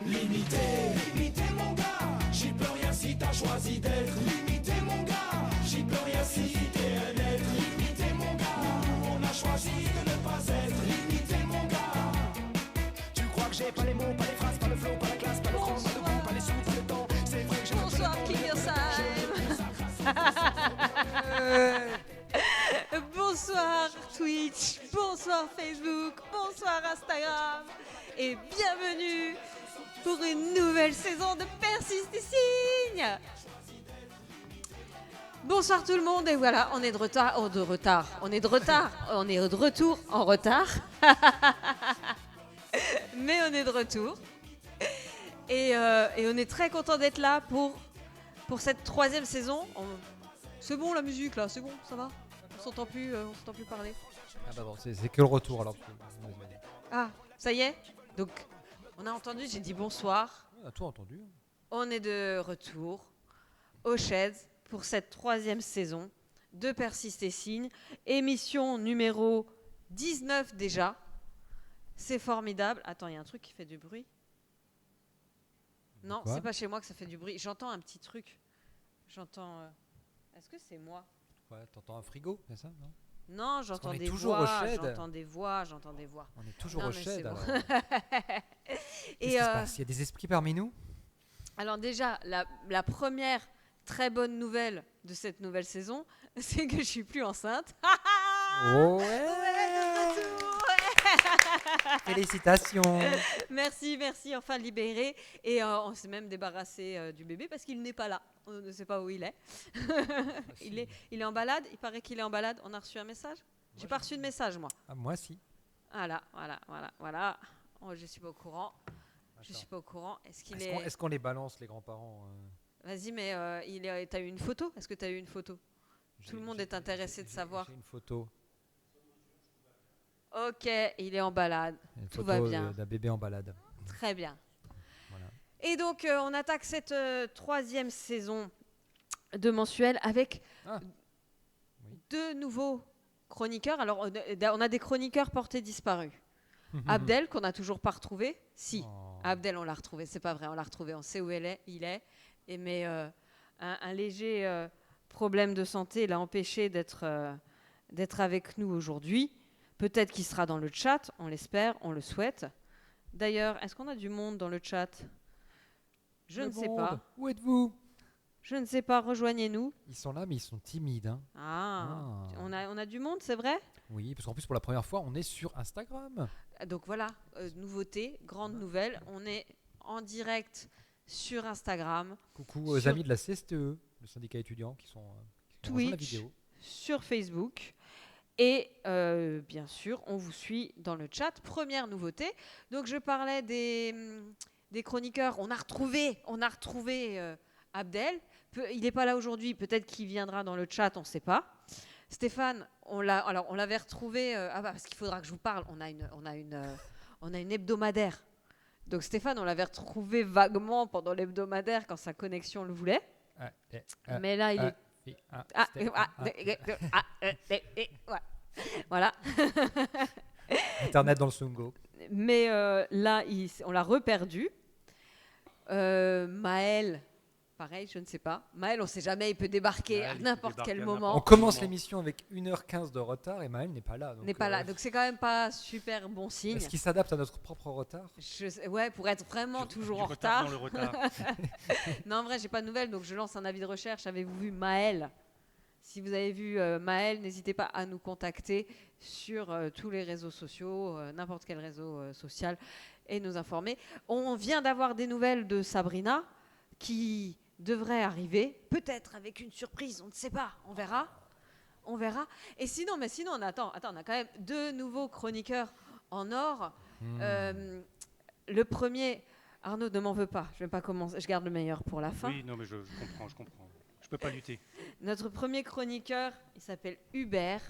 Limité mon gars, j'y peux rien si t'as choisi d'être limité mon gars, j'y peux rien si t'es un être limité mon gars, on a choisi de ne pas être limité mon gars. Tu crois que j'ai pas les mots, pas les phrases, pas le flow, pas la classe, pas le front, pas le goût, pas les sous, pas le temps. C'est vrai que j'ai Bonsoir Kingosheim. Bonsoir Twitch, bonsoir Facebook, bonsoir Instagram et bienvenue pour une nouvelle saison de Persiste et Signe. Bonsoir tout le monde et voilà, on est de retard, on est de retour en retard, mais on est de retour et on est très content d'être là pour cette troisième saison. C'est bon la musique là, c'est bon, ça va, on s'entend plus parler. Ah bah bon, c'est que le retour alors. Ah, ça y est. Donc, on a entendu, j'ai dit bonsoir. On a tout entendu. On est de retour au Sheds pour cette troisième saison de Persiste et Signe. Émission numéro 19 déjà. C'est formidable. Attends, il y a un truc qui fait du bruit. Non, Quoi ? C'est pas chez moi que ça fait du bruit. J'entends un petit truc. Est-ce que c'est moi ? Ouais, t'entends un frigo, c'est ça, non ? Non, j'entends qu'on est des toujours voix. au Shed. J'entends des voix. On est toujours Non, au mais Shed c'est bon. alors. Qu'est-ce qui se passe ? Il y a des esprits parmi nous ? Alors déjà, la première très bonne nouvelle de cette nouvelle saison, c'est que je suis plus enceinte. Oh ouais, Ouais, de retour. Félicitations. Merci, enfin libéré. Et on s'est même débarrassé du bébé parce qu'il n'est pas là. On ne sait pas où il est. il est en balade. Il paraît qu'il est en balade. On a reçu un message ? J'ai pas reçu de message, moi. Ah, moi si. Voilà. Oh, je suis pas au courant. Est-ce qu'on les balance, les grands-parents Vas-y, mais t'as eu une photo ? Est-ce que t'as eu une photo ? Tout le monde est intéressé de savoir. J'ai une photo. Ok, il est en balade. Une Tout photo va bien. d'un bébé en balade. Très bien. Voilà. Et donc, on attaque cette troisième saison de mensuel avec deux nouveaux chroniqueurs. Alors, on a des chroniqueurs portés disparus. Abdel, qu'on n'a toujours pas retrouvé. Si, Abdel, on l'a retrouvé. C'est pas vrai, on l'a retrouvé. On sait où il est. Mais un léger problème de santé l'a empêché d'être avec nous aujourd'hui. Peut-être qu'il sera dans le chat, on l'espère, on le souhaite. D'ailleurs, est-ce qu'on a du monde dans le chat ? Je ne sais pas. Où êtes-vous ? Je ne sais pas, rejoignez-nous. Ils sont là, mais ils sont timides. Hein. On a du monde, c'est vrai ? Oui, parce qu'en plus, pour la première fois, on est sur Instagram. Donc voilà, nouveauté, grande nouvelle. On est en direct sur Instagram. Coucou aux amis de la CSTE, le syndicat étudiant, qui sont dans la Twitch, vidéo. sur Facebook. Et bien sûr, on vous suit dans le chat. Première nouveauté. Donc je parlais des chroniqueurs. On a retrouvé Abdel. Il n'est pas là aujourd'hui. Peut-être qu'il viendra dans le chat, on ne sait pas. Stéphane, on l'avait retrouvé. Parce qu'il faudra que je vous parle. On a une hebdomadaire. Donc Stéphane, on l'avait retrouvé vaguement pendant l'hebdomadaire quand sa connexion le voulait. Mais là, il est... Voilà. Internet dans le Sungo. Mais là, on l'a reperdu. Maël, pareil, je ne sais pas. Maël, on ne sait jamais, il peut débarquer à n'importe quel moment. On commence l'émission avec 1h15 de retard et Maël n'est pas là. Donc c'est quand même pas super bon signe. Est-ce qu'il s'adapte à notre propre retard ? Pour être vraiment toujours en retard. Dans le retard. Non, en vrai, j'ai pas de nouvelles, donc je lance un avis de recherche. Avez-vous vu Maël ? Si vous avez vu Maël, n'hésitez pas à nous contacter sur tous les réseaux sociaux, n'importe quel réseau social, et nous informer. On vient d'avoir des nouvelles de Sabrina qui devrait arriver, peut-être avec une surprise, on ne sait pas, on verra. Et sinon, on a quand même deux nouveaux chroniqueurs en or. Le premier, Arnaud, ne m'en veut pas, je vais pas commencer, je garde le meilleur pour la fin. Oui, non, mais je comprends. Je peux pas lutter. Notre premier chroniqueur, il s'appelle Hubert.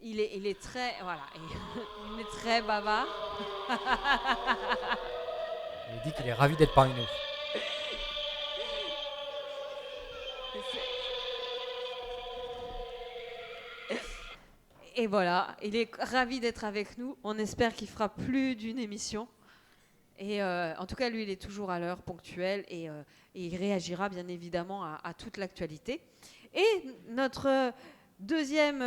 Il est très, il est très bavard. Il dit qu'il est ravi d'être parmi nous. Et voilà, il est ravi d'être avec nous. On espère qu'il fera plus d'une émission. Et en tout cas, lui, il est toujours à l'heure, ponctuel, et il réagira bien évidemment à toute l'actualité. Et notre deuxième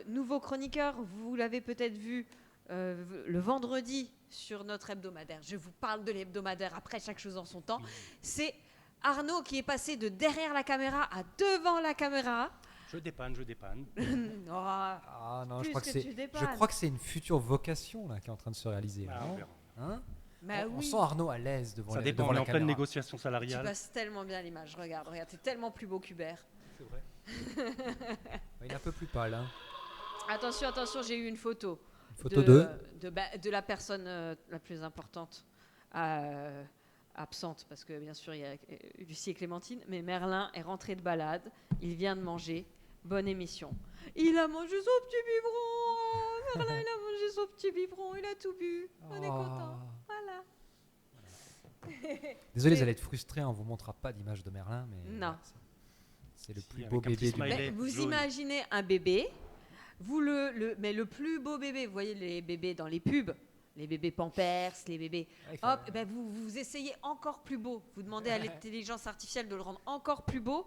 nouveau chroniqueur, vous l'avez peut-être vu le vendredi sur notre hebdomadaire. Je vous parle de l'hebdomadaire après chaque chose en son temps. C'est Arnaud qui est passé de derrière la caméra à devant la caméra. Je dépanne. Oh, Ah non, plus je tu dépannes. crois que c'est une future vocation là, qui est en train de se réaliser. Ah, non on verra. Hein Bah on oui. sent Arnaud à l'aise devant, Ça la, dépend, devant on est la en pleine caméra. négociation Tu salariale. passes tellement bien l'image. Regarde, t'es tellement plus beau qu'Hubert. C'est vrai. Il est un peu plus pâle. Hein. Attention, j'ai eu une photo. Une photo de De la personne la plus importante absente, parce que bien sûr il y a Lucie et Clémentine, mais Merlin est rentré de balade, il vient de manger, bonne émission. Il a mangé son petit biberon, Merlin il a mangé son petit biberon, il a tout bu, on est content, voilà. Désolé, vous allez être frustrés, on vous montrera pas d'image de Merlin, mais Non. c'est le Si, plus avec beau un petit bébé du smiley. monde. Mais vous jaune. imaginez un bébé, mais le plus beau bébé, vous voyez les bébés dans les pubs, les bébés Pampers, les bébés... Ouais, il faut- Hop, ben vous essayez encore plus beau. Vous demandez à l'intelligence artificielle de le rendre encore plus beau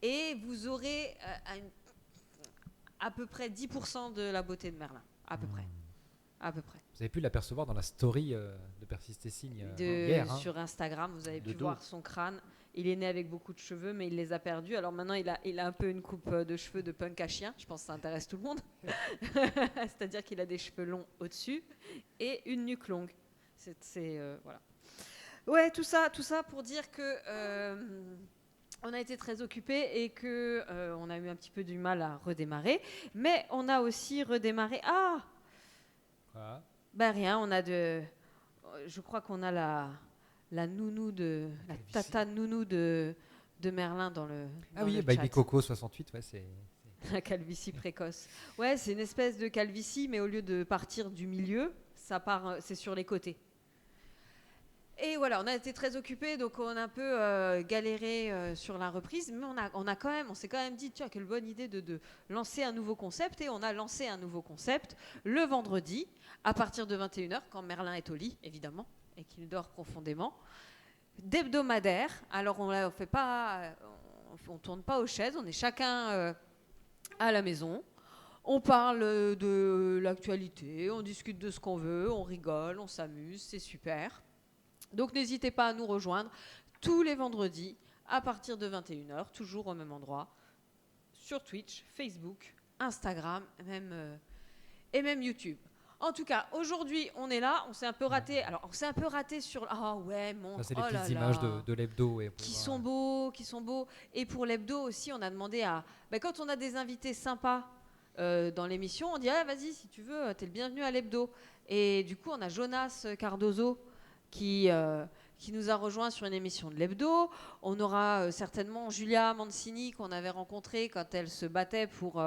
et vous aurez à peu près 10% de la beauté de Merlin. À peu près. À peu près. Vous avez pu l'apercevoir dans la story de Persiste et Signe hier. Hein. Sur Instagram, vous avez De pu dos. voir son crâne. Il est né avec beaucoup de cheveux, mais il les a perdus. Alors maintenant, il a un peu une coupe de cheveux de punk à chien. Je pense que ça intéresse tout le monde. C'est-à-dire qu'il a des cheveux longs au-dessus et une nuque longue. Voilà. Ouais, tout ça pour dire que on a été très occupés et que on a eu un petit peu du mal à redémarrer. Mais on a aussi redémarré. Ah, Voilà. ben rien. Je crois qu'on a la nounou la Calvitie. tata nounou de Merlin dans le. Ah dans oui, le Baby chat. Coco 68, ouais, c'est. La calvitie précoce. Ouais, c'est une espèce de calvitie, mais au lieu de partir du milieu, ça part, c'est sur les côtés. Et voilà, on a été très occupés, donc on a un peu galéré sur la reprise, mais on s'est quand même dit, tiens, quelle bonne idée de lancer un nouveau concept, et on a lancé un nouveau concept le vendredi, à partir de 21h, quand Merlin est au lit, évidemment, et qu'il dort profondément, d'hebdomadaire. Alors on tourne pas aux chaises, on est chacun à la maison. On parle de l'actualité, on discute de ce qu'on veut, on rigole, on s'amuse, c'est super. Donc n'hésitez pas à nous rejoindre tous les vendredis à partir de 21h, toujours au même endroit, sur Twitch, Facebook, Instagram et même YouTube. En tout cas, aujourd'hui, on est là, on s'est un peu raté. Alors, on s'est un peu raté sur... Ah ouais, mon... Ça, c'est les oh là petites images là. de l'hebdo. Qui sont beaux. Et pour l'hebdo aussi, on a demandé à... quand on a des invités sympas dans l'émission, on dit, ah, vas-y, si tu veux, t'es le bienvenu à l'hebdo. Et du coup, on a Jonas Cardozo qui nous a rejoint sur une émission de l'hebdo. On aura certainement Julia Mancini qu'on avait rencontrée quand elle se battait pour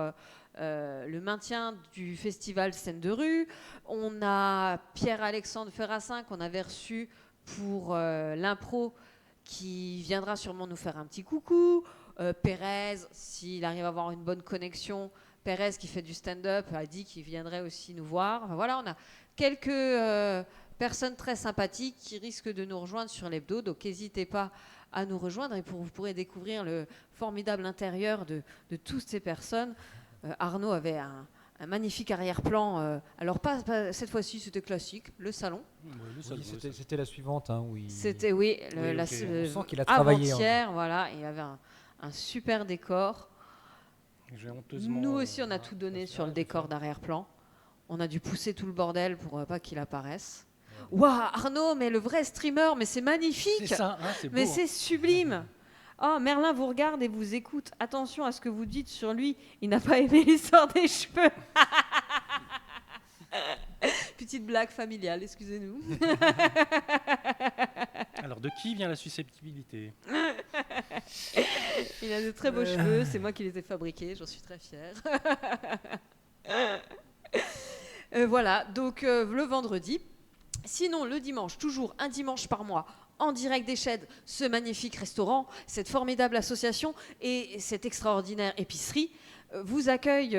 le maintien du festival Scène de rue. On a Pierre-Alexandre Ferrassin qu'on avait reçu pour l'impro, qui viendra sûrement nous faire un petit coucou. Pérez, s'il arrive à avoir une bonne connexion, Pérez qui fait du stand-up a dit qu'il viendrait aussi nous voir. Enfin, voilà, on a quelques personnes très sympathiques qui risquent de nous rejoindre sur l'hebdo, donc n'hésitez pas à nous rejoindre et vous pourrez découvrir le formidable intérieur de toutes ces personnes. Arnaud avait un magnifique arrière-plan, alors pas cette fois-ci, c'était classique, le salon. Oui, Oui, c'était la suivante. Hein, où il... C'était, oui, Oui, ok. On sent qu'il a travaillé. avant-hier, voilà, il y avait un super décor. J'ai honteusement, Nous aussi, on a tout donné sur le décor d'arrière-plan. On a dû pousser tout le bordel pour pas qu'il apparaisse. Waouh, Arnaud, mais le vrai streamer, mais c'est magnifique. C'est ça, hein, c'est beau. Mais hein. c'est sublime. Oh, Merlin vous regarde et vous écoute. Attention à ce que vous dites sur lui. Il n'a pas aimé l'histoire des cheveux. Petite blague familiale, excusez-nous. Alors, de qui vient la susceptibilité? Il a de très beaux cheveux. C'est moi qui les ai fabriqués. J'en suis très fière. Voilà, donc le vendredi. Sinon, le dimanche, toujours un dimanche par mois, en direct des Sheds, ce magnifique restaurant, cette formidable association et cette extraordinaire épicerie vous accueillent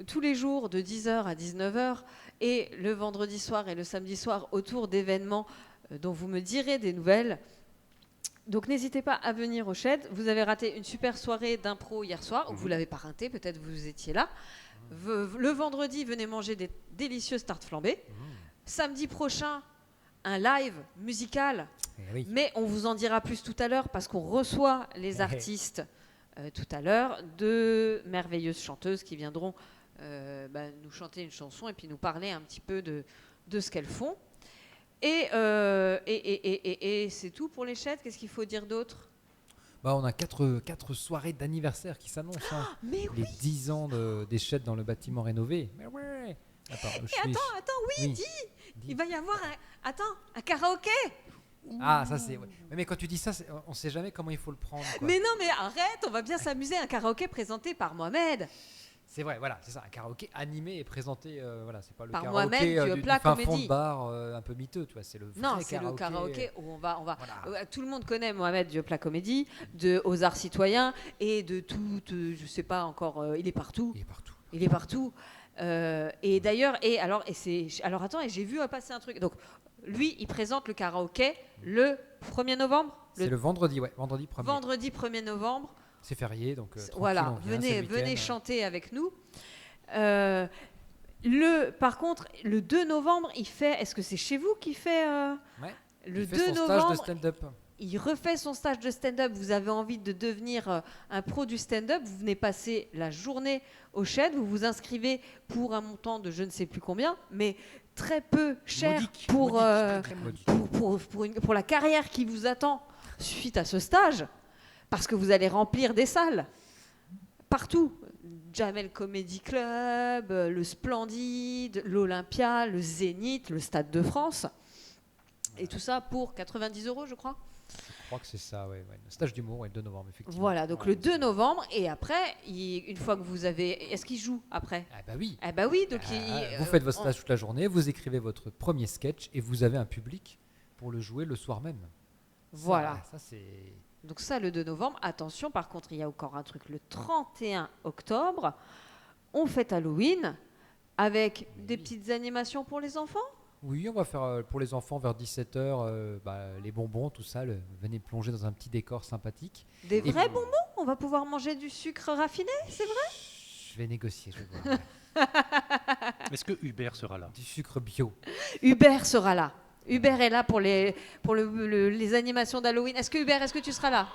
tous les jours de 10h à 19h et le vendredi soir et le samedi soir autour d'événements dont vous me direz des nouvelles. Donc n'hésitez pas à venir au Shed. Vous avez raté une super soirée d'impro hier soir, ou vous l'avez pas raté, peut-être vous étiez là. Le vendredi, venez manger des délicieuses tartes flambées. Samedi prochain, un live musical, mais on vous en dira plus tout à l'heure parce qu'on reçoit les artistes tout à l'heure, de merveilleuses chanteuses qui viendront nous chanter une chanson et puis nous parler un petit peu de ce qu'elles font. Et c'est tout pour les Sheds. Qu'est-ce qu'il faut dire d'autre ? On a 4 soirées d'anniversaire qui s'annoncent. Mais les 10 ans des Sheds dans le bâtiment rénové. Mais ouais. Attends, oui, dis. Il va y avoir un karaoké. Ah, ça c'est... Ouais. Mais quand tu dis ça, on sait jamais comment il faut le prendre. Quoi. Mais non, mais arrête, on va bien s'amuser. Un karaoké présenté par Mohamed. C'est vrai, voilà, c'est ça, un karaoké animé et présenté, c'est pas le par karaoké Mohamed, du fin fond de bar un peu miteux, tu vois, c'est le vrai karaoké. Non, c'est le karaoké où on va voilà. Tout le monde connaît Mohamed du Plat Comédie, aux Arts Citoyens et de tout, je sais pas encore, il est partout. Et d'ailleurs, alors attends, et j'ai vu passer un truc. Donc, lui, il présente le karaoké le 1er novembre. C'est le vendredi, vendredi 1er. Vendredi 1er novembre. C'est férié, donc voilà, venez chanter avec nous. Par contre, le 2 novembre, il fait... Est-ce que c'est chez vous qu'il fait... il fait son stage de stand-up. Il refait son stage de stand-up. Vous avez envie de devenir un pro du stand-up. Vous venez passer la journée au Shed. Vous vous inscrivez pour un montant de je ne sais plus combien, mais très peu cher pour la carrière qui vous attend suite à ce stage. Parce que vous allez remplir des salles partout. Jamel Comedy Club, le Splendide, l'Olympia, le Zénith, le Stade de France. Et tout ça pour 90 €, je crois. Je crois que c'est ça, ouais. Le stage d'humour, le 2 novembre, effectivement. Voilà, donc le 2 novembre. Et après, une fois que vous avez... Est-ce qu'il joue après ? Ah bah oui. Ah bah oui, donc vous faites votre stage toute la journée, vous écrivez votre premier sketch et vous avez un public pour le jouer le soir même. Voilà. Ça c'est... Donc ça, le 2 novembre. Attention, par contre, il y a encore un truc. Le 31 octobre, on fête Halloween avec des petites animations pour les enfants. Oui, on va faire pour les enfants vers 17h les bonbons, tout ça. Venez plonger dans un petit décor sympathique. Des vrais bonbons ? On va pouvoir manger du sucre raffiné, c'est vrai ? Je vais négocier, je vais voir. Est-ce que Hubert sera là ? Du sucre bio. Hubert sera là. Hubert est là pour les animations d'Halloween. Est-ce que tu seras là ?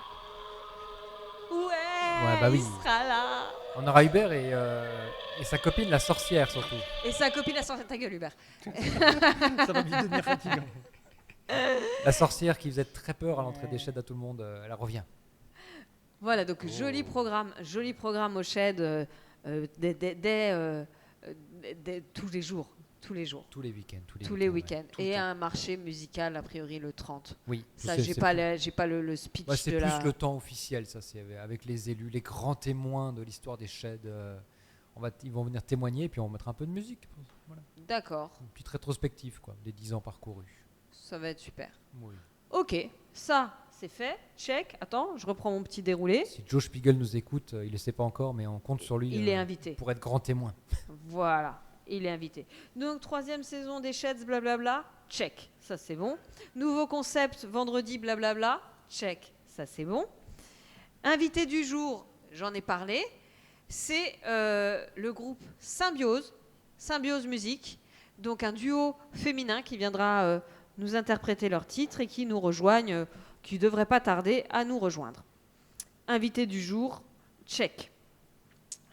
Ouais, oui. Il sera là. On aura Hubert et sa copine la sorcière surtout. Et sa copine la sorcière, ta gueule Hubert. Ça va vite devenir fatigant. La sorcière qui faisait très peur à l'entrée des Sheds à tout le monde, elle revient. Voilà, donc joli programme au Shed tous les jours. Tous les week-ends. Tous les week-ends. Et un marché musical, a priori, le 30. Oui. Ça, j'ai pas le speech c'est de plus le temps officiel, ça. C'est avec les élus, les grands témoins de l'histoire des Sheds. Ils vont venir témoigner et puis on va mettre un peu de musique. Voilà. D'accord. Une petite rétrospective, des 10 ans parcourus. Ça va être super. Oui. Ok, ça, c'est fait. Check. Attends, je reprends mon petit déroulé. Si Joe Spiegel nous écoute, il ne le sait pas encore, mais on compte sur lui. Il est invité. Pour être grand témoin. Voilà. Il est invité. Donc, 3e saison des Sheds, blablabla, check, ça c'est bon. Nouveau concept, vendredi, blablabla, check, ça c'est bon. Invité du jour, j'en ai parlé, c'est le groupe Symbiose Musique, donc un duo féminin qui viendra nous interpréter leurs titres et qui nous rejoignent, qui ne devrait pas tarder à nous rejoindre. Invité du jour, check.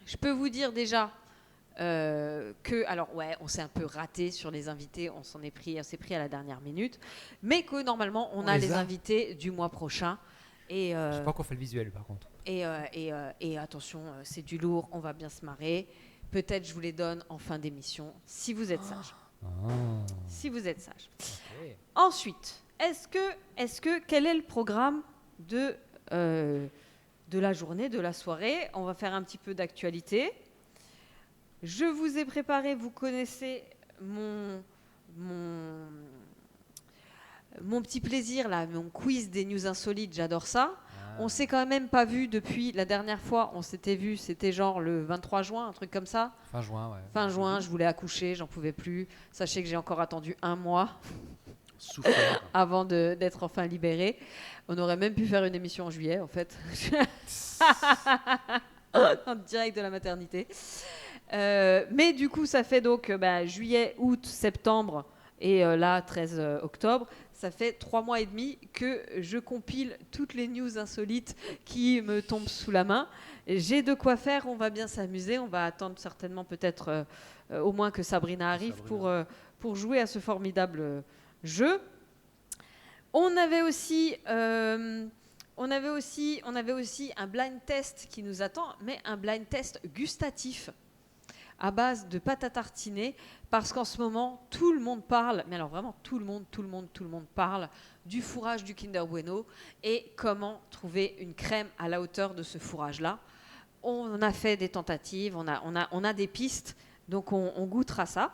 Je peux vous dire déjà... on s'est un peu raté sur les invités, on s'est pris à la dernière minute, mais que normalement on a les invités du mois prochain. Et je sais pas qu'on fait le visuel par contre. Et attention, c'est du lourd, on va bien se marrer. Peut-être je vous les donne en fin d'émission si vous êtes sage. Si vous êtes sage. Okay. Ensuite, quel est le programme de la journée, de la soirée ? On va faire un petit peu d'actualité. Je vous ai préparé, vous connaissez mon petit plaisir, là, mon quiz des news insolites, j'adore ça. On s'est quand même pas vu depuis la dernière fois, on s'était vu, c'était genre le 23 juin, un truc comme ça. Fin juin, ouais. Fin juin, je voulais accoucher, j'en pouvais plus. Sachez que j'ai encore attendu 1 mois. Souffert. avant d'être enfin libéré. On aurait même pu faire une émission en juillet, en fait. En direct de la maternité. Mais du coup, ça fait donc juillet, août, septembre et là, 13 octobre. Ça fait 3 mois et demi que je compile toutes les news insolites qui me tombent sous la main. J'ai de quoi faire, on va bien s'amuser. On va attendre certainement peut-être au moins que Sabrina arrive pour jouer à ce formidable jeu. On avait aussi un blind test qui nous attend, mais un blind test gustatif à base de pâte à tartiner, parce qu'en ce moment, tout le monde parle, mais alors vraiment tout le monde parle du fourrage du Kinder Bueno et comment trouver une crème à la hauteur de ce fourrage-là. On a fait des tentatives, on a des pistes, donc on goûtera ça.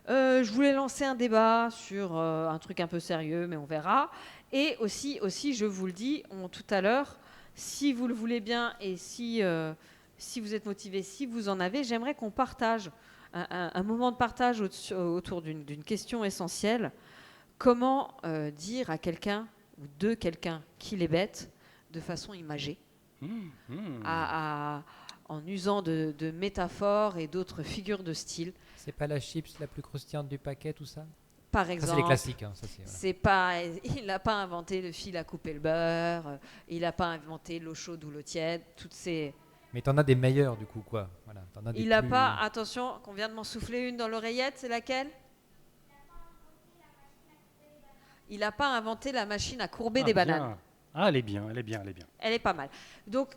Je voulais lancer un débat sur un truc un peu sérieux, mais on verra. Et aussi, je vous le dis tout à l'heure, si vous le voulez bien et si vous êtes motivé, si vous en avez, j'aimerais qu'on partage un moment de partage autour d'une question essentielle. Comment dire à quelqu'un ou de quelqu'un qu'il est bête de façon imagée, en usant de métaphores et d'autres figures de style. C'est pas la chips la plus croustillante du paquet, tout ça? Par Ça, exemple, c'est les classiques. Hein, ça, c'est pas, il n'a pas inventé le fil à couper le beurre, il n'a pas inventé l'eau chaude ou l'eau tiède, toutes ces... Mais t'en as des meilleurs, du coup, quoi. Voilà, t'en as des Il n'a plus- pas, attention, qu'on vient de m'en souffler une dans l'oreillette, c'est laquelle? Il n'a pas inventé la machine à courber des bananes. Bien. Ah, elle est bien. Elle est pas mal. Donc,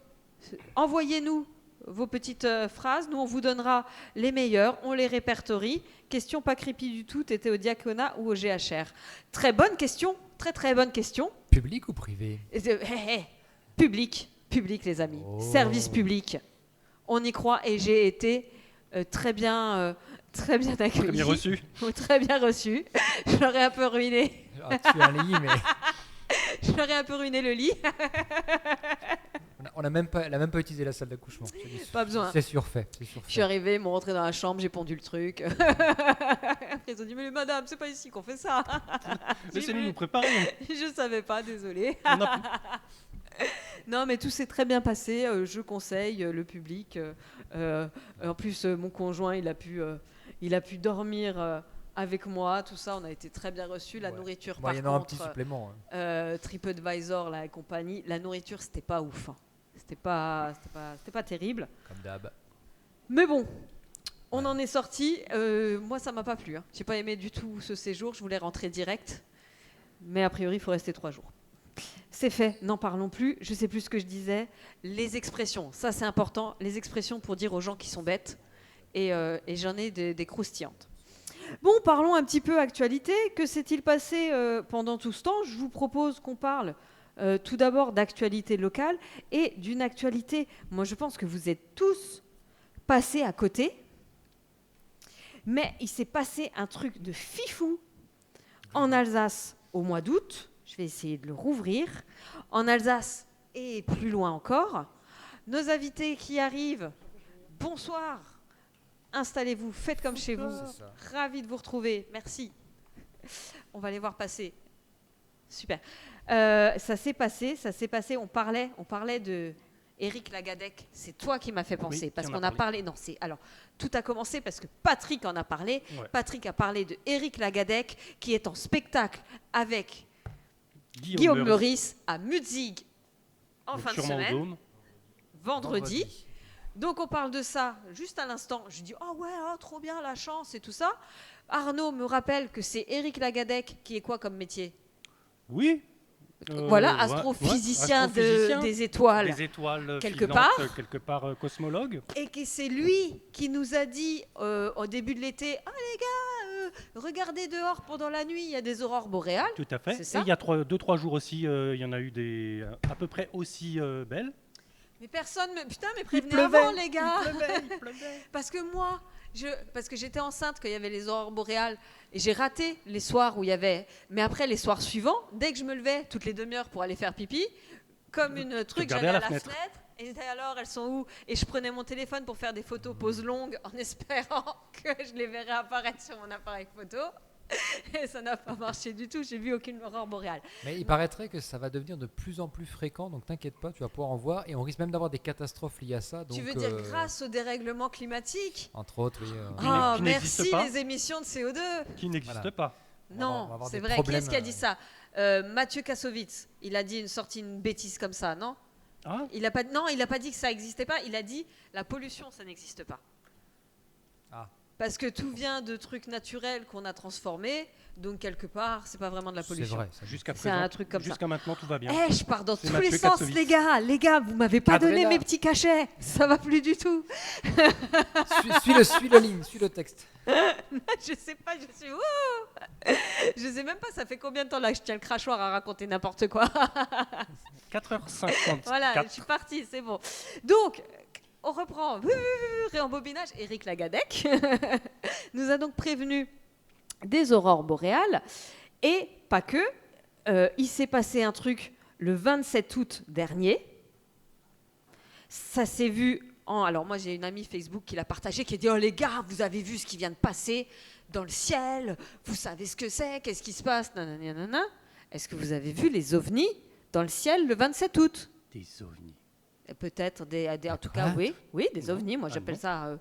envoyez-nous vos petites phrases. Nous, on vous donnera les meilleures. On les répertorie. Question pas creepy du tout. T'étais au diaconat ou au GHR? Très bonne question. Très, très bonne question. Public ou privé? Public. Public, les amis. Oh. Service public. On y croit et j'ai été très bien accueillie. Très bien reçu. Ou très bien reçue. Je l'aurais un peu ruiné. Ah, tu as un lit, mais Je leur ai un peu ruiné le lit. elle a même pas utilisé la salle d'accouchement. Pas besoin. C'est surfait. Je suis arrivée, ils m'ont rentré dans la chambre, j'ai pondu le truc. Après, ils ont dit, mais madame, c'est pas ici qu'on fait ça. Laissez-nous nous préparer. Je savais pas, désolée. On a- Non, mais tout s'est très bien passé. Je conseille le public. En plus, mon conjoint, il a pu dormir avec moi. Tout ça, on a été très bien reçus. La Ouais. nourriture, Bon, il y par en a un contre, petit supplément. Hein. TripAdvisor, là, et compagnie, la nourriture, c'était pas ouf. Hein. C'était pas terrible. Comme d'hab. Mais bon, on en est sorti. Moi, ça m'a pas plu. Hein. J'ai pas aimé du tout ce séjour. Je voulais rentrer direct. Mais a priori, il faut rester 3 jours. C'est fait, n'en parlons plus. Je sais plus ce que je disais. Les expressions, ça c'est important. Les expressions pour dire aux gens qui sont bêtes. Et j'en ai des croustillantes. Bon, parlons un petit peu actualité. Que s'est-il passé pendant tout ce temps? Je vous propose qu'on parle tout d'abord d'actualité locale et d'une actualité. Moi, je pense que vous êtes tous passés à côté. Mais il s'est passé un truc de fifou en Alsace au mois d'août. Je vais essayer de le rouvrir. En Alsace et plus loin encore. Nos invités qui arrivent, bonsoir. Installez-vous, faites comme chez vous. Ravi de vous retrouver. Merci. On va les voir passer. Super. Ça s'est passé. On parlait de Éric Lagadec. C'est toi qui m'as fait penser. Oui, parce qui en qu'on a a parlé. Non, alors, tout a commencé parce que Patrick en a parlé. Ouais. Patrick a parlé de Éric Lagadec qui est en spectacle avec Guillaume Meurice, Meurice à Mutzig en donc fin de sûrement au semaine, Dôme. vendredi. Donc on parle de ça juste à l'instant. Je dis oh ouais, oh, trop bien la chance et tout ça. Arnaud me rappelle que c'est Éric Lagadec qui est quoi comme métier? Oui. Voilà, ouais, astrophysicien, astrophysicien, des étoiles. des étoiles quelque filantes, part. quelque part cosmologue. Et que c'est lui qui nous a dit au début de l'été, ah les gars, regardez dehors pendant la nuit, il y a des aurores boréales. Tout à fait. C'est Et ça. il y a 2-3 jours aussi, il y en a eu des à peu près aussi belles. Mais personne, putain, mais Il prévenez pleuvait, avant les gars. il pleuvait. Parce que moi, parce que j'étais enceinte quand il y avait les aurores boréales et j'ai raté les soirs où il y avait. Mais après, les soirs suivants, dès que je me levais toutes les demi-heures pour aller faire pipi, comme une truc, regardais j'allais à à la la fenêtre. fenêtre et j'étais alors, elles sont où? Et je prenais mon téléphone pour faire des photos poses longues en espérant que je les verrais apparaître sur mon appareil photo. Et ça n'a pas marché du tout. J'ai vu aucune aurore boréale. Mais il paraîtrait que ça va devenir de plus en plus fréquent, donc t'inquiète pas, tu vas pouvoir en voir. Et on risque même d'avoir des catastrophes liées à ça. Donc, Tu veux dire grâce au dérèglement climatique? entre autres, oui. Oh, qui n'existe merci pas. les émissions de CO2. Qui n'existe Voilà. pas. On va Non, avoir c'est des vrai. Qui problèmes, est-ce qui a dit ça? Mathieu Kassovitz. Il a dit sorti une bêtise comme ça, non? Ah, Il a pas, non, il n'a pas dit que ça n'existait pas. Il a dit la pollution, ça n'existe pas. Ah. Parce que tout vient de trucs naturels qu'on a transformés. Donc, quelque part, c'est pas vraiment de la C'est pollution. vrai. ça. jusqu'à C'est présent. un truc comme ça. Jusqu'à maintenant, tout va bien. Eh, je pars dans C'est tous les Mathieu sens, Kassovitz. les gars. Les gars, vous m'avez pas donné Cadrez-la. mes petits cachets. Ça va plus du tout. Suis le ligne, suis le texte. Je sais pas, je suis. Ouh je sais même pas, ça fait combien de temps là que je tiens le crachoir à raconter n'importe quoi. 4h50. Voilà, je suis partie, c'est bon. Donc, on reprend. Réembobinage. Éric Lagadec nous a donc prévenu des aurores boréales. Et pas que. Il s'est passé un truc le 27 août dernier. Ça s'est vu alors moi j'ai une amie Facebook qui l'a partagé, qui a dit oh les gars, vous avez vu ce qui vient de passer dans le ciel, vous savez ce que c'est, qu'est-ce qui se passe, nanana. Est-ce que vous avez vu les ovnis dans le ciel le 27 août? Des ovnis. Et peut-être en tout cas oui des Non. ovnis, moi Ah j'appelle non. ça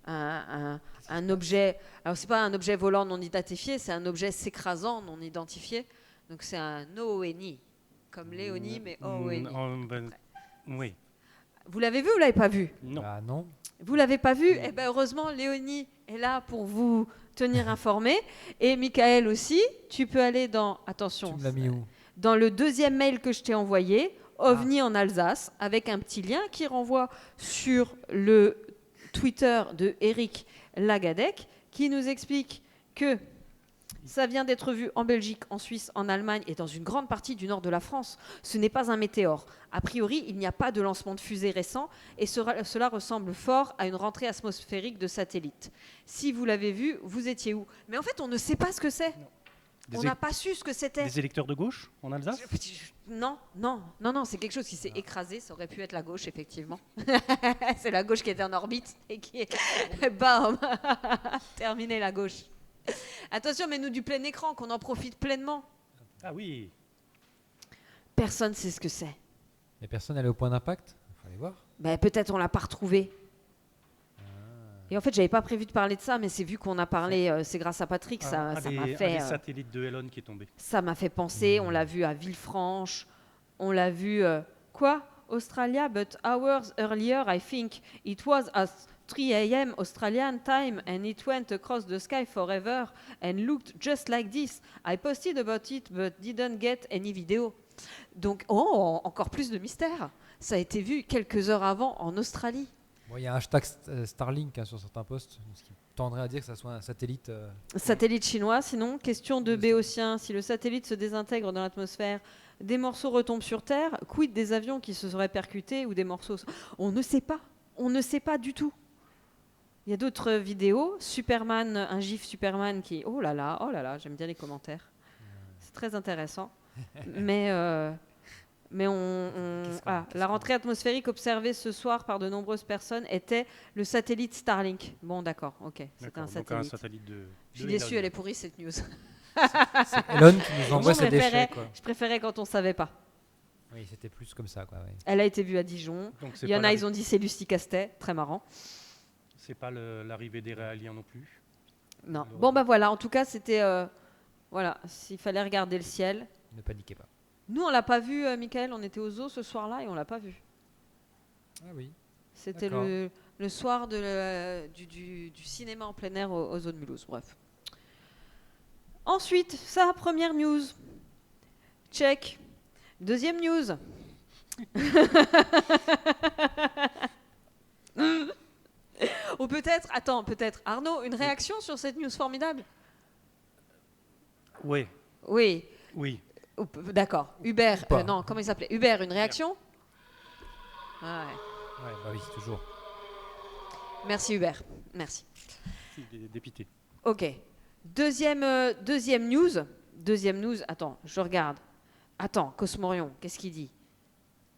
Ah non. un objet. Alors c'est pas un objet volant non identifié, c'est un objet s'écrasant non identifié, donc c'est un ONI comme Léonie mais ONI. Oui. Vous l'avez vu ou vous l'avez pas vu? Non. Ah non. Vous l'avez pas vu? Eh ben heureusement, Léonie est là pour vous tenir informé. Et Michael aussi. Tu peux aller dans... Attention. Tu me l'as mis où? Dans le deuxième mail que je t'ai envoyé, OVNI en Alsace, avec un petit lien qui renvoie sur le Twitter de Éric Lagadec, qui nous explique que ça vient d'être vu en Belgique, en Suisse, en Allemagne et dans une grande partie du nord de la France. Ce n'est pas un météore. A priori, il n'y a pas de lancement de fusée récent et cela ressemble fort à une rentrée atmosphérique de satellites. Si vous l'avez vu, vous étiez où? Mais en fait, on ne sait pas ce que c'est. On n'a pas su ce que c'était. Des électeurs de gauche en Alsace? Non, c'est quelque chose qui s'est écrasé. Ça aurait pu être la gauche, effectivement. C'est la gauche qui était en orbite et qui est... Bam terminé la gauche. Attention, mets-nous du plein écran, qu'on en profite pleinement. Ah oui. Personne ne sait ce que c'est. Les personnes allaient au point d'impact? Il faut aller voir. Ben, peut-être on l'a pas retrouvé. Et en fait, j'avais pas prévu de parler de ça, mais c'est vu qu'on a parlé, c'est grâce à Patrick, ça m'a fait... des satellites de Elon qui est tombé. Ça m'a fait penser, on l'a vu à Villefranche, on l'a vu... quoi? Australia, but hours earlier, I think. It was at 3 a.m. Australian time and it went across the sky forever and looked just like this. I posted about it but didn't get any video. Donc, encore plus de mystère. Ça a été vu quelques heures avant en Australie. Bon, il y a un hashtag Starlink sur certains posts, ce qui tendrait à dire que ça soit un satellite. Satellite chinois, sinon, question de Béotien. Si le satellite se désintègre dans l'atmosphère, des morceaux retombent sur Terre, quid des avions qui se seraient percutés ou des morceaux... On ne sait pas. On ne sait pas du tout. Il y a d'autres vidéos. Superman, un gif Superman qui... Oh là là, j'aime bien les commentaires. C'est très intéressant. Mais la rentrée atmosphérique observée ce soir par de nombreuses personnes était le satellite Starlink. Bon, d'accord, ok. C'est un Donc satellite. un satellite de... Je suis déçue, elle est pourrie cette news. C'est Elon qui nous envoie ses déchets. Quoi. Je préférais quand on savait pas. Oui, c'était plus comme ça. Quoi, ouais. Elle a été vue à Dijon. Donc c'est Il y en pas a, ils ont dit c'est Lucie Castet. Très marrant. C'est pas l'arrivée des Réaliens non plus. Non. Bon, bah voilà, en tout cas, c'était... voilà, s'il fallait regarder le ciel. Ne paniquez pas. Nous, on l'a pas vu, Michael. On était au zoo ce soir-là et on l'a pas vu. Ah oui. C'était le soir du cinéma en plein air au zoo de Mulhouse. Bref. Ensuite, ça, première news. Check. Deuxième news. Ou peut-être, Arnaud, une réaction sur cette news formidable? Oui. Oui. Oui. D'accord. Hubert, Pas. non, comment il s'appelait? Hubert, une réaction? Ah ouais. Ouais, bah oui, toujours. Merci Hubert. Merci. Dépité. Ok. Deuxième news. Attends, je regarde. Attends, Cosmorion, qu'est-ce qu'il dit?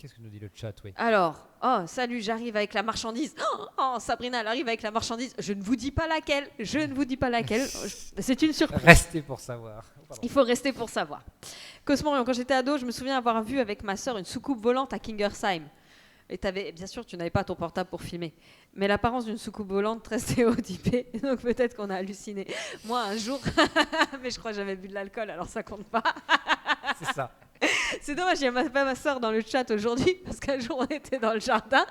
Qu'est-ce que nous dit le chat, oui. Alors, oh, salut, j'arrive avec la marchandise. Oh, Sabrina, elle arrive avec la marchandise. Je ne vous dis pas laquelle. C'est une surprise. Restez pour savoir. Il faut rester pour savoir. Cosmorion, quand j'étais ado, je me souviens avoir vu avec ma sœur une soucoupe volante à Kingersheim. Et bien sûr, tu n'avais pas ton portable pour filmer. Mais l'apparence d'une soucoupe volante très stéréotypée. Donc peut-être qu'on a halluciné. Moi, un jour, mais je crois que j'avais bu de l'alcool, alors ça compte pas. C'est ça. C'est dommage, il n'y a pas ma soeur dans le chat aujourd'hui, parce qu'un jour on était dans le jardin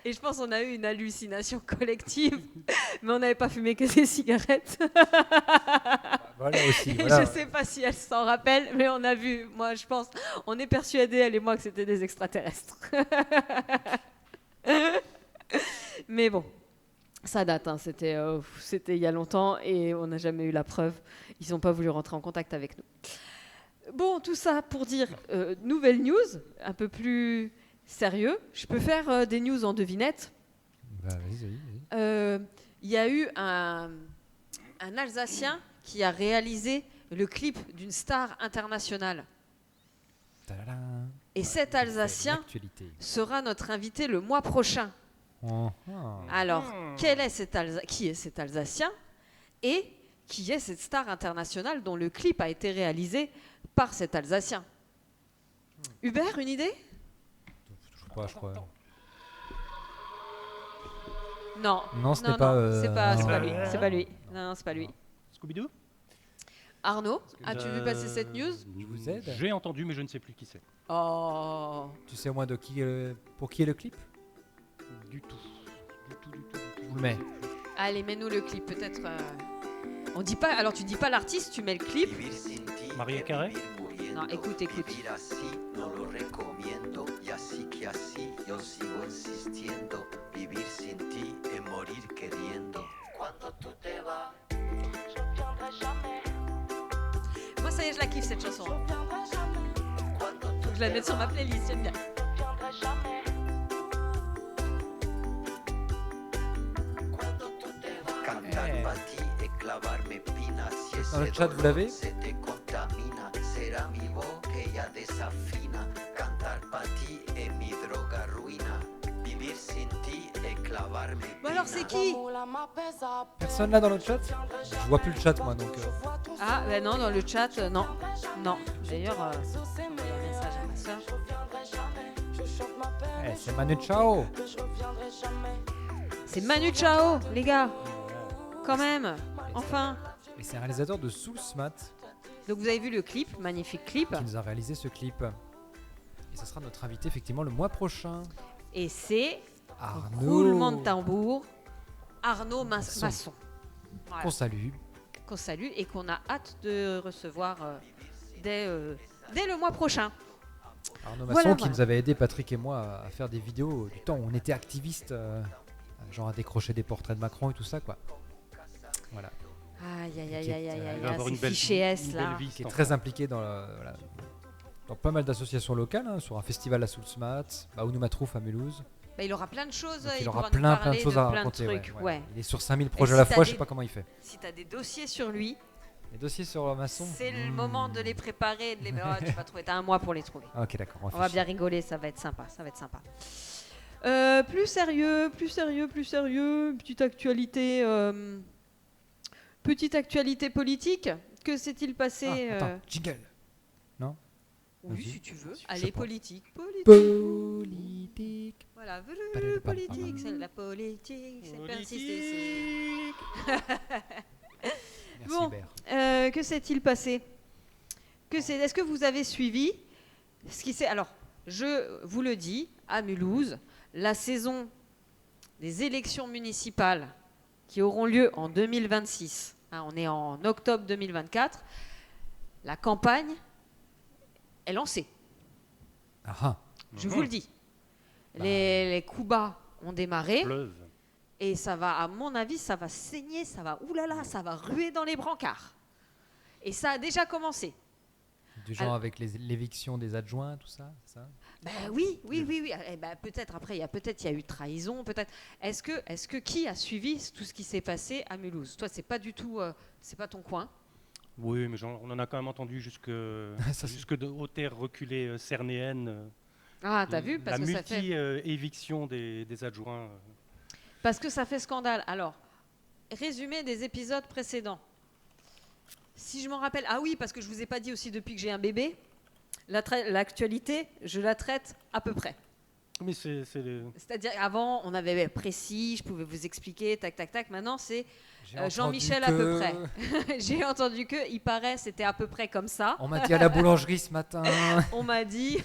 et je pense qu'on a eu une hallucination collective, mais on n'avait pas fumé que des cigarettes. Voilà aussi. Et Voilà. je ne sais pas si elle s'en rappelle, mais on a vu, moi je pense, on est persuadés, elle et moi, que c'était des extraterrestres. Mais bon, ça date, hein, c'était il y a longtemps et on n'a jamais eu la preuve. Ils n'ont pas voulu rentrer en contact avec nous. Bon, tout ça pour dire nouvelle news, un peu plus sérieux. Je peux faire des news en devinette. Bah, vas-y. Il y a eu un Alsacien qui a réalisé le clip d'une star internationale. Tadadam. Et cet Alsacien L'actualité. sera notre invité le mois prochain. Alors, qui est cet Alsacien et qui est cette star internationale dont le clip a été réalisé par cet Alsacien? Hubert, une idée? Je sais pas, je crois. Non. Non, c'était pas. C'est pas non. lui. C'est pas lui. Non, c'est pas lui. Scooby-Doo. Arnaud, as-tu vu passer cette news? Je vous aide. J'ai entendu, mais je ne sais plus qui c'est. Oh. Tu sais au moins pour qui est le clip? Du tout. Je vous le mets. Allez, mets-nous le clip, peut-être. On dit pas. Alors, tu dis pas l'artiste, tu mets le clip. Maria Carey. Non, écoute. Vivir así no lo recomiendo y así que así yo sigo insistiendo. Vivir sin ti es morir queriendo. Cuando tú te vas, je reviendrai jamais. Moi, ça y est, je la kiffe cette chanson. Je reviendrai jamais. Cuando tú Faut que je la te mette sur ma vas, playlist, j'aime bien. je reviendrai jamais. Cuando tú te vas, cantar para ti es clavarme espinas. Si ese Dans le chat, vous l'avez? se te contamina, será mi voz que ella desafina. Cantar para ti es mi droga ruina. Vivir sin ti es clavarme Bon, alors, c'est qui? Personne là dans le chat? Je vois plus le chat moi donc. Ah, ben non, dans le chat, non. Non. D'ailleurs, j'ai un message à ma soeur. C'est Manu Chao. C'est Manu Chao, les gars. Quand même. Enfin. Et c'est un réalisateur de Soul Smat Donc, vous avez vu le clip, magnifique clip. qui nous a réalisé ce clip. Et ça sera notre invité effectivement le mois prochain. Et c'est, Arnaud. roulement de tambour, Arnaud Masson. Voilà. Qu'on salue. Qu'on salue et qu'on a hâte de recevoir dès le mois prochain. Arnaud Masson Voilà, qui nous avait aidé Patrick et moi à faire des vidéos du temps où on était activistes, genre à décrocher des portraits de Macron et tout ça quoi. Voilà. Aïe, aïe, aïe, Qui est, aïe, aïe, il aïe, va avoir ces une belle fichiers S une là. belle vie, Qui est cet très enfant. impliqué dans pas mal d'associations locales, hein, sur un festival à Soul Smat, à Ounou Matrouf à Mulhouse. Bah, il aura plein de choses, Donc, il pourra aura nous plein parler de choses de à plein de raconter. trucs. Ouais. Il est sur 5000 projets si à la t'as fois, des- je sais pas comment il fait. Si tu as des dossiers sur lui, Les dossiers sur Masson. c'est le moment de les préparer, de les... Oh, tu vas trouver, t'as un mois pour les trouver. Ok, d'accord. On va bien rigoler, ça va être sympa, Plus sérieux, petite actualité politique. Que s'est-il passé Attends, jingle. Oui, vas-y. si tu veux. Je sais Allez, pas. politique. Politique. Voilà, Politique. politique, c'est la politique, c'est persister. Merci Bon. Hubert. Que s'est-il passé? Est-ce que vous avez suivi ce qui s'est... Alors, je vous le dis, à Mulhouse, la saison des élections municipales qui auront lieu en 2026, hein, on est en octobre 2024, la campagne est lancée. Ah ah. Je vous le dis. Les coups bas ont démarré. Pleuve. Et ça va, à mon avis, ça va saigner, ça va ruer dans les brancards. Et ça a déjà commencé. Du genre Alors- avec l'éviction des adjoints, tout ça, c'est ça? Ben oui. Eh ben, peut-être après, il y a eu trahison, peut-être. Est-ce que qui a suivi tout ce qui s'est passé à Mulhouse? Toi, c'est pas du tout, c'est pas ton coin. Oui, mais on en a quand même entendu jusque Ça, aux terres reculées cernéennes. Ah, t'as vu, parce La que ça fait... multi-éviction des adjoints. Parce que ça fait scandale. Alors, résumé des épisodes précédents. Si je m'en rappelle... Ah oui, parce que je vous ai pas dit aussi depuis que j'ai un bébé, l'actualité, je la traite à peu près. Mais C'est-à-dire, avant, on avait précis, je pouvais vous expliquer, tac, tac, tac. Maintenant, c'est J'ai Jean-Michel à entendu peu que- près. J'ai entendu que, il paraît, c'était à peu près comme ça. On m'a dit à la boulangerie ce matin. On m'a dit.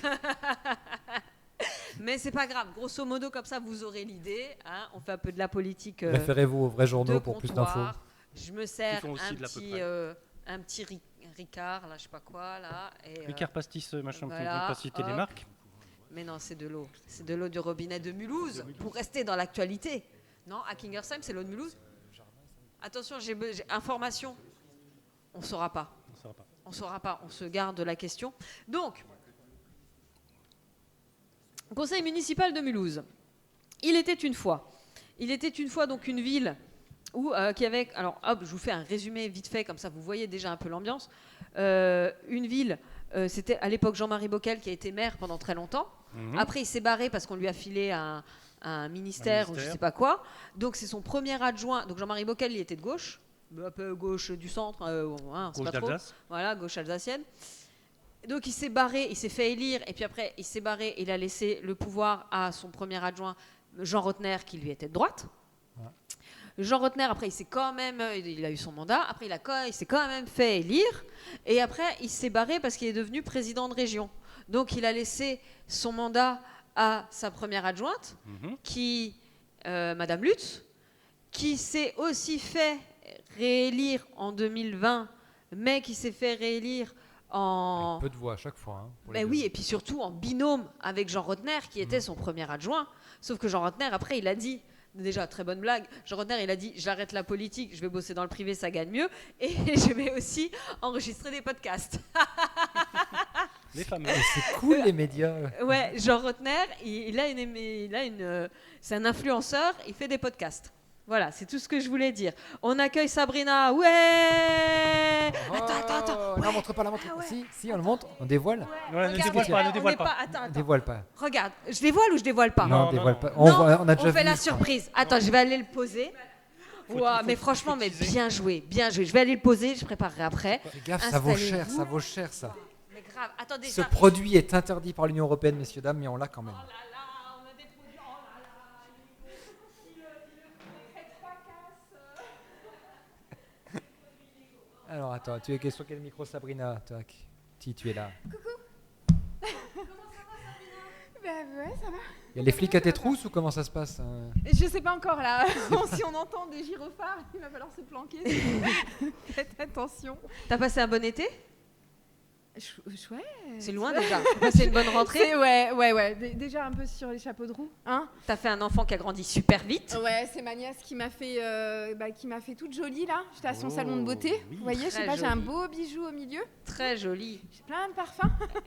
Mais c'est pas grave. Grosso modo, comme ça, vous aurez l'idée. Hein. On fait un peu de la politique. Référez-vous aux vrais de journaux pour plus d'infos. comptoir. Je me sers font aussi de l'à peu près. un petit Ricard, là, je sais pas quoi, là. Et, Ricard Pastis, machin, voilà, on ne peut pas citer les hop. marques. Mais non, c'est de l'eau. C'est de l'eau du robinet de Mulhouse, pour rester dans l'actualité. Non, à Kingersheim, c'est l'eau de Mulhouse. Attention, j'ai information. On ne saura pas. On ne saura pas. On ne saura pas. On se garde la question. Donc, conseil municipal de Mulhouse. Il était une fois donc une ville où, qui avait... Alors, hop, je vous fais un résumé vite fait, comme ça vous voyez déjà un peu l'ambiance. Une ville, c'était à l'époque Jean-Marie Bockel qui a été maire pendant très longtemps. Après, il s'est barré parce qu'on lui a filé un ministère ou je ne sais pas quoi. Donc, c'est son premier adjoint. Donc, Jean-Marie Bockel, il était de gauche, un peu gauche du centre, on sait Gauche pas trop. d'Alsace. Voilà, gauche alsacienne. Donc, il s'est barré, il s'est fait élire, et puis après, il s'est barré, il a laissé le pouvoir à son premier adjoint, Jean Rotner, qui lui était de droite. Ouais. Jean Rotner, après, il a eu son mandat, après, il s'est quand même fait élire, et après, il s'est barré parce qu'il est devenu président de région. Donc, il a laissé son mandat à sa première adjointe, qui, Madame Lutz, qui s'est aussi fait réélire en 2020, mais qui s'est fait réélire en... Peu de voix à chaque fois. Hein, pour les Ben deux. oui, et puis surtout en binôme avec Jean Rotner, qui était son premier adjoint. Sauf que Jean Rotner, après, il a dit, déjà, très bonne blague, Jean Rotner, il a dit, j'arrête la politique, je vais bosser dans le privé, ça gagne mieux, et je vais aussi enregistrer des podcasts. Les fameux. Et c'est cool les médias. Ouais, Jean Rotner, c'est un influenceur, il fait des podcasts. Voilà, c'est tout ce que je voulais dire. On accueille Sabrina. Ouais. Attends. Non, montre pas, montre pas. Si, on le montre, on dévoile. Ouais, ne Regarde, dévoile pas, ne on dévoile n'est pas. Attends. Dévoile pas. Regarde, je dévoile ou je dévoile pas? Non, Non, dévoile non. pas. Non, On a déjà on fait vu la ça. surprise. Attends, je vais aller le poser. Ouah, mais franchement, mais bien joué. Je vais aller le poser, je préparerai après. Fais gaffe, ça vaut cher, Installez-vous. ça vaut cher ça. Mais grave, attendez. Ce produit est interdit par l'Union Européenne, messieurs, dames, mais on l'a quand même. Oh là là, on a des produits. Oh là là, il ne crête pas casse. Alors attends, tu es sur quel micro, Sabrina? Tac. Si tu es là. Bah ouais, ça va. Il y a les flics à tes trousses ou comment ça se passe hein? Je sais pas encore là. Si on entend des gyrophares, il va falloir se planquer. Faites attention. T'as passé un bon été? Ouais. C'est loin déjà. C'est une bonne rentrée. Ouais. Déjà un peu sur les chapeaux de roue. Hein. T'as fait un enfant qui a grandi super vite. Ouais, c'est ma nièce qui m'a fait toute jolie là. J'étais à son salon de beauté. oui. Vous voyez, je sais Très pas, j'ai un jolie. beau bijou au milieu. Très jolie. J'ai plein de parfums.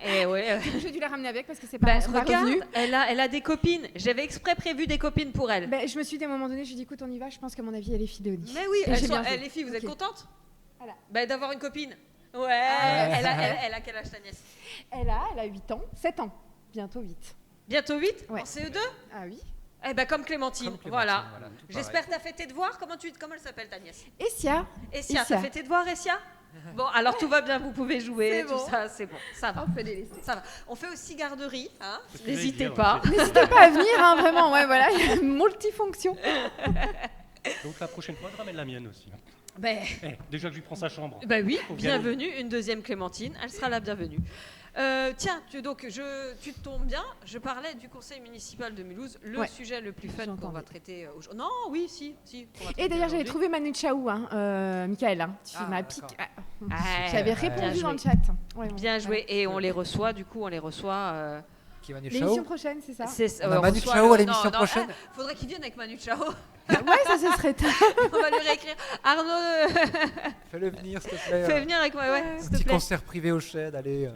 Et ouais. J'ai dû la ramener avec parce que c'est Bah, pas sont pas regarde, revenus. elle a des copines. J'avais exprès prévu des copines pour elle. Je me suis dit à un moment donné, je lui ai dit écoute, on y va. Je pense qu'à mon avis, elle est fidélie. Mais oui, Et j'ai bien joué. les filles, vous êtes Ok. contentes? Voilà. Bah, d'avoir une copine. Ouais, ouais. elle a quel âge ta nièce? Elle a 8 ans, 7 ans, bientôt 8. Bientôt 8 Ouais. en CE2? Ah oui. Eh ben comme Clémentine, Comme Clémentine, voilà. tout J'espère que t'as fait tes devoirs. Comment elle s'appelle ta nièce? Essia. Essia, Essia. t'as fait tes devoirs, Essia? Bon, alors tout va bien, vous pouvez jouer, C'est tout bon. ça, c'est bon, ça va. On peut les laisser. Ça va. On fait aussi garderie, hein. C'est ce que j'allais N'hésitez dire, pas. ouais. N'hésitez pas à venir, hein, vraiment. Ouais, voilà, il y a une multifonction. Donc la prochaine fois, je ramène la mienne aussi. Ben, Déjà que je lui prends sa chambre. ben oui, Faut bienvenue, une deuxième Clémentine, elle sera la bienvenue. Tiens, tu tombes bien, je parlais du conseil municipal de Mulhouse, le Ouais. sujet le plus fun qu'on J'entendais. va traiter aujourd'hui. Non, oui, si. qu'on va traiter Et d'ailleurs, j'avais aujourd'hui. trouvé Manu Chao, Michael. Tu Ah, m'as d'accord. piqué. Ah, J'avais bien répondu dans joué. le chat. Ouais, bon. Bien joué, et on les reçoit, Qui va nous L'émission Chao prochaine, c'est ça? On a Manu Chao à l'émission prochaine. Faudrait qu'il vienne avec Manu Chao. Ouais, ça serait top. On va lui réécrire. Arnaud, Fais-le venir, s'il te plaît. fais venir avec moi, ouais, Un s'il te petit plaît. concert privé au Shed, allez.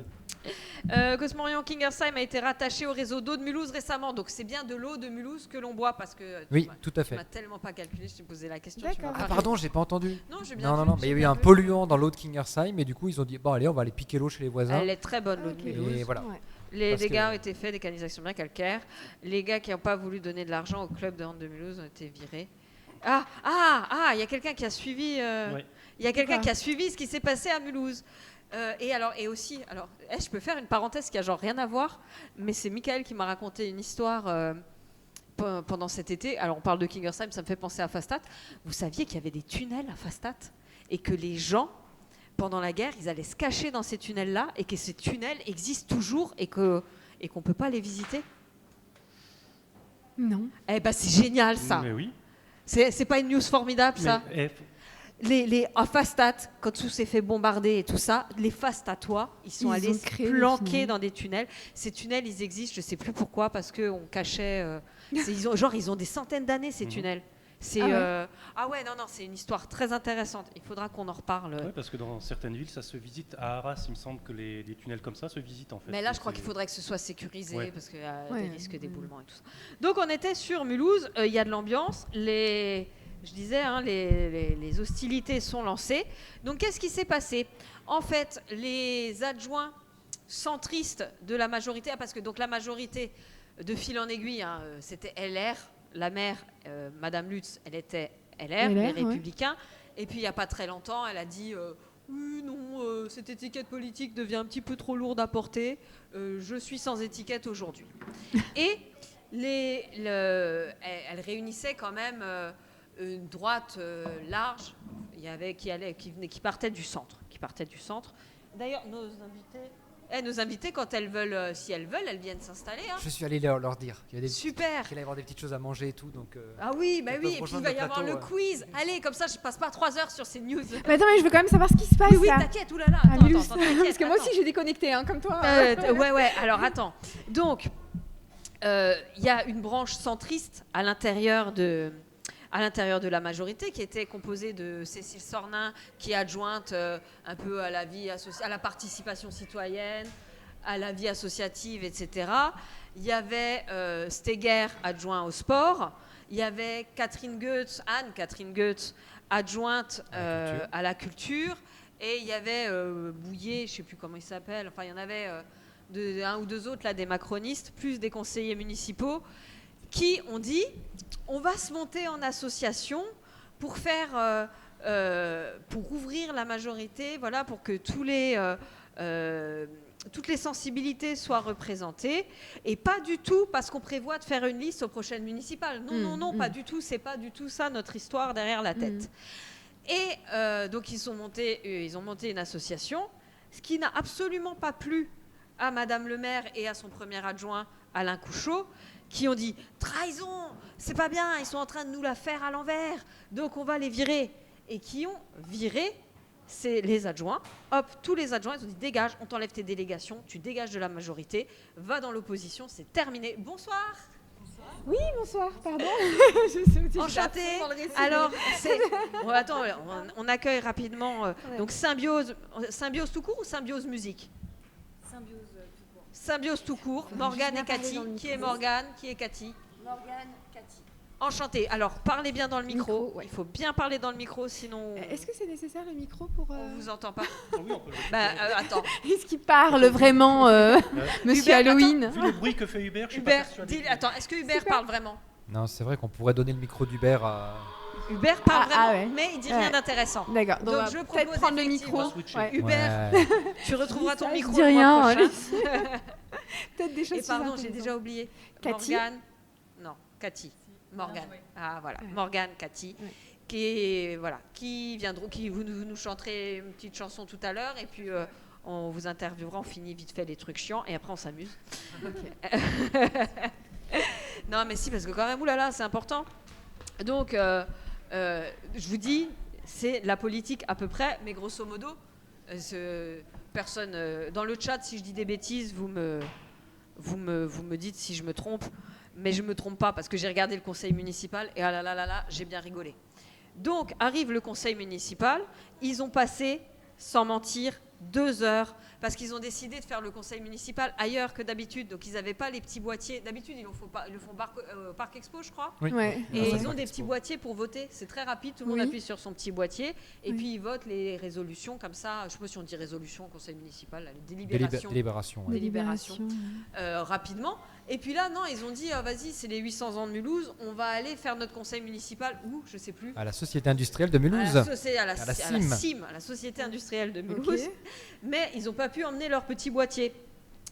Cosmorion Kingersheim a été rattaché au réseau d'eau de Mulhouse récemment, donc c'est bien de l'eau de Mulhouse que l'on boit parce que Oui, tout à tu fait. m'as tellement pas calculé, je t'ai posé la question. D'accord. tu m'as Ah pas pardon, j'ai pas entendu. Non, j'ai bien Non, vu, mais il j'ai y a eu bien un vu. polluant dans l'eau de Kingersheim et du coup ils ont dit bon allez on va aller piquer l'eau chez les voisins. Elle est très bonne l'eau de Ok. Mulhouse. Et voilà. Ouais. Les Parce dégâts que- ont été faits, des canalisations bien calcaires. Les gars qui n'ont pas voulu donner de l'argent au club de hand de Mulhouse ont été virés. Il y a quelqu'un qui a suivi. Ouais. Il y a quelqu'un Quoi qui a suivi ce qui s'est passé à Mulhouse. Et aussi, je peux faire une parenthèse qui a genre rien à voir, mais c'est Michael qui m'a raconté une histoire pendant cet été. Alors on parle de Kingersheim, ça me fait penser à Fastat. Vous saviez qu'il y avait des tunnels à Fastat et que les gens, pendant la guerre, ils allaient se cacher dans ces tunnels-là et que ces tunnels existent toujours et qu'on ne peut pas les visiter. Non. Eh ben c'est génial ça. Mais oui. C'est pas une news formidable ça. Mais, À Fastat, quand tout s'est fait bombarder et tout ça, les Fastatois, ils sont Ils allés ont se créé des planquer tunnels. dans des tunnels. Ces tunnels, ils existent, je sais plus pourquoi, parce qu'on cachait. Ils ont des centaines d'années ces tunnels. C'est non, c'est une histoire très intéressante. Il faudra qu'on en reparle. ouais, parce que dans certaines villes, ça se visite. À Arras, il me semble que les tunnels comme ça se visitent en fait. Mais là, je Donc, crois qu'il faudrait que ce soit sécurisé Ouais. parce qu'il y a Ouais. des risques d'éboulement et tout ça. Donc, on était sur Mulhouse. Il y a de l'ambiance. Je disais, les hostilités sont lancées. Donc, qu'est-ce qui s'est passé? En fait, les adjoints centristes de la majorité, parce que donc la majorité de fil en aiguille, c'était LR. La maire, Madame Lutz, elle était LR, les ouais. Républicains. Et puis, il n'y a pas très longtemps, elle a dit oui, non, cette étiquette politique devient un petit peu trop lourde à porter. Je suis sans étiquette aujourd'hui. Et elle réunissait quand même une droite large qui partait du centre. D'ailleurs, nos invités, quand elles veulent, si elles veulent, elles viennent s'installer. Hein. Je suis allé leur dire qu'il y a des Super. qu'il allait y avoir des petites choses à manger et tout. Donc, Ah oui, Elles et peuvent puis il rejoindre va y le avoir le plateau, quiz. Allez, comme ça, je passe pas 3 heures sur ces news. Mais attends, mais je veux quand même savoir ce qui se passe Oui, là. t'inquiète, oulala. À Attends, Mulhouse. t'inquiète, Parce que moi attends. aussi j'ai déconnecté, hein, comme toi. Ouais, alors attends. Donc, il y a une branche centriste à l'intérieur de la majorité qui était composée de Cécile Sornin, qui est adjointe un peu à la vie à la participation citoyenne, à la vie associative, etc. Il y avait Steger, adjoint au sport. Il y avait Anne-Catherine Goetz, adjointe à la culture. Et il y avait Bouillet, je ne sais plus comment il s'appelle, enfin il y en avait un ou deux autres, là, des macronistes, plus des conseillers municipaux, qui ont dit, on va se monter en association pour faire, pour ouvrir la majorité, voilà, pour que toutes les sensibilités soient représentées, et pas du tout parce qu'on prévoit de faire une liste aux prochaines municipales. Non, pas du tout, c'est pas du tout ça notre histoire derrière la tête. Et donc ils ont monté une association, ce qui n'a absolument pas plu à Madame le maire et à son premier adjoint Alain Couchot, qui ont dit trahison, c'est pas bien, ils sont en train de nous la faire à l'envers, donc on va les virer. Et qui ont viré les adjoints. Hop, tous les adjoints, ils ont dit dégage, on t'enlève tes délégations, tu dégages de la majorité, va dans l'opposition, c'est terminé. Bonsoir. Oui, bonsoir, pardon. Enchantée. Alors, attends, on accueille rapidement. Donc, symbiose tout court ou symbiose musique? Symbiose tout court. Morgane et Cathy. Qui est Morgane? Qui est Cathy? Morgane, Cathy. Enchantée. Alors, parlez bien dans le micro. Ouais. Il faut bien parler dans le micro, sinon Est-ce que c'est nécessaire le micro pour. on vous entend pas. Ah oui, on peut le Attends. Est-ce qu'il parle vraiment, Monsieur Hubert, Halloween? Vu le bruit que fait Hubert, je suis pas Hubert, persuadé. attends, est-ce que Hubert parle vraiment? non, c'est vrai qu'on pourrait donner le micro d'Hubert à. Hubert parle vraiment, ouais. mais il dit rien Ouais. d'intéressant. D'accord, Donc, on va je peut-être propose prendre le effectivement- micro. switcher. Ouais. Hubert, Ouais. tu retrouveras ton Je micro dis le mois rien, prochain. Peut-être des choses Et plus pardon, j'ai intéressantes. déjà oublié. Cathy. Morgane. Non, Cathy. Morgane. Ah voilà, Ouais. Morgane, Cathy. Ouais. Qui vous nous chanterez une petite chanson tout à l'heure et puis on vous interviewera, on finit vite fait les trucs chiants et après on s'amuse. Non mais si, parce que quand même, oulala, c'est important. Donc, je vous dis, c'est la politique à peu près, mais grosso modo, personne dans le chat, si je dis des bêtises, vous me dites si je me trompe, mais je me trompe pas parce que j'ai regardé le conseil municipal et ah là là là là, j'ai bien rigolé. Donc arrive le conseil municipal, ils ont passé, sans mentir, 2 heures parce qu'ils ont décidé de faire le conseil municipal ailleurs que d'habitude. Donc, ils n'avaient pas les petits boîtiers. D'habitude, ils le font au Parc Expo, je crois. Oui. Ouais. Et c'est ils le ont Parc des Expo. petits boîtiers pour voter. C'est très rapide. Tout le monde Oui. appuie sur son petit boîtier. Et Oui. puis, ils votent les résolutions comme ça. Je ne sais pas si on dit résolution, conseil municipal, là, les délibérations. Délibération. ouais. Délibération. Rapidement. Et puis là, non, ils ont dit, vas-y, c'est les 800 ans de Mulhouse. On va aller faire notre conseil municipal où, je ne sais plus. À la Société industrielle de Mulhouse. À la CIM. CIM, à la Société industrielle de Ok. Mulhouse. Mais ils n'ont pas pu emmener leur petit boîtier.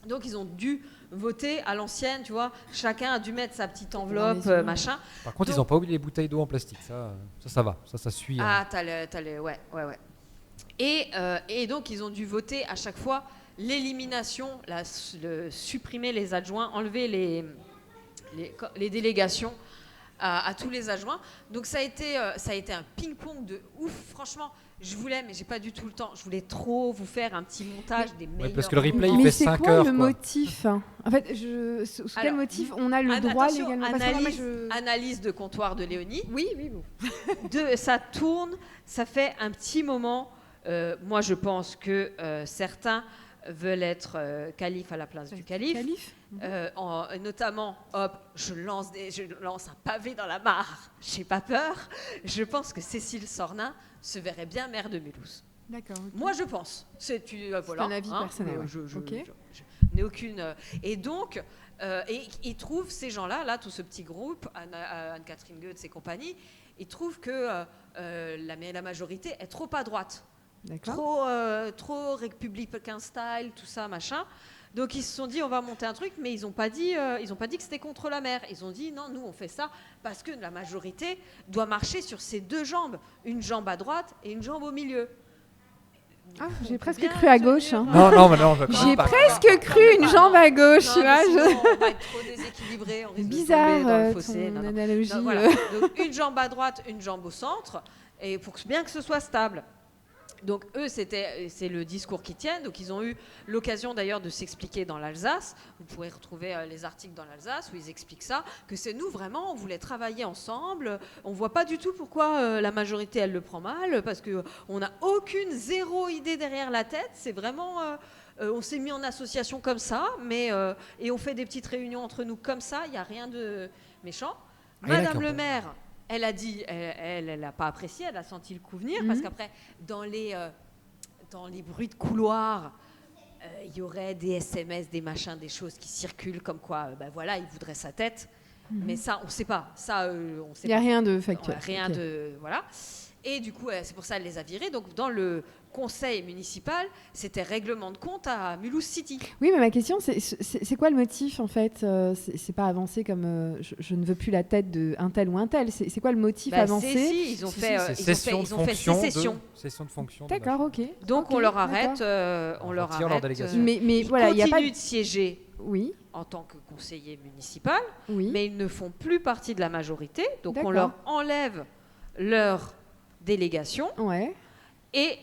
Donc ils ont dû voter à l'ancienne, tu vois. Chacun a dû mettre sa petite enveloppe, Dans les yeux. machin. Par contre, ils Donc- n'ont pas oublié les bouteilles d'eau en plastique. Ça va. Ça suit. Ah, ouais. Et donc ils ont dû voter à chaque fois l'élimination, supprimer les adjoints, enlever les délégations à tous les adjoints. Donc ça a été un ping-pong de ouf. Franchement, je voulais, mais j'ai pas du tout le temps. Je voulais trop vous faire un petit montage des meilleurs. parce que le replay, il Mais fait c'est 5 quoi heures. le quoi. motif En fait, sous quel Alors, motif on a le droit attention, légalement Parce que moi, analyse de comptoir de Léonie. Oui, bon. Ça tourne, ça fait un petit moment. Moi, je pense que certains veulent être calife à la place du calife. Notamment, hop, je lance un pavé dans la mare. J'ai pas peur. Je pense que Cécile Sornin se verrait bien maire de Mulhouse. D'accord. ok. Moi, je pense. Voilà, un avis personnel, ouais. Je Ok. n'ai aucune. Et donc, ils trouvent ces gens-là, tout ce petit groupe, Anne-Catherine Goetz et compagnie, ils trouvent que la majorité est trop à droite. D'accord. Trop républicain style, tout ça, machin. Donc ils se sont dit on va monter un truc, mais ils n'ont pas dit que c'était contre la mer. Ils ont dit non, nous on fait ça parce que la majorité doit marcher sur ses deux jambes, une jambe à droite et une jambe au milieu. Ah, j'ai On presque peut bien cru à tenir, gauche. hein. Non, mais non. J'ai pas. presque cru une jambe à gauche, Non, tu mais vois. sinon, on va être trop déséquilibré, on risque de tomber Bizarre dans le fossé. ton Non, non. analogie. Donc, voilà. Donc, une jambe à droite, une jambe au centre, et pour bien que ce soit stable. Donc eux, c'est le discours qu'ils tiennent. Donc ils ont eu l'occasion d'ailleurs de s'expliquer dans l'Alsace. Vous pourrez retrouver les articles dans l'Alsace où ils expliquent ça, que c'est nous vraiment, on voulait travailler ensemble. On voit pas du tout pourquoi la majorité elle le prend mal, parce que on n'a zéro idée derrière la tête. C'est vraiment, on s'est mis en association comme ça, et on fait des petites réunions entre nous comme ça. Il n'y a rien de méchant. Madame d'accord. le maire. Elle a dit, elle n'a pas apprécié, elle a senti le coup venir, parce qu'après, dans les bruits de couloir, il y aurait des SMS, des machins, des choses qui circulent, comme quoi, voilà, il voudrait sa tête. Mais ça, on ne sait pas. Ça, on sait Il n'y a pas. rien de factuel. Ouais, rien Ok. de... Voilà. Et du coup, c'est pour ça qu'elle les a virés. Donc, dans le conseil municipal, c'était règlement de compte à Mulhouse City. Oui, mais ma question, c'est quoi le motif en fait C'est pas avancé comme je ne veux plus la tête d'un tel ou un tel. C'est quoi le motif avancé Ils ont fait Cession de sécession. Cession de fonction. D'accord, ok. Donc, Ok, on leur arrête. d'accord. On leur retire leur arrête. délégation. Mais Ils voilà, il n'y a pas. continuent de siéger Oui, en tant que conseiller municipal, oui. mais ils ne font plus partie de la majorité. Donc, on D'accord. leur enlève leur délégation Ouais. et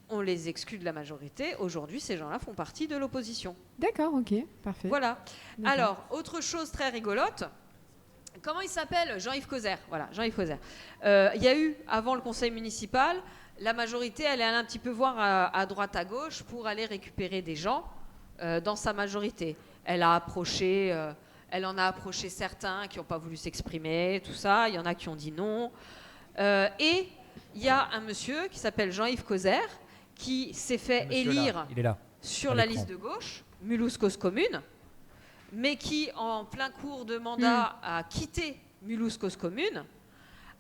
on les exclut de la majorité. Aujourd'hui, ces gens-là font partie de l'opposition. D'accord, ok, parfait. Voilà. D'accord. Alors, autre chose très rigolote. Comment il s'appelle ? Jean-Yves Cauzer. Voilà, Jean-Yves Cauzer. Il y a eu, avant le conseil municipal, la majorité, elle est allée un petit peu voir à droite, à gauche pour aller récupérer des gens dans sa majorité. Elle en a approché certains qui n'ont pas voulu s'exprimer, tout ça. Il y en a qui ont dit non. Et il y a un monsieur qui s'appelle Jean-Yves Cauzer qui s'est fait élire Il est là. sur à la l'écran. liste de gauche, Mulhouse Cause Commune, mais qui, en plein cours de mandat, a quitté Mulhouse Cause Commune,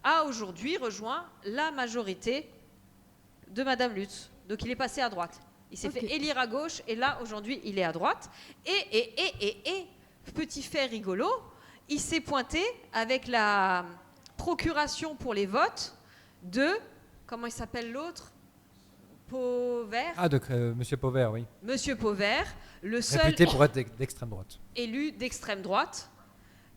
a aujourd'hui rejoint la majorité de Madame Lutz. Donc il est passé à droite. Il s'est Ok. fait élire à gauche, et là, aujourd'hui, il est à droite. Et petit fait rigolo, il s'est pointé avec la procuration pour les votes de... Comment il s'appelle l'autre ? Pauvert. Ah, de Monsieur Pauvert, oui. Monsieur Pauvert, le seul Réputé pour être d'extrême droite. élu d'extrême droite.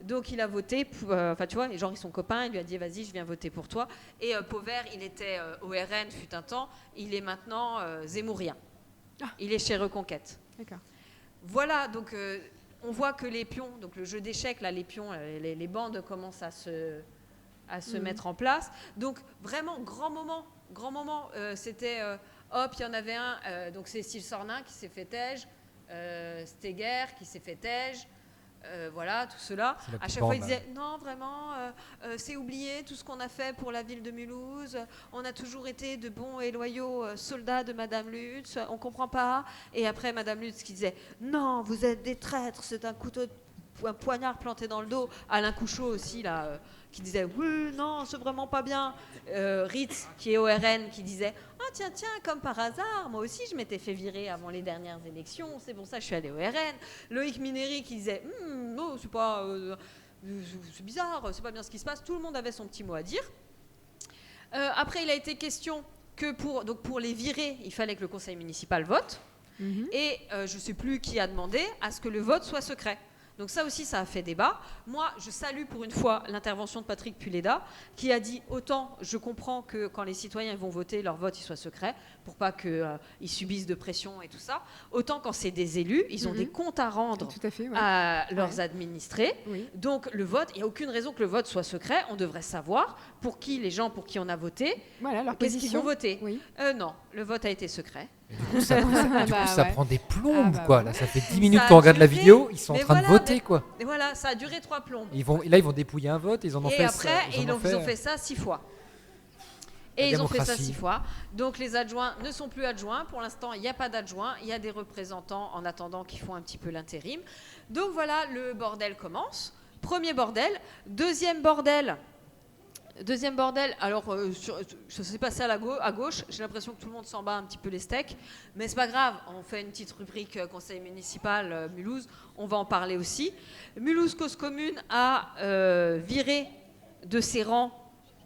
Donc il a voté, enfin tu vois, genre ils sont copains, il lui a dit vas-y je viens voter pour toi. Et Pauvert, il était au RN fut un temps, il est maintenant zémourien. Il est chez Reconquête. D'accord. Voilà, donc on voit que les pions, donc le jeu d'échecs, là les pions, les bandes commencent à se mettre en place. Donc vraiment grand moment, c'était hop, il y en avait un, donc c'est Cécile Sornin qui s'est fait tège, Steger qui s'est fait tège, voilà, tout cela. À chaque fois, il disait non, vraiment, c'est oublié tout ce qu'on a fait pour la ville de Mulhouse. On a toujours été de bons et loyaux soldats de Madame Lutz. On comprend pas. Et après, Madame Lutz qui disait non, vous êtes des traîtres. C'est un couteau, un poignard planté dans le dos. Alain Couchot aussi là. Qui disait oui, non, c'est vraiment pas bien. Ritz, qui est au RN, qui disait ah tiens, comme par hasard, moi aussi je m'étais fait virer avant les dernières élections, c'est pour ça que je suis allé au RN. Loïc Minéry qui disait non, c'est pas, c'est bizarre, c'est pas bien ce qui se passe. Tout le monde avait son petit mot à dire. Après, il a été question que pour les virer, il fallait que le conseil municipal vote. Et je sais plus qui a demandé à ce que le vote soit secret. Donc ça aussi, ça a fait débat. Moi, je salue pour une fois l'intervention de Patrick Puleda, qui a dit autant je comprends que quand les citoyens vont voter, leur vote il soit secret, pour pas qu'ils subissent de pression et tout ça. Autant quand c'est des élus, ils ont des comptes à rendre à leurs administrés. Oui. Donc le vote, il n'y a aucune raison que le vote soit secret. On devrait savoir les gens pour qui on a voté, qu'est-ce qu'ils vont voter. Oui. Non, le vote a été secret. Et du coup, ça prend des plombes, quoi. Là, ça fait 10 minutes qu'on regarde la vidéo, ils sont en train de voter, quoi. Et voilà, ça a duré 3 plombes. Ils vont dépouiller un vote, ils en ont fait. Et après, ils ont fait ça 6 fois. Et ils ont fait ça 6 fois. Donc les adjoints ne sont plus adjoints. Pour l'instant, il n'y a pas d'adjoints. Il y a des représentants en attendant qui font un petit peu l'intérim. Donc voilà, le bordel commence. Premier bordel. Deuxième bordel, alors ça s'est passé à gauche, j'ai l'impression que tout le monde s'en bat un petit peu les steaks, mais c'est pas grave, on fait une petite rubrique conseil municipal Mulhouse, on va en parler aussi. Mulhouse Cause Commune a viré de ses rangs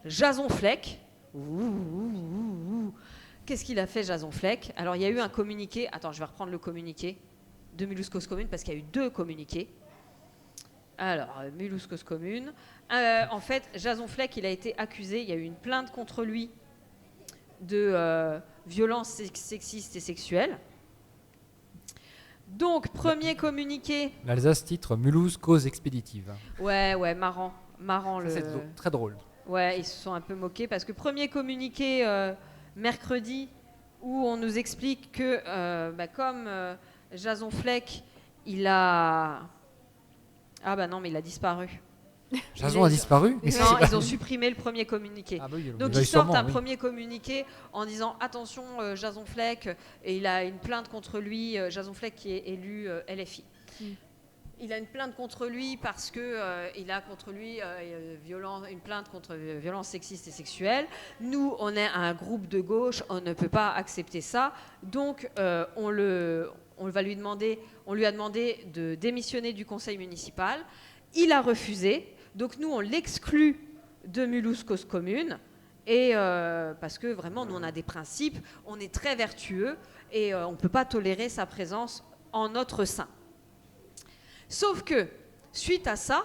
Jason Fleck. Qu'est-ce qu'il a fait Jason Fleck? Alors il y a eu un communiqué, attends je vais reprendre le communiqué de Mulhouse Cause Commune parce qu'il y a eu 2 communiqués. Alors, Mulhouse Cause Commune. En fait, Jason Fleck, il a été accusé, il y a eu une plainte contre lui de violences sexistes et sexuelles. Donc, premier communiqué. L'Alsace titre Mulhouse Cause expéditive. Ouais, marrant. C'est très drôle. Ouais, ils se sont un peu moqués parce que premier communiqué mercredi où on nous explique que comme Jason Fleck, il a... Ah bah non, mais il a disparu. Jason a disparu? Non, ils ont supprimé le premier communiqué. Ah bah oui, donc ils sortent un premier communiqué en disant attention, Jason Fleck, et il a une plainte contre lui, Jason Fleck qui est élu LFI. Il a une plainte contre lui parce que il a contre lui une plainte contre violence sexiste et sexuelle. Nous, on est un groupe de gauche, on ne peut pas accepter ça. Donc on lui a demandé de démissionner du conseil municipal. Il a refusé. Donc nous, on l'exclut de Mulhouse Cause Commune. Et parce que vraiment, nous, on a des principes, on est très vertueux et on ne peut pas tolérer sa présence en notre sein. Sauf que, suite à ça,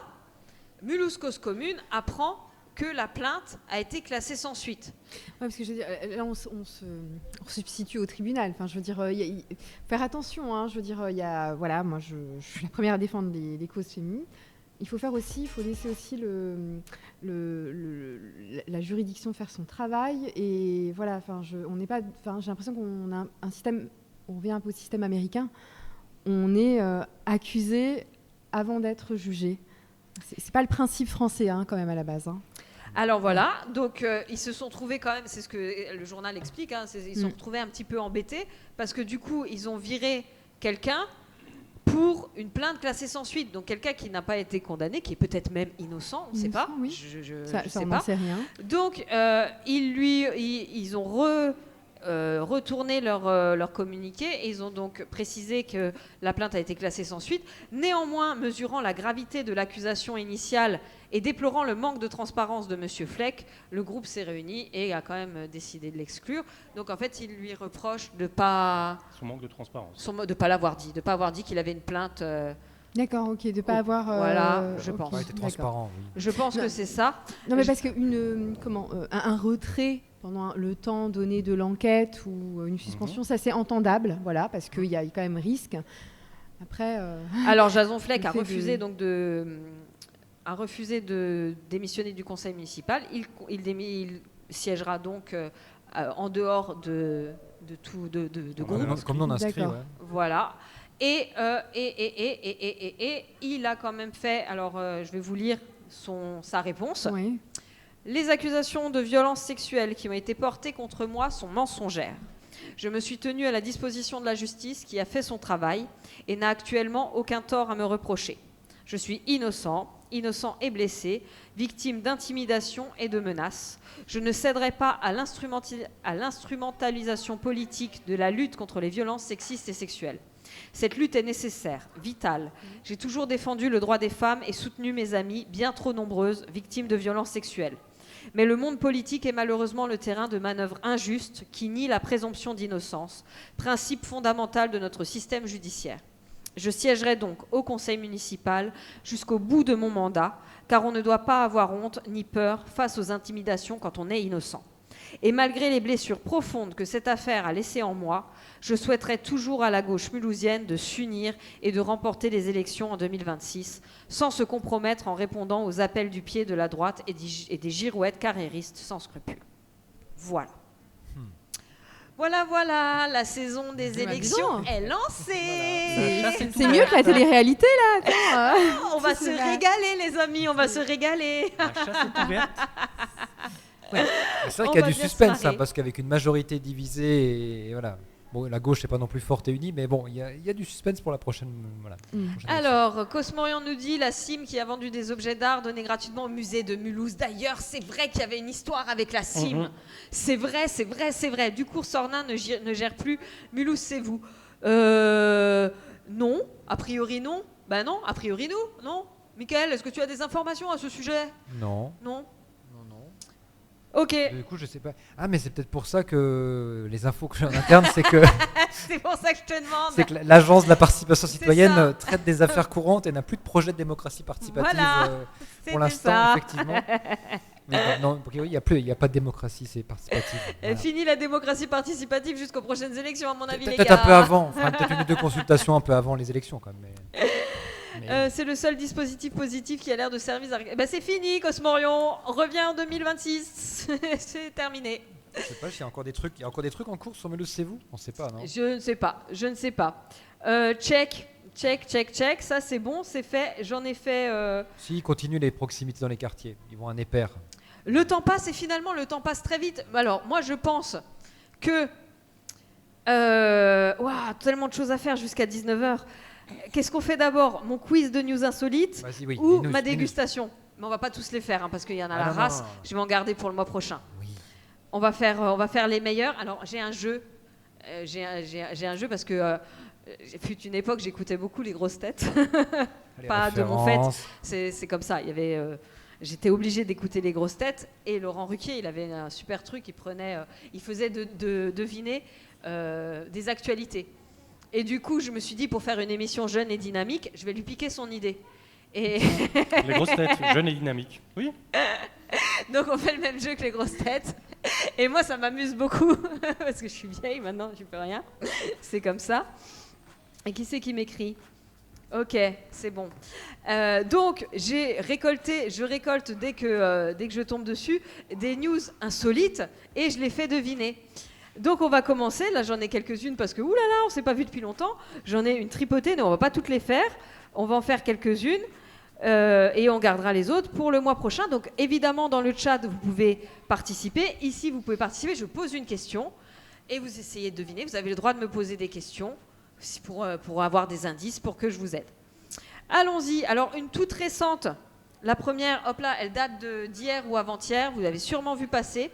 Mulhouse Cause Commune apprend que la plainte a été classée sans suite. Ouais, parce que je veux dire, là, on se substitue au tribunal. Enfin, je veux dire, faire attention. Hein, je veux dire, voilà, moi, je suis la première à défendre les causes féminines. Il faut laisser aussi la juridiction faire son travail. Et voilà, j'ai l'impression qu'on a un système, on revient un peu au système américain. On est accusé avant d'être jugé. C'est pas le principe français, hein, quand même, à la base. Hein. Alors voilà, donc ils se sont trouvés quand même, c'est ce que le journal explique, hein, ils se sont retrouvés un petit peu embêtés parce que du coup, ils ont viré quelqu'un pour une plainte classée sans suite. Donc quelqu'un qui n'a pas été condamné, qui est peut-être même innocent, on ne sait pas. Oui. Je sais pas. Sait rien. Donc ils ont retourné leur communiqué et ils ont donc précisé que la plainte a été classée sans suite. Néanmoins, mesurant la gravité de l'accusation initiale et déplorant le manque de transparence de M. Fleck, le groupe s'est réuni et a quand même décidé de l'exclure. Donc en fait, il lui reproche de pas... Son manque de transparence. De ne pas l'avoir dit, de ne pas avoir dit qu'il avait une plainte... D'accord, ok, de ne pas avoir... voilà, je pense. Pas été transparent, oui. Je pense que c'est ça. Non, mais parce que un retrait pendant le temps donné de l'enquête ou une suspension, ça c'est entendable, voilà, parce qu'il y a quand même risque. Après... Alors Jason Fleck a refusé de démissionner du conseil municipal. Il siégera donc en dehors de tout de groupe. Comme non inscrit, D'accord. ouais. Voilà. Et il a quand même fait, alors je vais vous lire sa réponse. Oui. Les accusations de violence sexuelle qui ont été portées contre moi sont mensongères. Je me suis tenue à la disposition de la justice qui a fait son travail et n'a actuellement aucun tort à me reprocher. Je suis innocent et blessé, victime d'intimidation et de menaces. Je ne céderai pas à l'instrumentalisation politique de la lutte contre les violences sexistes et sexuelles. Cette lutte est nécessaire, vitale. J'ai toujours défendu le droit des femmes et soutenu mes amies, bien trop nombreuses, victimes de violences sexuelles. Mais le monde politique est malheureusement le terrain de manœuvres injustes qui nient la présomption d'innocence, principe fondamental de notre système judiciaire. Je siégerai donc au conseil municipal jusqu'au bout de mon mandat, car on ne doit pas avoir honte ni peur face aux intimidations quand on est innocent. Et malgré les blessures profondes que cette affaire a laissées en moi, je souhaiterais toujours à la gauche mulhousienne de s'unir et de remporter les élections en 2026, sans se compromettre en répondant aux appels du pied de la droite et des girouettes carréristes sans scrupules. Voilà. Voilà, la saison des élections est lancée. C'est mieux que la télé-réalité, là. Attends, On va se régaler, les amis, on va se régaler. La chasse est ouverte. C'est vrai On qu'il y a va du bien se suspense, marrer. parce qu'avec une majorité divisée, et voilà. Bon, la gauche n'est pas non plus forte et unie, mais bon, il y a du suspense pour la prochaine. Voilà, prochaine Alors, Cosmorian nous dit, la CIM qui a vendu des objets d'art donnés gratuitement au musée de Mulhouse. D'ailleurs, c'est vrai qu'il y avait une histoire avec la CIM. C'est vrai. Du coup, Sornin ne gère plus Mulhouse, c'est vous. Non, a priori non. Ben non, a priori non. Michael, est-ce que tu as des informations à ce sujet? Non. Non. Ok. Ok, Du coup, je sais pas. Ah, mais c'est peut-être pour ça que les infos que j'ai en interne, c'est que, c'est pour ça que je te demande. c'est que l'agence de la participation C'est citoyenne ça. traite des affaires courantes et n'a plus de projet de démocratie participative Voilà. pour C'était l'instant, ça. effectivement. Mais non, il n'y a pas de démocratie, c'est participative. Voilà. Fini la démocratie participative jusqu'aux prochaines élections, à mon avis, les Peut-être gars. un peu avant, enfin, peut-être une ou deux consultations un peu avant les élections, quand même. Mais... C'est le seul dispositif positif qui a l'air de servir à... Ben, c'est fini, Cosmorion. Reviens en 2026. C'est terminé. Je sais pas s'il y a encore des trucs. Il y a encore des trucs en cours sur Mulhouse, c'est vous? On sait pas, non? Je ne sais pas. Check. Ça, c'est bon, c'est fait. J'en ai fait... Si, ils continuent les proximités dans les quartiers. Ils vont à Néper. Le temps passe et finalement, le temps passe très vite. Alors, moi, je pense que... tellement de choses à faire jusqu'à 19h. Qu'est-ce qu'on fait d'abord? Mon quiz de news insolites Vas-y, oui. ou dis-nous, ma dis-nous. dégustation? Mais on va pas tous les faire, hein, parce qu'il y en a Ah la non, race. non. Je vais en garder pour le mois prochain. Oui. On va faire les meilleurs. Alors, j'ai un jeu. J'ai un jeu parce que... fut une époque, j'écoutais beaucoup les grosses têtes. Les Pas de mon fait. références. C'est comme ça. Il y avait, j'étais obligée d'écouter les grosses têtes. Et Laurent Ruquier, il avait un super truc. Il faisait deviner des actualités. Et du coup, je me suis dit, pour faire une émission jeune et dynamique, je vais lui piquer son idée. Et Les grosses têtes, jeunes et dynamiques. Oui. donc, on fait le même jeu que les grosses têtes. Et moi, ça m'amuse beaucoup. Parce que je suis vieille maintenant, je ne peux rien. C'est comme ça. Et qui c'est qui m'écrit? Ok, c'est bon. Donc, je récolte dès que je tombe dessus des news insolites et je les fais deviner. Donc, on va commencer. Là, j'en ai quelques-unes parce que, oulala, on ne s'est pas vu depuis longtemps. J'en ai une tripotée, mais on ne va pas toutes les faire. On va en faire quelques-unes et on gardera les autres pour le mois prochain. Donc, évidemment, dans le chat, vous pouvez participer. Ici, vous pouvez participer. Je pose une question et vous essayez de deviner. Vous avez le droit de me poser des questions pour avoir des indices, pour que je vous aide. Allons-y. Alors, une toute récente. La première, hop là, elle date d'hier ou avant-hier. Vous l'avez sûrement vu passer.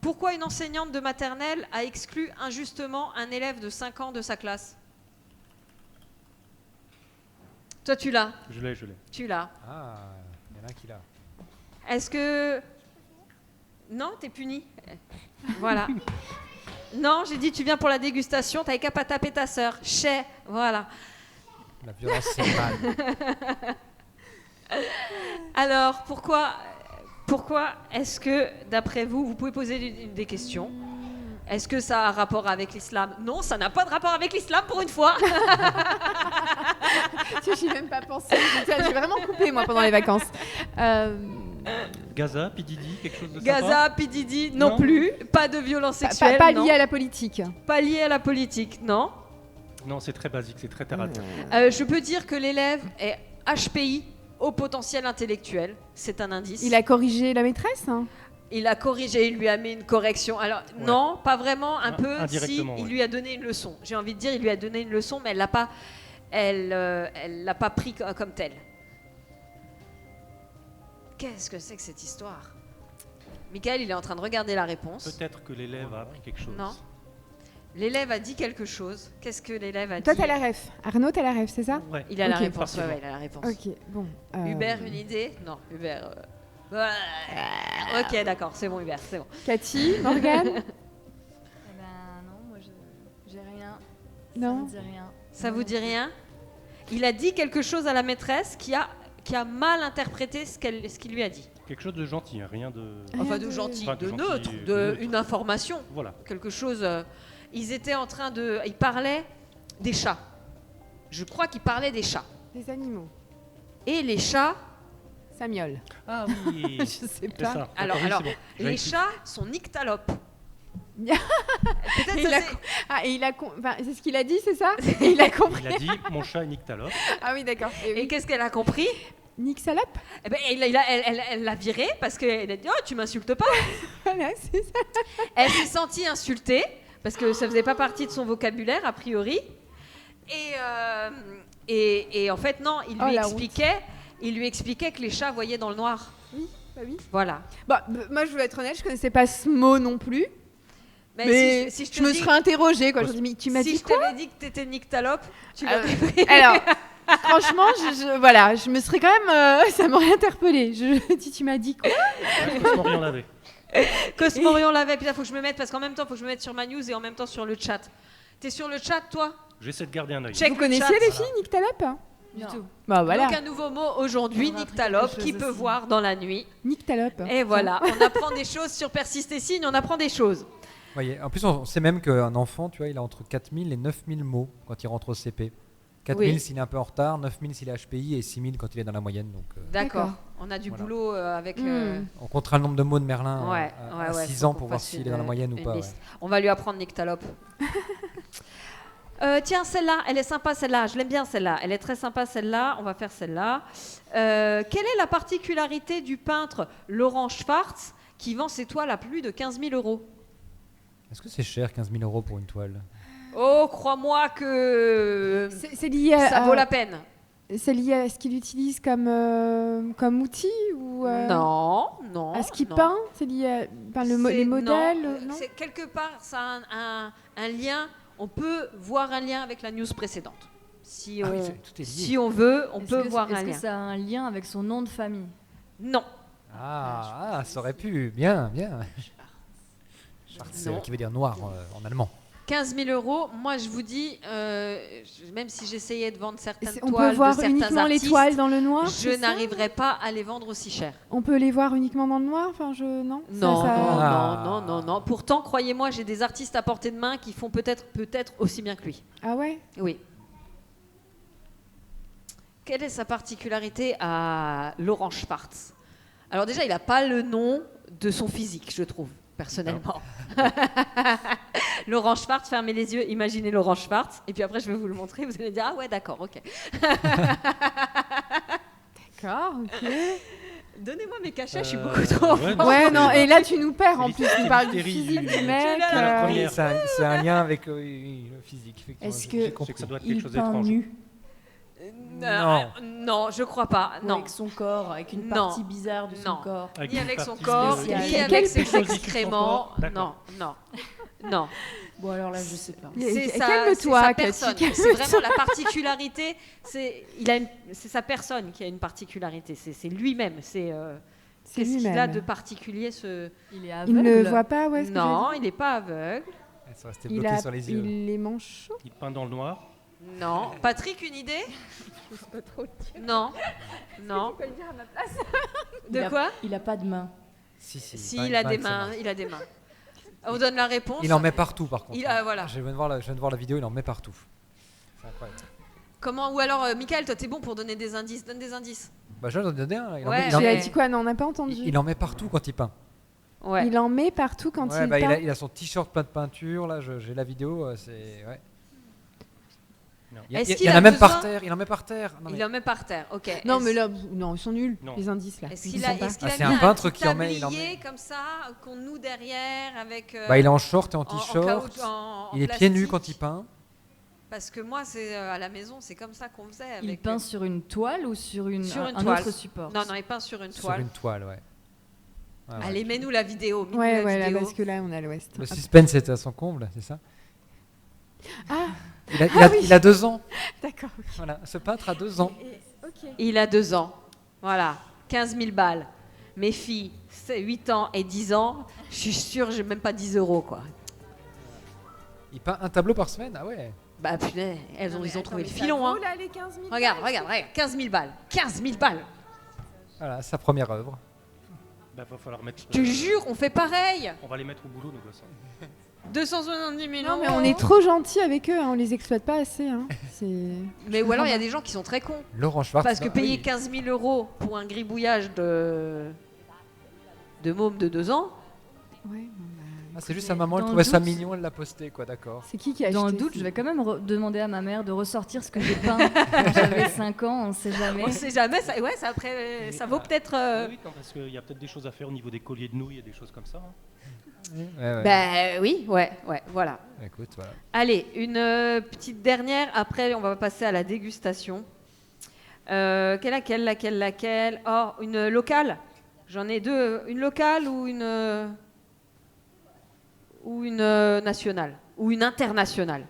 Pourquoi une enseignante de maternelle a exclu injustement un élève de 5 ans de sa classe? Toi, tu l'as. Je l'ai. Tu l'as. Ah, il y en a un qui l'a. Est-ce que... Non, t'es puni. Voilà. Non, j'ai dit tu viens pour la dégustation, t'avais qu'à pas taper ta sœur. Chais, voilà. La violence, c'est mal. Alors, pourquoi est-ce que, d'après vous, vous pouvez poser des questions? Est-ce que ça a un rapport avec l'islam? Non, ça n'a pas de rapport avec l'islam pour une fois. J'y ai même pas pensé. J'ai vraiment coupé, moi, pendant les vacances. Gaza, Pididi, quelque chose de sympa. Gaza, Pididi, non Non. plus. Pas de violence sexuelle. Pas non. lié à la politique. Pas lié à la politique, non. Non, c'est très basique, c'est très terre à terre. Je peux dire que l'élève est HPI, au potentiel intellectuel. C'est un indice. Il a corrigé la maîtresse hein. Il a corrigé, il lui a mis une correction. Alors non, pas vraiment, un peu. Si, indirectement, il ouais. lui a donné une leçon. J'ai envie de dire, il lui a donné une leçon, mais elle l'a pas pris comme telle. Qu'est-ce que c'est que cette histoire? Michael, il est en train de regarder la réponse. Peut-être que l'élève a appris quelque chose. Non. L'élève a dit quelque chose. Qu'est-ce que l'élève a Toi, dit? t'as la ref. Arnaud, t'as la ref, c'est ça? Ouais. Il a la Ok. réponse. Ouais, il a la réponse. Ok, bon. Hubert, une idée? Non, Hubert. Ouais. Ok, d'accord, c'est bon, Hubert, c'est bon. Cathy, Morgane. Eh ben non, moi j'ai rien. Non. Ça me dit rien. Ça vous dit rien? Il a dit quelque chose à la maîtresse qui a mal interprété ce qu'il lui a dit. Quelque chose de gentil, hein, rien de... Enfin, de gentil, Enfin, de de gentil, neutre, de de neutre. une information. Voilà. Quelque chose. Ils étaient en train de. Ils parlaient des chats. Je crois qu'ils parlaient des chats. Des animaux. Et les chats. Samiol. Ah oui, Je sais c'est pas. ça. Alors, D'accord, oui, c'est bon. les J'avais chats sont nyctalopes. Il Peut-être a ça, c'est- Ah, et il a enfin, c'est ce qu'il a dit, c'est ça? Et il a compris. Il a dit mon chat est nyctalope. Ah oui, d'accord. Et Et oui. qu'est-ce qu'elle a compris? Nick Salope. Eh ben, elle l'a virée parce qu'elle a dit oh, tu m'insultes pas. Voilà, c'est ça. Elle s'est sentie insultée parce que ça faisait pas partie de son vocabulaire a priori. Et en fait non, Oh, la il lui expliquait que les chats voyaient dans le noir. Oui, bah oui. Voilà. Bon, moi, je veux être honnête, je connaissais pas ce mot non plus. Mais si je te je me dis- serais interrogée quand je me dis, mais tu m'as si dit je quoi? t'avais dit que t'étais nyctalope, tu Ah, l'aurais pris. Alors, franchement, voilà, je me serais quand même, ça m'aurait interpellée. Je dis, tu m'as dit quoi? Cosmorion l'avait. Cosmorion l'avait, puis là faut que je me mette parce qu'en même temps faut que je me mette sur ma news et en même temps sur le chat. T'es sur le chat toi? J'essaie de garder un œil. Check Vous le connaissiez chat. les filles, Nick Talop? Du tout. Bah voilà, Donc un nouveau mot aujourd'hui, On aura appris nyctalope, quelque qui chose peut aussi. voir dans la nuit. Nick Talop. Et voilà, on apprend des choses sur Persiste et Signe, on apprend des choses. Voyez, en plus, on sait même qu'un enfant, tu vois, il a entre 4000 et 9000 mots quand il rentre au CP. 4000 Oui. s'il est un peu en retard, 9000 s'il est HPI et 6000 quand il est dans la moyenne. Donc, D'accord. D'accord. On a du Voilà. boulot avec. Hmm. on comptera le nombre de mots de Merlin Ouais, à ouais, 6 faut ans qu'on pour voir fasse s'il est dans la moyenne ou une pas. liste. On va lui apprendre nyctalope. Tiens, celle-là, elle est sympa, celle-là. Je l'aime bien, celle-là. Elle est très sympa, celle-là. On va faire celle-là. Quelle est la particularité du peintre Laurent Schwartz qui vend ses toiles à plus de 15 000 €? Est-ce que c'est cher 15 000 € pour une toile? Oh, crois-moi que C'est lié à, ça vaut la peine. c'est lié à ce qu'il utilise comme outil ou Non, non. à ce qu'il non. peint? C'est lié à les C'est- modèles? non, Non, c'est quelque part, ça a un lien. On peut voir un lien avec la news précédente. Si Ah on, oui, tout est lié. si on veut, on peut voir un Est-ce que lien. ça a un lien avec son nom de famille? Non. Ah, ça aurait pu. Bien, bien. Schwarz, Non. qui veut dire noir en allemand. 15 000 €, moi je vous dis, même si j'essayais de vendre certaines on toiles peut voir de certains uniquement artistes, les toiles dans le noir? je c'est ça? n'arriverais pas à les vendre aussi cher. On peut les voir uniquement dans le noir? Enfin, non. Non, Ça- non, Ah. non, non, non. Pourtant, croyez-moi, j'ai des artistes à portée de main qui font peut-être aussi bien que lui. Ah ouais? Oui. Quelle est sa particularité à Laurent Schwartz? Alors déjà, il n'a pas le nom de son physique, je trouve, personnellement. Laurent Schwartz, fermez les yeux, imaginez Laurent Schwartz, et puis après, je vais vous le montrer, vous allez dire, ah ouais, d'accord, ok. D'accord, ok. Donnez-moi mes cachets, je suis beaucoup trop... ouais, non, Ouais, c'est- non, et là tu nous perds en C'est plus, tu parles du l'hystérie physique du- du mec. Je l'ai la euh, première. C'est un lien avec le physique, effectivement. Est-ce J'ai que C'est compris. que ça doit être quelque Il chose peint d'étrange. nu? Non, je crois pas, Ou non. avec son corps, avec une Non. partie bizarre de son Non. corps? Ni une avec son partie corps, spéciale. ni Quel- avec ses quelque chose issu de son excréments. corps. Non, D'accord. non, non. Bon, alors là, je sais pas. C'est sa Calme-toi, Cathy, personne. calme-toi. C'est vraiment la particularité. C'est sa personne qui a une particularité. C'est lui-même. C'est C'est qu'est-ce qu'il a lui-même. de particulier ce. Il est Il aveugle? ne voit pas, ouais, ce que Non, je veux il n'est pas aveugle. Elles sont restées dire. bloquées sur les yeux. Il les mange chaud. Il peint dans le noir. Non. Patrick, une idée? Non. Non. Il De a- quoi? Il a pas de main. Si, il a des mains. Il a des mains. On donne la réponse. Il en met partout par contre. Voilà. Je viens de voir la vidéo, il en met partout. C'est incroyable. Comment? Ou alors, Michael, toi, t'es bon pour donner des indices. Donne des indices. Bah, j'en ai donné un. Ouais, Tu as dit quoi? Non, on n'a pas entendu. Il en met partout quand il peint. Ouais. Il en met partout quand Ouais, il bah, peint. il a son t-shirt plein de peinture. Là, j'ai la vidéo. C'est ouais. Non. Est-ce Il qu'il y en a a même besoin- par terre. Il en met par terre. Non, mais- Il en met par terre, ok. Non, Est-ce- mais là, non, ils sont nuls, Non. les indices là. Est-ce Ils qu'il sont a, pas. est-ce qu'il Ah, a c'est mis un peintre petit qui en met, il en tablier met. comme ça, qu'on noue derrière avec. Bah, il est en short et en en t-shirt. caoutchouc, en Il est pieds nus plastique. quand il peint. Parce que moi, c'est à la maison, c'est comme ça qu'on faisait. Il Avec, peint sur une toile ou sur, Sur une un toile. autre support? Non, non, il peint sur une Sur toile. une toile, ouais. Ah, ouais. Allez, mets-nous la vidéo. mets-nous Ouais, la ouais, là, vidéo. parce que là, on est à l'ouest. Le suspense est à son comble, c'est ça? Ah, Il a 2 ans. d'accord. Voilà, ce peintre a 2 ans. Ok. Il a 2 ans. Voilà, 15 000 balles. Mes filles, c'est 8 ans et 10 ans. Je suis sûre, j'ai même pas 10 euros, quoi. Il peint un tableau par semaine. Ah ouais. Bah, punaise, ils ont trouvé le Ça filon, vaut, hein. là, les 15 000 Regarde, 15 000 balles. 15 000 balles. Voilà, sa première œuvre. Bah, va falloir mettre. Je te jure, on fait pareil. On va les mettre au boulot, nos gosses. 270 000 Non, mais euros. on est trop gentils avec eux, hein, on les exploite pas assez. Hein. Mais ou alors, il y a des gens qui sont très cons. Laurent Schwartz. Parce que bah, payer oui. 15 000 euros pour un gribouillage de môme de 2 ans, Ouais, Ah, c'est juste sa maman, elle Dans trouvait le ça doute- mignon, elle l'a posté, quoi, d'accord. c'est qui a acheté Dans le doute, je vais quand même demander à ma mère de ressortir ce que j'ai peint quand j'avais 5 ans, on sait jamais. on sait jamais. Ça, ouais, ça, après, ça vaut peut-être. Oui, non, parce qu'il y a peut-être des choses à faire au niveau des colliers de nouilles et des choses comme ça. Hein. Ouais, ouais. Ben oui, ouais, voilà. Écoute, voilà. Allez, une petite dernière. Après, on va passer à la dégustation. Laquelle? Oh, une locale. J'en ai 2. Une locale ou une nationale ou une internationale.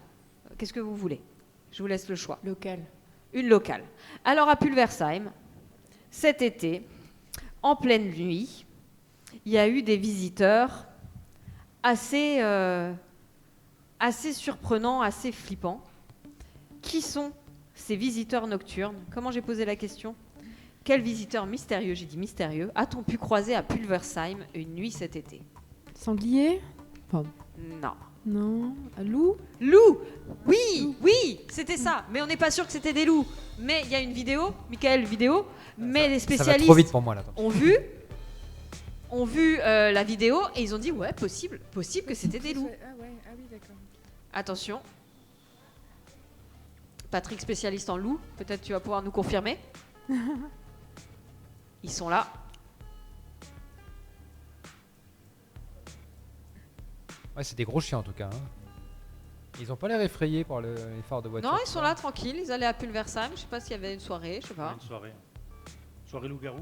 Qu'est-ce que vous voulez? Je vous laisse le choix. Local. Une locale. Alors à Pulversheim, cet été, en pleine nuit, il y a eu des visiteurs assez surprenants, assez flippants. Qui sont ces visiteurs nocturnes? Comment j'ai posé la question? Quel visiteur mystérieux, j'ai dit mystérieux, a-t-on pu croiser à Pulversheim une nuit cet été? Sanglier? Non. Non. Loup? Loup. Oui, c'était ça. Mais on n'est pas sûr que c'était des loups. Mais il y a une vidéo, Michael, vidéo. Mais les Ça va trop spécialistes vite pour moi, là. ont vu la vidéo et ils ont dit ouais, possible que c'était des loups. Ah ouais, ah oui, d'accord. Attention. Patrick, spécialiste en loups, peut-être tu vas pouvoir nous confirmer. Ils sont là. Ouais, c'est des gros chiens, en tout cas. Hein. Ils ont pas l'air effrayés par les phares de voiture. Non, ils sont là tranquilles. Ils allaient à Pulversheim. Je sais pas s'il y avait une soirée, je sais pas. Une soirée. Soirée loup-garou.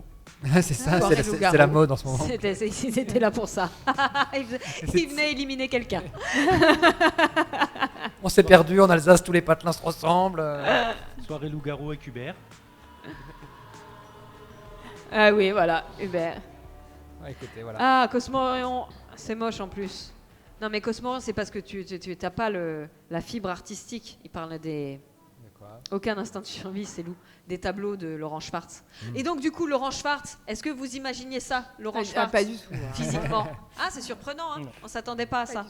C'est ça, Soirée c'est loup-garou. la mode en ce moment. Ils étaient là pour ça. Ils venaient éliminer quelqu'un. On s'est perdu en Alsace, tous les patelins se ressemblent. Soirée loup-garou avec Hubert. Ah oui, voilà, Hubert. Ouais, écoutez, voilà. Ah, Cosmorion, c'est moche en plus. Non, mais Cosmorion, c'est parce que tu n'as pas la fibre artistique. Il parle des... D'accord. Aucun instinct de survie, c'est loup. Des tableaux de Laurent Schwartz. Et donc, du coup, Laurent Schwartz, est-ce que vous imaginiez ça, Laurent Schwartz, pas du tout. physiquement? Ah, c'est surprenant, hein. Non. On s'attendait pas à ça.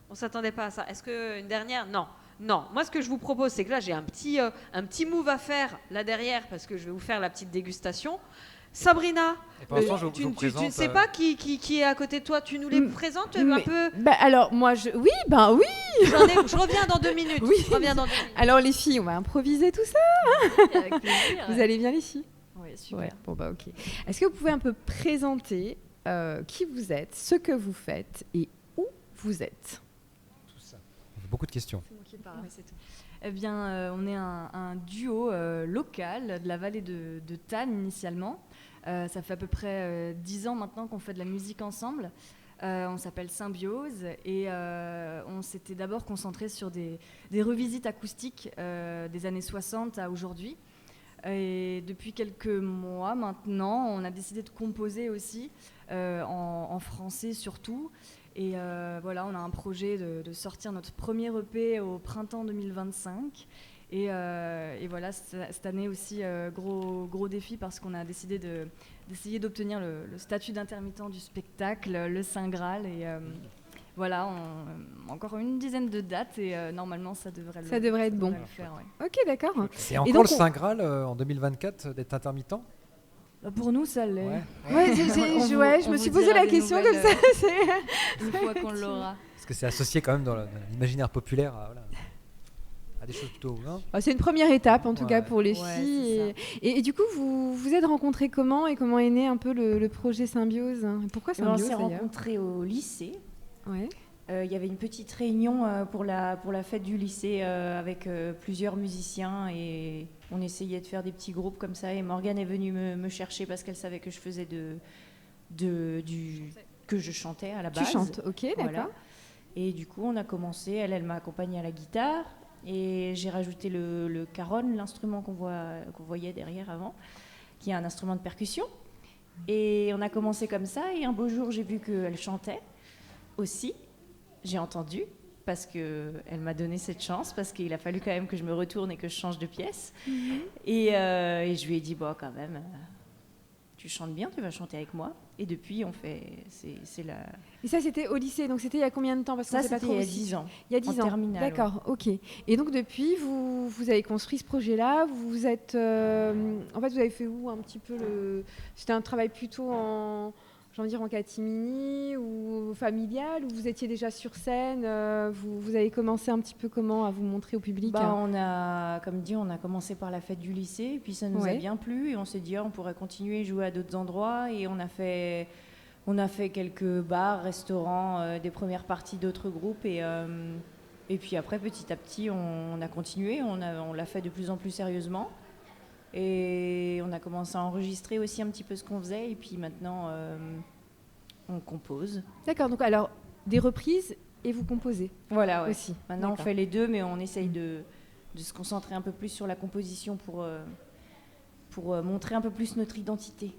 On s'attendait pas à ça. Est-ce qu'une dernière? Non. Non. Moi, ce que je vous propose, c'est que là, j'ai un petit move à faire là derrière, parce que je vais vous faire la petite dégustation. Sabrina, Et pour l'instant, je tu vous ne présente, sais pas qui est à côté de toi. Tu nous les présentes un Mais- peu? Bah alors, moi, oui. Je reviens dans 2 minutes. Oui. Je reviens dans 2 minutes. Alors, les filles, on va improviser tout ça. Avec plaisir. Vous allez bien, les filles? Ouais, super. Ouais, bon, bah, ok. Est-ce que vous pouvez un peu présenter qui vous êtes, ce que vous faites et où vous êtes? tout ça. Beaucoup de questions. Eh bien, on est un duo local de la vallée de Thann initialement. Ça fait à peu près 10 ans maintenant qu'on fait de la musique ensemble. On s'appelle Symbiose et on s'était d'abord concentré sur des revisites acoustiques des années 60 à aujourd'hui. Et depuis quelques mois maintenant, on a décidé de composer aussi, en français surtout. Et voilà, on a un projet de sortir notre premier EP au printemps 2025. Et voilà, cette année aussi, gros défi parce qu'on a décidé d'essayer d'obtenir le statut d'intermittent du spectacle, le Saint Graal. Et voilà, encore une dizaine de dates et normalement ça devrait être bon. le faire. Ouais. Ok, d'accord. C'est Et encore donc, le Saint Graal en 2024 d'être intermittent? Pour nous, ça l'est. Ouais. Ouais, je me suis posé la question comme ça. Une fois qu'on l'aura. Parce que c'est associé quand même dans l'imaginaire populaire à des choses plutôt. Non C'est une première étape en tout cas pour les Ouais, filles. Et du coup, vous vous êtes rencontrés comment et comment est né un peu le projet Symbiose? Pourquoi On Symbiose s'est d'ailleurs? rencontrés au lycée. Ouais. Il y avait une petite réunion pour la fête du lycée avec plusieurs musiciens et on essayait de faire des petits groupes comme ça. Et Morgane est venue me chercher parce qu'elle savait que je faisais que je chantais à la base. Tu chantes, ok, Voilà. d'accord. Et du coup, on a commencé. Elle m'a accompagnée à la guitare et j'ai rajouté le caron, l'instrument qu'on voyait derrière avant, qui est un instrument de percussion. Et on a commencé comme ça. Et un beau jour, j'ai vu qu'elle chantait aussi. J'ai entendu parce qu'elle m'a donné cette chance, parce qu'il a fallu quand même que je me retourne et que je change de pièce. Et je lui ai dit, bon, quand même, tu chantes bien, tu vas chanter avec moi. Et depuis, on fait... C'est la... Et ça, c'était au lycée, donc c'était il y a combien de temps? Parce qu'on Ça, sait pas c'était trop il y a aussi. 10 ans. Il y a 10 en ans. terminale, D'accord, ok. Et donc depuis, vous avez construit ce projet-là, vous êtes... en fait, vous avez fait où un petit peu le... C'était un travail plutôt en catimini ou familial, ou vous étiez déjà sur scène, vous avez commencé un petit peu comment à vous montrer au public? On a commencé par la fête du lycée, et puis ça nous a bien plu, et on s'est dit on pourrait continuer à jouer à d'autres endroits, et on a fait quelques bars, restaurants, des premières parties d'autres groupes, et puis après petit à petit on a continué, on l'a fait de plus en plus sérieusement. Et on a commencé à enregistrer aussi un petit peu ce qu'on faisait. Et puis maintenant, on compose. D'accord, donc alors, des reprises et vous composez. Voilà, ouais. Aussi. Maintenant, on fait les deux, mais on essaye de se concentrer un peu plus sur la composition pour montrer un peu plus notre identité.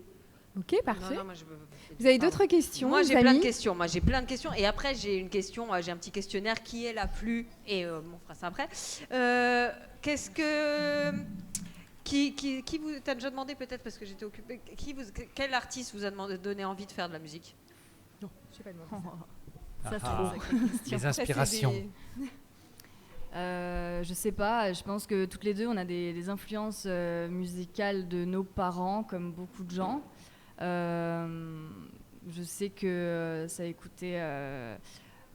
Ok, parfait. Non, vous avez d'autres questions? Moi, j'ai plein de questions. Et après, j'ai une question. J'ai un petit questionnaire. Qui est la plus... Et on fera ça après. Qu'est-ce que... Qui vous t'a déjà demandé, peut-être parce que j'étais occupée, quel artiste vous a donné envie de faire de la musique? Non, je sais pas demandé. Ça, c'est une sacrée question. Les inspirations. Je sais pas, je pense que toutes les deux, on a des influences musicales de nos parents, comme beaucoup de gens. Je sais que ça écoutait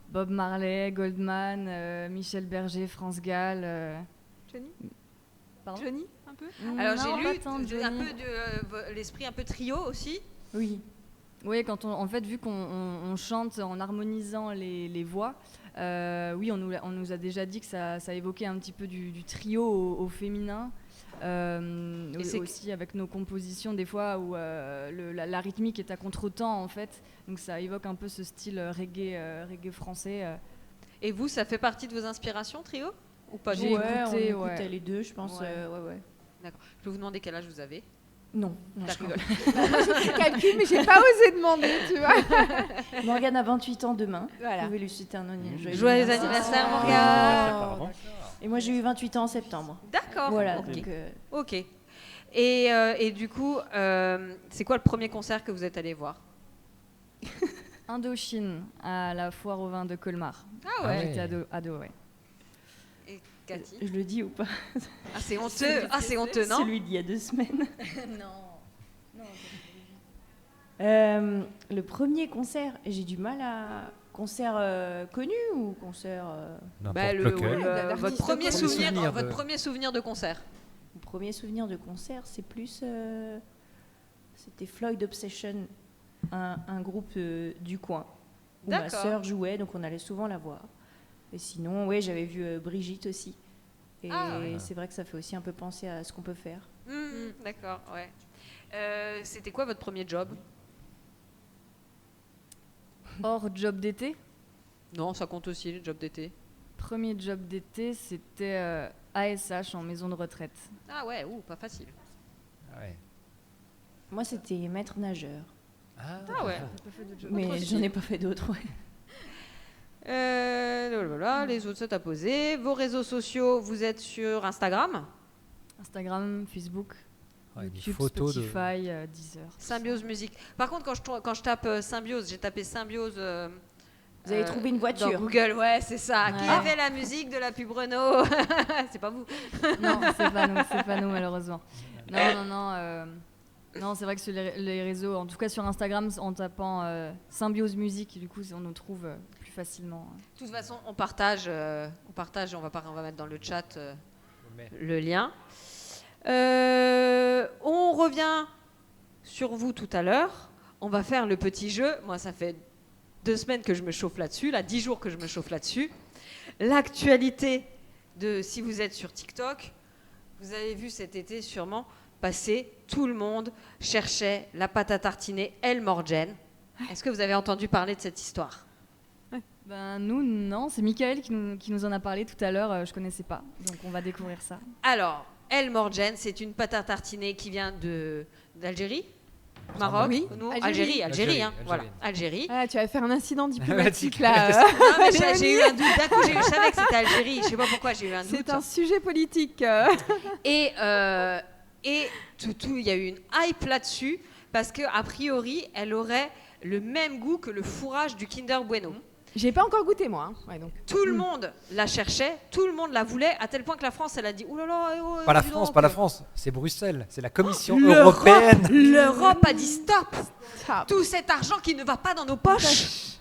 Bob Marley, Goldman, Michel Berger, France Gall. Johnny? Pardon? Johnny, un peu? Alors Non, j'ai lu pas tant, un Johnny. peu de l'esprit un peu trio aussi. Oui. Oui, en fait, vu qu'on chante en harmonisant les voix, oui, on nous a déjà dit que ça évoquait un petit peu du trio au féminin. Aussi avec nos compositions, des fois où la rythmique est à contre-temps, en fait. Donc ça évoque un peu ce style reggae français. Et vous, ça fait partie de vos inspirations, trio? Ou pas? J'ai écouté, on écoutait les deux, je pense. Ouais. D'accord. Je vais vous demander quel âge vous avez. Non, je rigole. Je calcule, mais j'ai pas osé demander, tu vois. Morgane a 28 ans demain. Voilà. Vous pouvez lui souhaiter un Joyeux anniversaire, Morgane. Et moi, j'ai eu 28 ans en septembre. D'accord. Voilà. Ok. Donc, Ok. Et du coup, c'est quoi le premier concert que vous êtes allé voir? Indochine, à la foire au vin de Colmar. Ah ouais. J'étais ado, ouais. Et Cathy? je le dis ou pas? Ah, c'est honteux. Ah, c'est honteux, non? Celui d'il y a 2 semaines. Non. Le premier concert, j'ai du mal à... Concert connu ou concert... Votre premier souvenir de concert. Mon premier souvenir de concert, c'est plus... C'était Floyd Obsession, un groupe du coin. Où ma sœur jouait, donc on allait souvent la voir. Et sinon, oui, j'avais vu Brigitte aussi. Et c'est vrai que ça fait aussi un peu penser à ce qu'on peut faire. D'accord, ouais. C'était quoi votre premier job? Hors job d'été? Non, ça compte aussi, le job d'été. Premier job d'été, c'était ASH en maison de retraite. Ah ouais, pas facile. Ah ouais. Moi, c'était maître nageur. Ah ouais. Mais j'en ai pas fait d'autres, ouais. Voilà, les autres, ça t'as posé. Vos réseaux sociaux, vous êtes sur Instagram? Instagram, Facebook, YouTube, photos Spotify, Deezer. Symbiose Musique. Par contre, quand je tape Symbiose, j'ai tapé Symbiose... Vous avez trouvé une voiture dans Google, ouais, c'est ça. Ouais. Qui a fait la musique de la pub Renault? C'est pas vous. Non, c'est pas nous malheureusement. Non. Non, c'est vrai que sur les réseaux, en tout cas sur Instagram, en tapant Symbiose Musique, du coup, on nous trouve plus facilement. De toute façon, on partage, on va mettre dans le chat le lien. On revient sur vous tout à l'heure. On va faire le petit jeu. Moi, ça fait 2 semaines que je me chauffe là-dessus, 10 jours que je me chauffe là-dessus. L'actualité si vous êtes sur TikTok, vous avez vu cet été sûrement passer, tout le monde cherchait la pâte à tartiner El Morgen. Est-ce que vous avez entendu parler de cette histoire ? Ben, nous, non. C'est Michael qui nous en a parlé tout à l'heure. Je ne connaissais pas. Donc, on va découvrir ça. Alors, El Morgen, c'est une pâte à tartiner qui vient d'Algérie, Maroc, oui. Algérie, Algérie. voilà, Algérie. Ah, tu vas faire un incident diplomatique là. Non, mais j'ai eu un doute. D'un coup, je savais que c'était Algérie. Je sais pas pourquoi j'ai eu un doute. C'est un sujet politique. Et il y a eu une hype là-dessus parce que a priori, elle aurait le même goût que le fourrage du Kinder Bueno. J'ai pas encore goûté moi. Ouais, donc. Tout le monde la cherchait, tout le monde la voulait, à tel point que la France, elle a dit « Ouh là là, pas la France, c'est Bruxelles, c'est la Commission européenne. » L'Europe a dit « Stop ! Tout cet argent qui ne va pas dans nos poches !»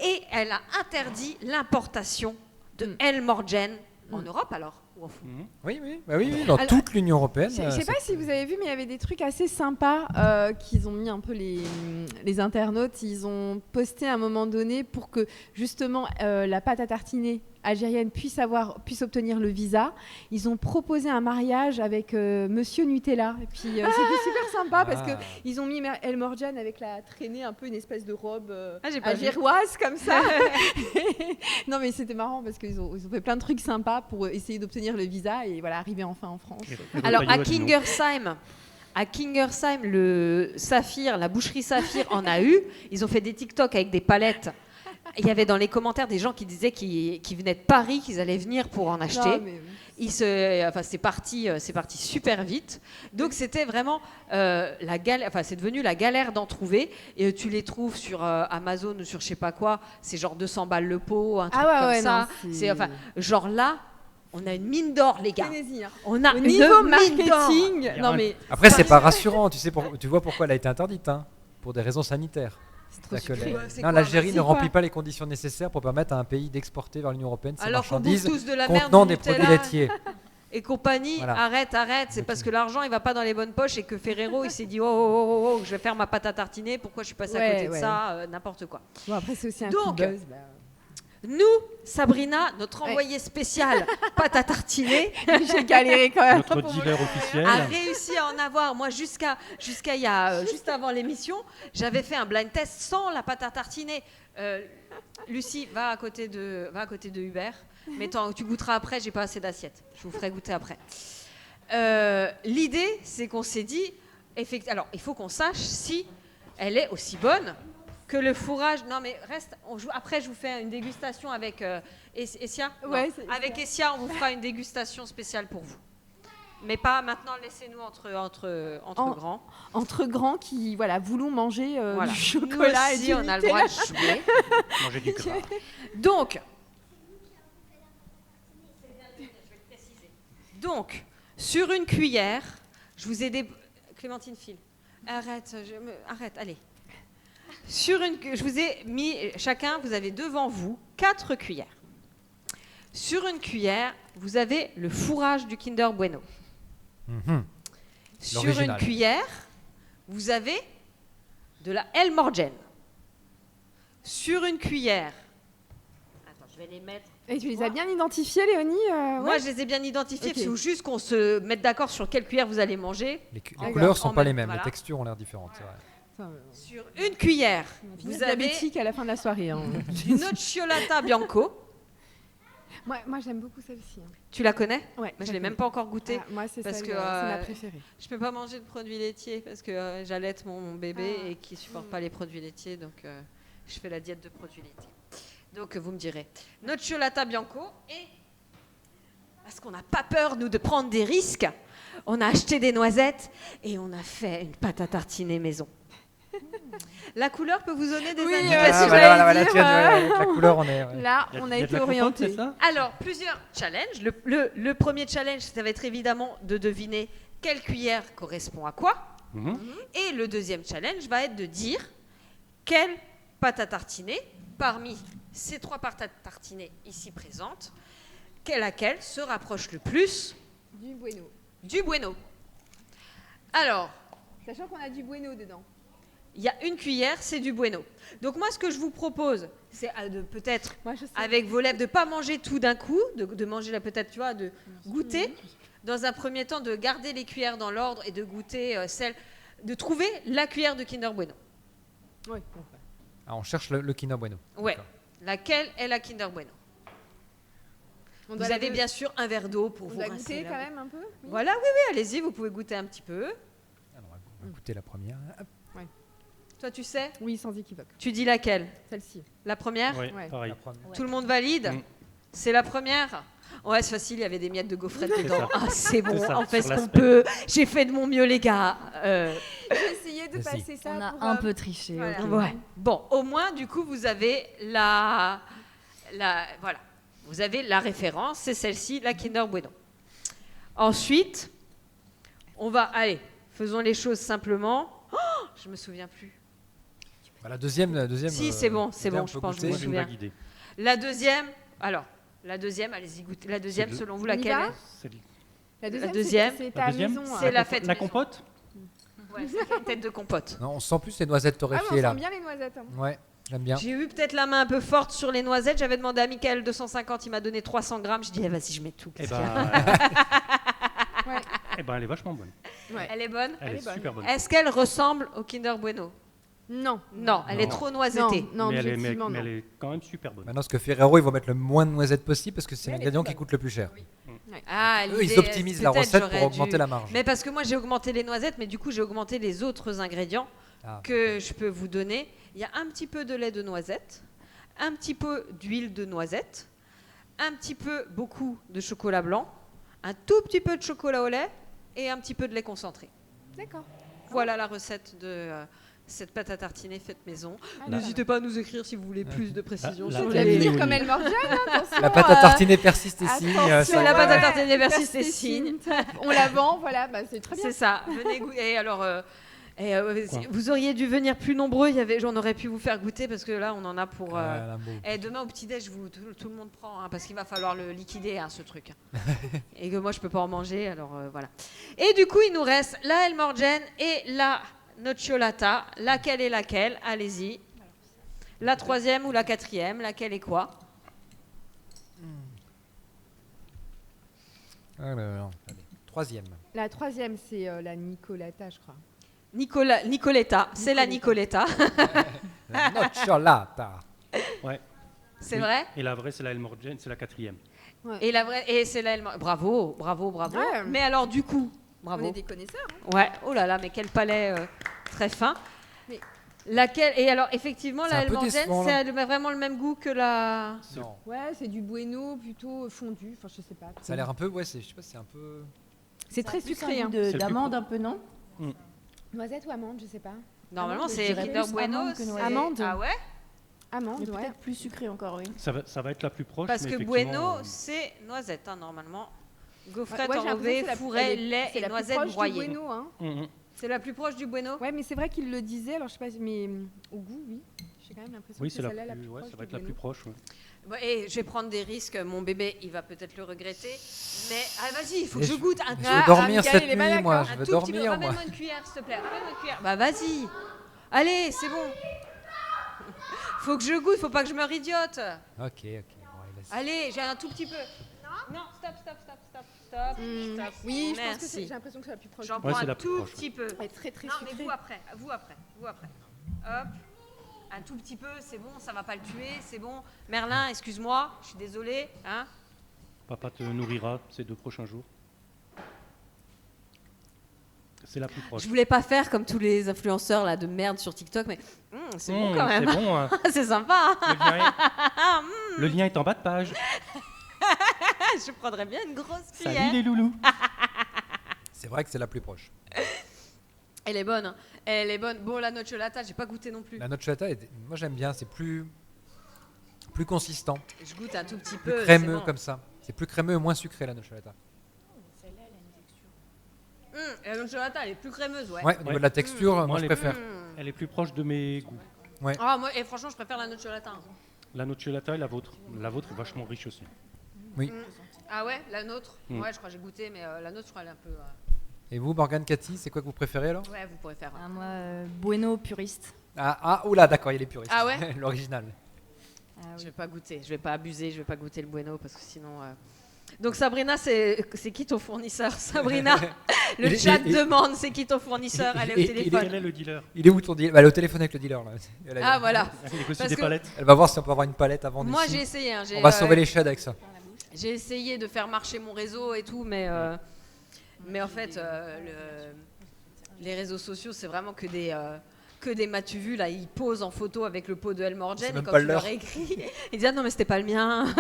Et elle a interdit l'importation de El Morgen en Europe alors. Oui, dans toute l'Union européenne. Je sais pas si vous avez vu, mais il y avait des trucs assez sympas qu'ils ont mis un peu les internautes. Ils ont posté à un moment donné pour que justement la pâte à tartiner algérienne puisse obtenir le visa. Ils ont proposé un mariage avec Monsieur Nutella. Et puis c'était super sympa parce que ils ont mis El Morgen avec la traînée, un peu une espèce de robe algéroise comme ça. Non mais c'était marrant parce qu'ils ont fait plein de trucs sympas pour essayer d'obtenir le visa et voilà, arriver enfin en France. Alors à Kingersheim, le Saphir, la boucherie Saphir en a eu. Ils ont fait des TikTok avec des palettes. Il y avait dans les commentaires des gens qui disaient qu'ils venaient de Paris, qu'ils allaient venir pour en acheter. C'est parti super vite. Donc c'était vraiment la galère. Enfin, c'est devenu la galère d'en trouver. Et tu les trouves sur Amazon ou sur je sais pas quoi. C'est genre 200 balles le pot, un truc comme ça. Genre là. On a une mine d'or, les gars. On a au niveau marketing. Non, mais après, c'est pas rassurant. Tu vois pourquoi elle a été interdite, hein, pour des raisons sanitaires. L'Algérie ne remplit pas les conditions nécessaires pour permettre à un pays d'exporter vers l'Union européenne ses marchandises contenant des produits laitiers. Et compagnie, arrête. C'est parce que l'argent il va pas dans les bonnes poches et que Ferrero il s'est dit oh, je vais faire ma pâte à tartiner. Pourquoi je suis passé à côté de ça, n'importe quoi. Bon, après c'est aussi un coup de buzz. Nous, Sabrina, notre envoyée spéciale pâte à tartiner, j'ai galéré quand même. Notre dealer officiel a réussi à en avoir. Moi, juste avant l'émission, j'avais fait un blind test sans la pâte à tartiner. Lucie, va à côté de Hubert. Mais tu goûteras après. J'ai pas assez d'assiettes. Je vous ferai goûter après. L'idée, c'est qu'on s'est dit, alors il faut qu'on sache si elle est aussi bonne que le fourrage. Non mais reste, après je vous fais une dégustation avec Essia. Ouais, avec Essia, on vous fera une dégustation spéciale pour vous. Mais pas maintenant, laissez-nous entre grands. Entre grands qui voulons manger du chocolat nous aussi, et du on a le droit de jouer. Manger du gras. Donc, sur une cuillère, je vous ai Clémentine file. Arrête, allez. Je vous ai mis, chacun, vous avez devant vous 4 cuillères. Sur une cuillère, vous avez le fourrage du Kinder Bueno. Sur une cuillère, vous avez de la El Morgen. Sur une cuillère, attends, je vais les mettre. Et tu les as bien identifiés, Léonie Moi, je les ai bien identifiés. Il faut juste qu'on se mette d'accord sur quelle cuillère vous allez manger. Les couleurs ne sont pas les mêmes, les textures ont l'air différentes. C'est vrai. Sur une cuillère, vous avez diabétique à la fin de la soirée. du nocciolata bianco. Moi j'aime beaucoup celle-ci. Tu la connais ? Ouais. Je l'ai même pas encore goûtée. Moi c'est parce que c'est ma préférée. Je peux pas manger de produits laitiers parce que j'allaite mon bébé et qui supporte pas les produits laitiers, donc je fais la diète de produits laitiers. Donc vous me direz. Nocciolata bianco, et parce qu'on n'a pas peur nous de prendre des risques, on a acheté des noisettes et on a fait une pâte à tartiner maison. La couleur peut vous donner des indications. La couleur, on est. Là, on a été orienté. Alors, plusieurs challenges. Le premier challenge, ça va être évidemment de deviner quelle cuillère correspond à quoi. Et le deuxième challenge va être de dire quelle pâte à tartiner, parmi ces 3 pâtes à tartiner ici présentes, laquelle se rapproche le plus du bueno. Alors, sachant qu'on a du bueno dedans. Il y a une cuillère, c'est du bueno. Donc moi, ce que je vous propose, c'est de peut-être, avec vos lèvres, de ne pas manger tout d'un coup, de manger là peut-être, tu vois, de goûter. Dans un premier temps, de garder les cuillères dans l'ordre et de goûter de trouver la cuillère de Kinder Bueno. Oui. On cherche le Kinder Bueno. Ouais. Laquelle est la Kinder Bueno? Vous avez bien sûr un verre d'eau pour vous rincer. On va goûter quand même un peu. Voilà, oui, allez-y, vous pouvez goûter un petit peu. Alors, on va goûter la première. Ouais. Toi, tu sais? Oui, sans équivoque. Tu dis laquelle? Celle-ci. La première? Oui, pareil. Tout le monde valide? C'est la première? Ouais, c'est facile, il y avait des miettes de gaufrettes dedans. Ah, c'est bon, on fait ce qu'on peut. J'ai fait de mon mieux, les gars. J'ai essayé de passer ça. On a un peu triché. Voilà. Ouais. Bon, au moins, du coup, vous avez voilà. Vous avez la référence, c'est celle-ci, la Kinder Bueno. Ensuite, faisons les choses simplement. Oh, je me souviens plus. La deuxième. Si, c'est bon, je pense que je me souviens. La deuxième, allez-y, goûtez. La deuxième, selon vous, laquelle? La deuxième, c'est ta maison. C'est la fête. La compote? Ouais, c'est une tête de compote. Non, on sent plus les noisettes torréfiées là. On sent bien les noisettes. Ouais, j'aime bien. J'ai eu peut-être la main un peu forte sur les noisettes. J'avais demandé à Michael 250, il m'a donné 300 grammes. Je dis, vas-y, je mets tout. Elle est vachement bonne. Ouais. Elle est bonne? Elle est super bonne. Est-ce qu'elle ressemble au Kinder Bueno? Non, elle est trop noisettée. Non, mais elle est quand même super bonne. Maintenant, ce que Ferrero, ils vont mettre le moins de noisettes possible parce que c'est l'ingrédient qui coûte le plus cher. Eux, ils optimisent la recette pour augmenter la marge. Mais parce que moi, j'ai augmenté les noisettes, mais du coup, j'ai augmenté les autres ingrédients que je peux vous donner. Il y a un petit peu de lait de noisette, un petit peu d'huile de noisette, beaucoup de chocolat blanc, un tout petit peu de chocolat au lait et un petit peu de lait concentré. D'accord. Voilà la recette de cette pâte à tartiner faite maison. N'hésitez pas à nous écrire si vous voulez plus de précisions sur les... dire comme elle morde attention. La pâte à tartiner persiste et signe. La pâte à tartiner persiste et signe. On la vend, voilà, c'est très bien. C'est ça. Venez goûter. Alors, vous auriez dû venir plus nombreux. J'en aurais pu vous faire goûter parce que là, on en a pour. Demain au petit-déj, tout le monde prend parce qu'il va falloir le liquider, ce truc. Et que moi, je peux pas en manger. Alors voilà. Et du coup, il nous reste la Elmorgen et la Nocciolata. Laquelle est laquelle? Allez-y. La troisième ou la quatrième? Laquelle est quoi? Alors, troisième. La troisième, c'est la Nicolata, je crois. Nicoletta, c'est la Nicoletta. La Nocciolata. Ouais. C'est vrai? Et la vraie, c'est la Elmorgen, c'est la quatrième. Ouais. Et la vraie, et c'est la Elmorgen. Bravo. Ouais. Mais alors, du coup, bravo. On est des connaisseurs. Ouais. Oh là là, mais quel palais très fin. Mais... Laquelle? Et alors, effectivement, la Elmorgen, c'est vraiment le même goût que la. Non. Ouais, c'est du bueno plutôt fondu. Enfin, je sais pas. Ça a l'air un peu, je sais pas, c'est un peu. C'est très sucré. D'amande un peu, non? Noisette ou amande, je sais pas. Normalement, c'est Kinder Bueno. Amande. Ah ouais? Amande, ouais. Peut-être plus sucré encore, oui. Ça va être la plus proche. Parce mais que Bueno, c'est noisette, normalement. Gaufrette enrobée, fourré, lait et noisette broyée. Bueno, hein. C'est la plus proche du Bueno? Ouais, mais c'est vrai qu'il le disait, alors je sais pas, mais au goût, oui. J'ai quand même l'impression que c'est celle-là la plus proche. Ça va être la plus proche. Ouais. Bon, et je vais prendre des risques. Mon bébé, il va peut-être le regretter. Mais vas-y, il faut que je goûte un tout. Je veux dormir cette nuit, moi. Je veux dormir, moi. Ramène-moi une cuillère, s'il te plaît. Ramène-moi une cuillère. Bah vas-y. Allez, c'est bon. Faut que je goûte, faut pas que je meure idiote. Ok. Allez, j'ai un tout petit peu. Non, stop. Oui, je pense que merci. j'ai l'impression que c'est la plus proche. J'en prends un tout petit peu. Elle est très très non, sucrée. mais vous après. Hop. Un tout petit peu, c'est bon, ça va pas le tuer, c'est bon. Merlin, excuse-moi, je suis désolée. Hein. Papa te nourrira ces 2 prochains jours. C'est la plus proche. Je voulais pas faire comme tous les influenceurs là, de merde sur TikTok, mais c'est bon quand même. C'est bon. Hein. C'est sympa. Le lien est en bas de page. Je prendrais bien une grosse cuillère. Salut les loulous. C'est vrai que c'est la plus proche. Elle est bonne. Bon, la nocciolata, j'ai pas goûté non plus. La nocciolata, moi j'aime bien, c'est plus consistant. Je goûte un tout petit plus peu. Crémeux comme ça. C'est plus crémeux et moins sucré la nocciolata. La nocciolata, elle est plus crémeuse, ouais. Ouais, au niveau de la texture, moi je préfère. Elle est plus proche de mes goûts. Ouais. Ah, moi, et franchement, je préfère la nocciolata. La nocciolata et la vôtre. La vôtre est vachement riche aussi. Oui. Ah ouais, la nôtre. Ouais, je crois que j'ai goûté, mais la nôtre, je crois, elle est un peu. Et vous, Morgane, Cathy, c'est quoi que vous préférez alors? Ouais, vous pourrez faire. Moi, Bueno puriste. Oula, d'accord, il est puriste. Ah ouais. L'original. Ah, oui. Je vais pas goûter, je vais pas abuser, je vais pas goûter le Bueno parce que sinon. Donc Sabrina, c'est qui ton fournisseur? Sabrina, le chat demande c'est qui ton fournisseur? Elle est au téléphone. Quel est le dealer? Il est où ton dealer? Elle est au téléphone avec le dealer là. Ah voilà. Il négocie des palettes. Elle va voir si on peut avoir une palette avant. Moi j'ai essayé. On va sauver les sheds avec ça. J'ai essayé de faire marcher mon réseau et tout, mais en fait les réseaux sociaux c'est vraiment que des m'as-tu vu là, ils posent en photo avec le pot de Elmorgen et quand tu leur écris, ils disent ah non mais c'était pas le mien.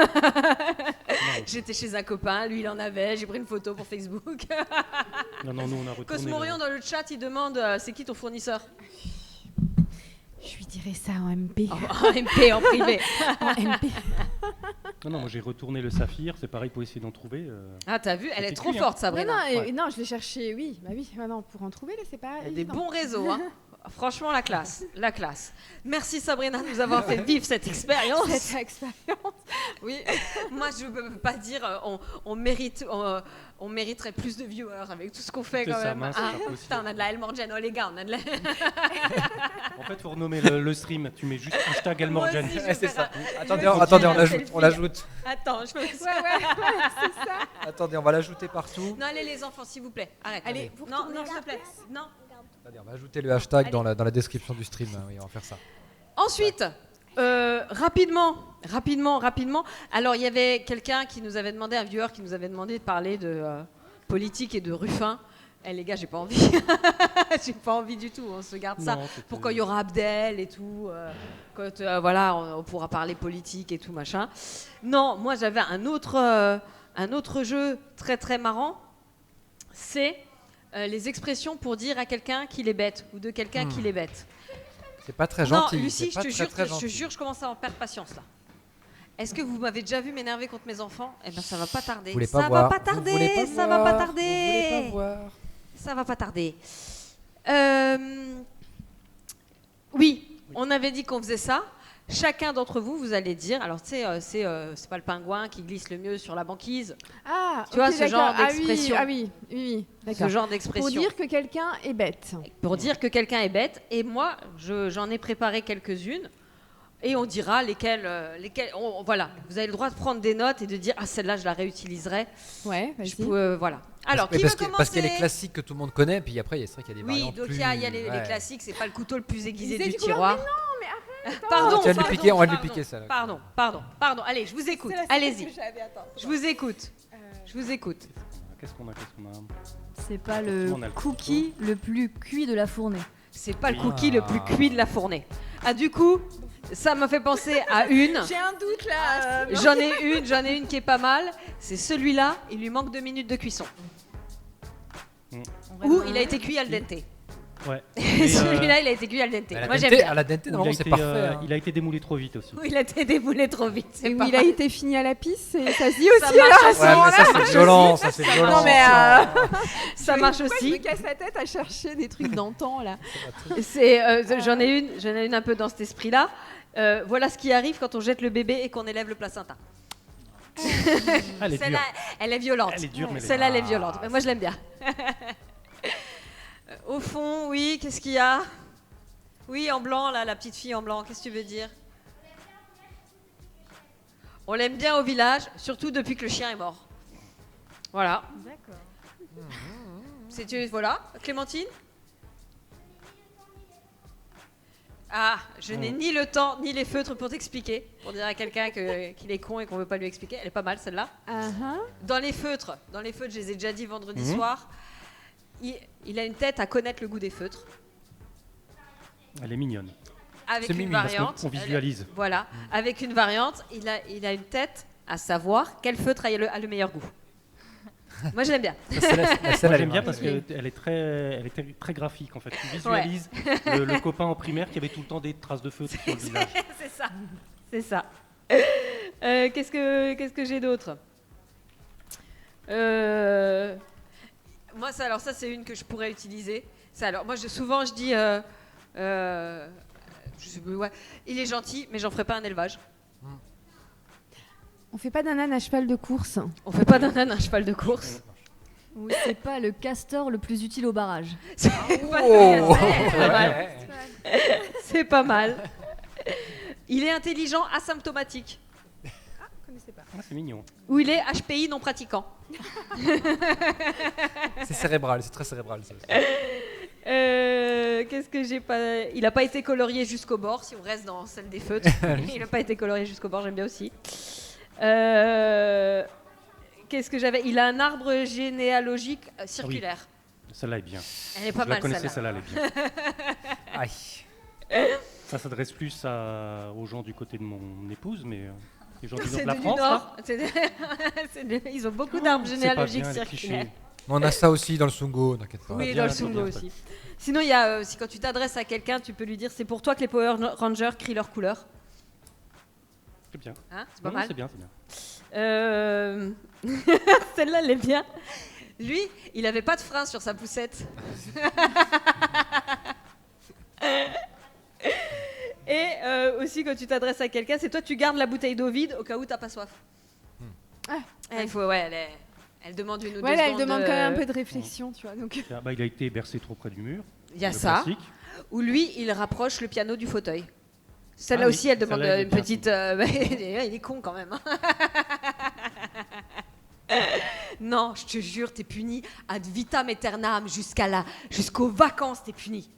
J'étais chez un copain, lui il en avait, j'ai pris une photo pour Facebook. Non, nous on a retourné. Cosmorion dans le chat il demande c'est qui ton fournisseur? Je lui dirais ça en MP. En MP, en privé. En MP. Non, moi j'ai retourné le saphir, c'est pareil pour essayer d'en trouver. Ah, t'as vu, elle est trop forte, Sabrina. Non, je l'ai cherché, oui. Bah oui, non, pour en trouver, là, c'est pas. Il y a des bons réseaux, hein. Franchement, la classe, la classe. Merci Sabrina de nous avoir fait vivre cette expérience. Cette expérience, oui. Moi, je ne peux pas dire on mériterait plus de viewers avec tout ce qu'on fait quand même. Putain, on a de la Elmorgen, oh les gars, on a de la... En fait, faut renommer le stream. Tu mets juste hashtag Elmorgen. C'est ça. Attendez, on l'ajoute. Attends, je fais ça. Ouais, c'est ça. Attendez, on va l'ajouter partout. Non, allez les enfants, s'il vous plaît. Arrête. Allez, non, s'il te plaît. Non. On va ajouter le hashtag dans la description du stream. Oui, on va faire ça. Ensuite, rapidement. Alors, il y avait quelqu'un qui nous avait demandé, un viewer qui nous avait demandé de parler de politique et de Ruffin. Les gars, j'ai pas envie. J'ai pas envie du tout. On se garde ça pour quand il y aura Abdel et tout. Quand on pourra parler politique et tout machin. Non, moi j'avais un autre jeu très très marrant. C'est les expressions pour dire à quelqu'un qu'il est bête ou de quelqu'un qu'il est bête. C'est pas très gentil. Non, Lucie, je te jure, je commence à en perdre patience là. Est-ce que vous m'avez déjà vu m'énerver contre mes enfants? Eh ben, ça va pas tarder. Ça va pas tarder. Ça va pas tarder. Oui, on avait dit qu'on faisait ça. Chacun d'entre vous, vous allez dire. Alors, tu sais, c'est pas le pingouin qui glisse le mieux sur la banquise. Ah, tu vois ce genre d'expression. Ah oui, d'accord. Ce genre d'expression. Pour dire que quelqu'un est bête. Pour dire que quelqu'un est bête. Et moi, j'en ai préparé quelques-unes. Et on dira lesquelles voilà, vous avez le droit de prendre des notes et de dire celle-là je la réutiliserai. Ouais, vas-y. Voilà. Alors qui veut commencer? Parce qu'il y a les classiques que tout le monde connaît, puis après c'est vrai qu'il y a des variantes. Oui, donc il y a les classiques, c'est pas le couteau le plus aiguisé du Mais tiroir. non, mais arrête. Pardon. On va lui piquer ça. Pardon. Allez, je vous écoute. Allez-y. Je vous écoute. Qu'est-ce qu'on a C'est pas le cookie le plus cuit de la fournée. C'est pas le cookie le plus cuit de la fournée. Ah, du coup, ça m'a fait penser à une. J'ai un doute là. J'en ai une qui est pas mal. C'est celui-là, il lui manque 2 minutes de cuisson. Ou il a été cuit al dente. Ouais. Celui-là, il a été cuit al dente. Moi, j'aime bien. À la dente, normalement, c'est parfait. Il a été démoulé trop vite aussi. Oui, il a été démoulé trop vite. Et où il a été fini à la pisse, ça se dit aussi. Ça c'est violent, ça c'est violent. Non mais ça marche aussi. Je me casse la tête à chercher des trucs d'antan là. J'en ai une un peu dans cet esprit-là. Voilà ce qui arrive quand on jette le bébé et qu'on élève le placenta. Celle-là, elle est violente. Elle est dure, mais celle-là, elle est violente. Mais moi, je l'aime bien. Au fond, oui, qu'est-ce qu'il y a? Oui, en blanc, là, la petite fille en blanc, qu'est-ce que tu veux dire? On l'aime bien au village, surtout depuis que le chien est mort. Voilà. D'accord. Voilà, Clémentine? Ah, je n'ai ni le temps ni les feutres pour t'expliquer. Pour dire à quelqu'un qu'il est con et qu'on veut pas lui expliquer. Elle est pas mal celle-là. Dans les feutres, je les ai déjà dit vendredi soir. Il a une tête à connaître le goût des feutres. Elle est mignonne. Avec une variante. On visualise. Voilà, avec une variante, il a une tête à savoir quel feutre a le meilleur goût. Moi, je l'aime bien. Moi, j'aime bien parce qu'elle est très graphique en fait. Tu visualises le copain en primaire qui avait tout le temps des traces de feutre sur le visage. C'est ça. Qu'est-ce que j'ai d'autre? Moi, Moi, ça c'est une que je pourrais utiliser. Ça, alors, moi, souvent, je dis, il est gentil, mais j'en ferai pas un élevage. On fait pas d'un âne un cheval de course. On fait pas d'un âne un cheval de course. Ou c'est pas le castor le plus utile au barrage. C'est pas mal. C'est pas mal. Il est intelligent, asymptomatique. C'est mignon. Ou il est HPI non pratiquant. C'est cérébral, c'est très cérébral ça. Qu'est-ce que j'ai pas... Il n'a pas été colorié jusqu'au bord, si on reste dans celle des feutres. Il n'a pas été colorié jusqu'au bord, j'aime bien aussi. Qu'est-ce que j'avais? Il a un arbre généalogique circulaire. Oui. Celle-là est bien. Elle est pas mal, celle-là. Celle-là, elle est bien. Aïe. Ça s'adresse plus aux gens du côté de mon épouse, mais les gens du nord de C'est la du France. nord. Ils ont beaucoup d'arbres généalogiques bien, circulaires. On a ça aussi dans le Sungo, t'inquiète pas. Oui, dans le Sungo aussi. Sinon, il y a, si quand tu t'adresses à quelqu'un, tu peux lui dire c'est pour toi que les Power Rangers crient leur couleur. C'est bien. Hein, c'est pas mal. C'est bien. Celle-là, elle est bien. Lui, il avait pas de frein sur sa poussette. Et aussi, quand tu t'adresses à quelqu'un, c'est toi, tu gardes la bouteille d'eau vide au cas où t'as pas soif. Il faut, elle demande une ou deux secondes. Elle demande quand même un peu de réflexion, tu vois. Donc. Il a été bercé trop près du mur. Il y a ça. Classique. Ou lui, il rapproche le piano du fauteuil. Celle-là aussi, elle demande une petite... il est con quand même. Non, je te jure, t'es puni ad vitam aeternam jusqu'aux vacances, t'es puni.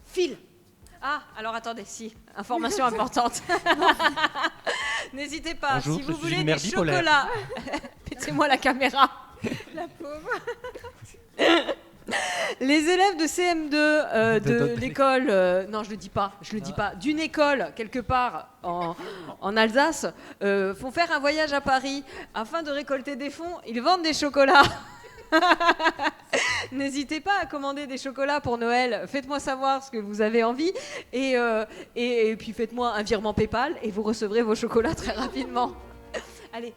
File. Ah, alors attendez, information importante. N'hésitez pas, bonjour, si vous voulez des chocolats, mettez-moi la caméra. La pauvre. Les élèves de CM2 de l'école, non je le dis pas, d'une école quelque part en Alsace, font faire un voyage à Paris afin de récolter des fonds. Ils vendent des chocolats. N'hésitez pas à commander des chocolats pour Noël. Faites-moi savoir ce que vous avez envie et puis faites-moi un virement PayPal et vous recevrez vos chocolats très rapidement. Allez.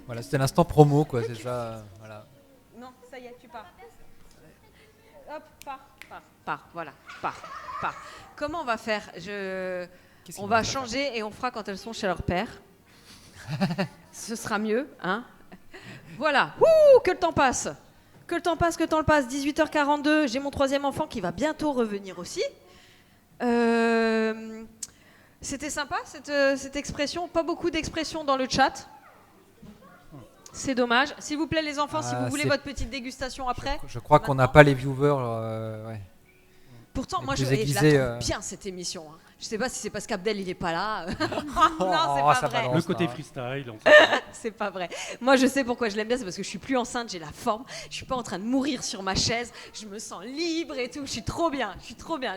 Voilà, c'était l'instant promo, quoi. C'est ça. Voilà. Non, ça y est, tu pars. Hop, pars. Voilà, pars. Comment on va faire? On va changer et on fera quand elles sont chez leur père. Ce sera mieux, hein? Voilà. Que le temps passe. 18h42. J'ai mon 3e enfant qui va bientôt revenir aussi. C'était sympa cette expression. Pas beaucoup d'expressions dans le chat. C'est dommage. S'il vous plaît, les enfants, si vous voulez votre petite dégustation après. Je crois qu'on n'a pas les viewers. Ouais. Pourtant, moi, je la trouve bien cette émission. Hein. Je sais pas si c'est parce qu'Abdel il est pas là. Non, c'est pas vrai. Le côté freestyle. C'est pas vrai. Moi, je sais pourquoi je l'aime bien, c'est parce que je suis plus enceinte, j'ai la forme, je suis pas en train de mourir sur ma chaise, je me sens libre et tout. Je suis trop bien.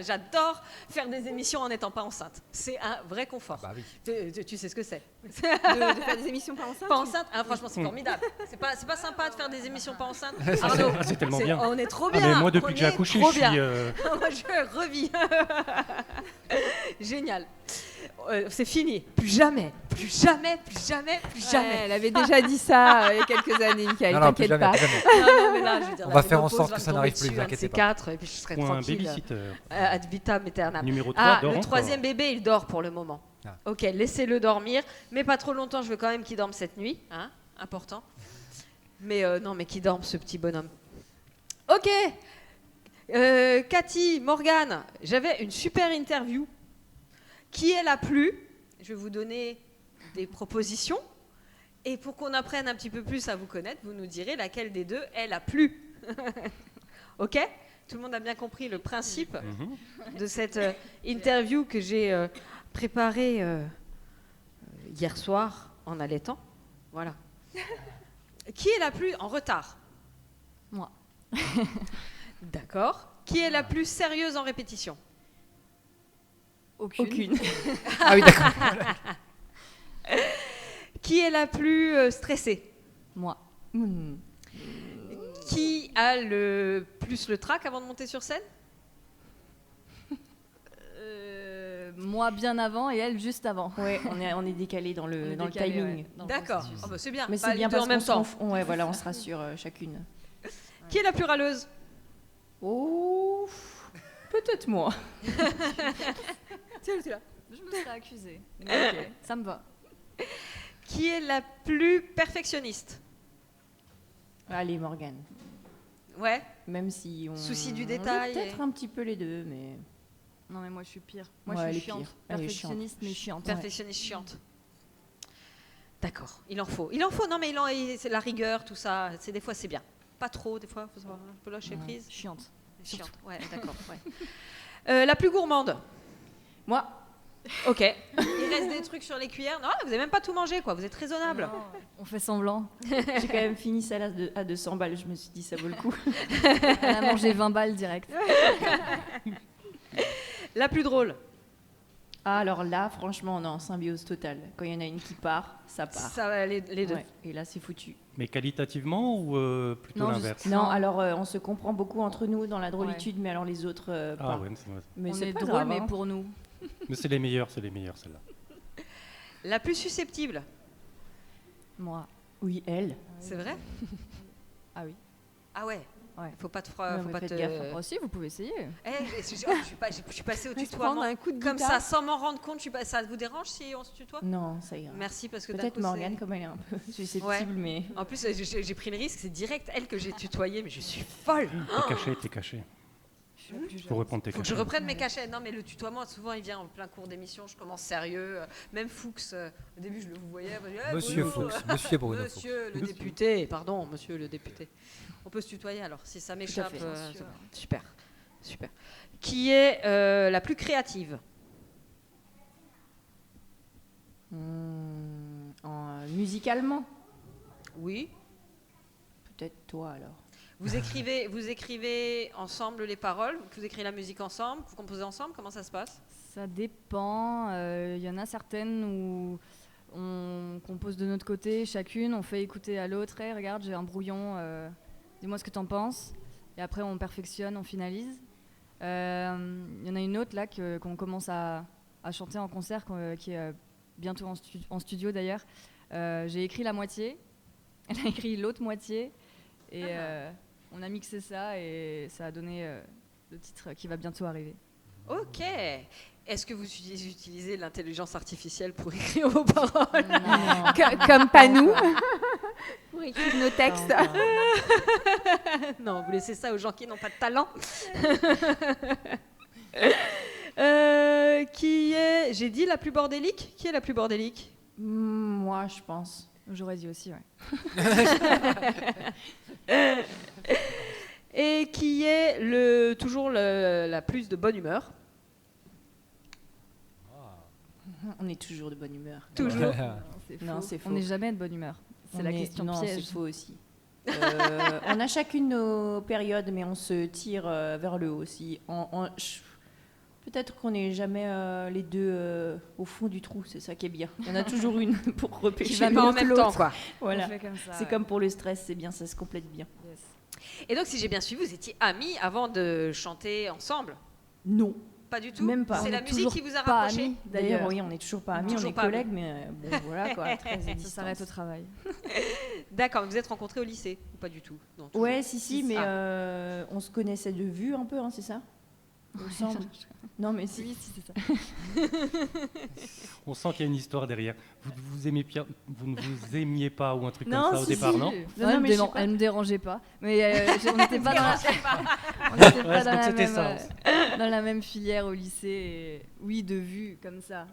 J'adore faire des émissions en n'étant pas enceinte. C'est un vrai confort. Bah oui. Tu sais ce que c'est de faire des émissions pas enceintes. Pas enceinte. Franchement, c'est formidable. C'est pas sympa de faire des émissions pas enceintes. C'est tellement bien. On est trop bien. Mais moi, depuis que j'ai accouché, je suis. Moi, je revis. Génial. C'est fini. Plus jamais. Elle avait déjà dit ça il y a quelques années, Michael. T'inquiète pas. Non, mais là, je veux dire, on va faire en sorte que ça n'arrive plus, vous inquiétez pas. 4 et puis je serai tranquille. Ad vitam aeternam. Numéro 3 le 3e bébé, il dort pour le moment. Ok, laissez-le dormir, mais pas trop longtemps. Je veux quand même qu'il dorme cette nuit, hein, important. Mais non, mais qu'il dorme ce petit bonhomme. Ok. Cathy, Morgane, j'avais une super interview. Qui elle a plu? Je vais vous donner des propositions. Et pour qu'on apprenne un petit peu plus à vous connaître, vous nous direz laquelle des deux elle a plu. Ok? Tout le monde a bien compris le principe de cette interview que j'ai préparée hier soir en allaitant. Voilà. Qui est la plus en retard? Moi. D'accord. Qui est la plus sérieuse en répétition? Aucune. Ah oui, d'accord. Qui est la plus stressée? Moi. Qui a le plus le trac avant de monter sur scène? Moi bien avant et elle juste avant. Ouais, on est décalé dans le timing. Ouais. D'accord. Oh bah c'est bien. Mais c'est bien parce en même temps. on se rassure chacune. Qui est la plus râleuse? Oh, peut-être moi. C'est là. Je me serais accusée. Ok, ça me va. Qui est la plus perfectionniste? Allez, Morgane. Ouais. Même si on... Souci du on détail. est peut-être un petit peu les deux, mais... Non, mais moi, je suis pire. Moi, Ouais, je elle suis est chiante. pire. Elle est Perfectionniste, mais chiante. Perfectionniste chiante. D'accord, il en faut. Non, mais c'est la rigueur, tout ça. Des fois, c'est bien. Pas trop, des fois, faut savoir un peu lâcher prise. Chiante. Chiante, ouais, d'accord. Ouais. La plus gourmande? Moi. Ok. Il reste des trucs sur les cuillères. Non, vous n'avez même pas tout mangé, quoi. Vous êtes raisonnable. Non, on fait semblant. J'ai quand même fini celle à 200 balles. Je me suis dit, ça vaut le coup. Elle a mangé 20 balles direct. La plus drôle? Ah, alors là, franchement, on est en symbiose totale. Quand il y en a une qui part, ça part. Ça va, les deux. Ouais, et là, c'est foutu. Mais qualitativement ou plutôt Non, l'inverse? Non, alors on se comprend beaucoup entre nous dans la drôlitude, mais alors les autres, pas. Ah ouais, c'est vrai. Mais on c'est est pas drôle, grave, mais hein. pour nous. Mais c'est les meilleurs celles-là. La plus susceptible? Moi. Oui, elle. C'est vrai? Ah oui. Ah ouais. Ouais. Faut pas te Ouais, faut mais pas faites te. gaffe. Moi aussi, vous pouvez essayer. Je suis passée au Se prendre tutoiement un coup de comme guitare. ça sans m'en rendre compte. Ça vous dérange si on se tutoie? Non, ça ira. Merci parce que d'un Peut-être coup, Morgane, comme elle est un peu susceptible, Ouais. mais... En plus, j'ai pris le risque, c'est direct elle que j'ai tutoyée, mais je suis folle. T'es caché. Je suis Faut reprendre tes Faut que je cachets. reprenne mes cachets. Non, mais le tutoiement, souvent, il vient en plein cours d'émission. Je commence sérieux. Même Fuchs, au début, je le voyais. Monsieur Fuchs, monsieur Bruno Fuchs. Monsieur le député, pardon, monsieur le député. On peut se tutoyer alors, si ça m'échappe. fait. Super, super. Qui est la plus créative? Musicalement, Oui. peut-être toi alors. Vous écrivez ensemble les paroles, vous écrivez la musique ensemble, vous composez ensemble, comment ça se passe? Ça dépend. Il y en a certaines où on compose de notre côté, chacune, on fait écouter à l'autre. Hey, regarde, j'ai un brouillon, dis-moi ce que t'en penses. Et après, on perfectionne, on finalise. Il y en a une autre là qu'on commence à chanter en concert, qui est bientôt en studio d'ailleurs. J'ai écrit la moitié, elle a écrit l'autre moitié. Et on a mixé ça et ça a donné le titre qui va bientôt arriver. Ok. Est-ce que vous utilisez l'intelligence artificielle pour écrire vos paroles? Comme pas nous. Pour écrire nos textes. Non, vous laissez ça aux gens qui n'ont pas de talent. Qui est, j'ai dit la plus bordélique? Qui est la plus bordélique? Moi, je pense. J'aurais dit aussi, ouais. Et qui est toujours la plus de bonne humeur? On est toujours de bonne humeur. Toujours. Non, c'est faux. On n'est jamais de bonne humeur. C'est la question non, piège. c'est faux aussi. On a chacune nos périodes, mais on se tire vers le haut aussi. Peut-être qu'on n'est jamais les deux au fond du trou, c'est ça qui est bien. Il y en a toujours une pour repêcher. Qui va pas en même temps, quoi. Voilà. On fait comme ça, C'est ouais. comme pour le stress, c'est bien, ça se complète bien. Yes. Et donc, si j'ai bien suivi, vous étiez amis avant de chanter ensemble? Non. Pas du tout? Même pas. C'est On la est musique toujours qui vous a pas rapprochés? amis, D'ailleurs, oui, on n'est toujours pas amis, Toujours on est pas collègues, mais bon, voilà quoi, très à Ça distance. s'arrête au travail. D'accord, vous êtes rencontrés au lycée? Ou pas du tout? Non, toujours. Ouais, si, mais Ah. on se connaissait de vue un peu, hein, c'est ça? Il me semble. Non, mais si. Oui, c'est ça. On sent qu'il y a une histoire derrière. Vous ne vous aimiez pas ou un truc Non, comme ça au si, départ, si. non? Non, mais je sais pas. Elle me dérangeait pas. Mais on n'était pas dans Ouais, donc la c'était même, ça. dans la même filière au lycée. Et oui, de vue, comme ça.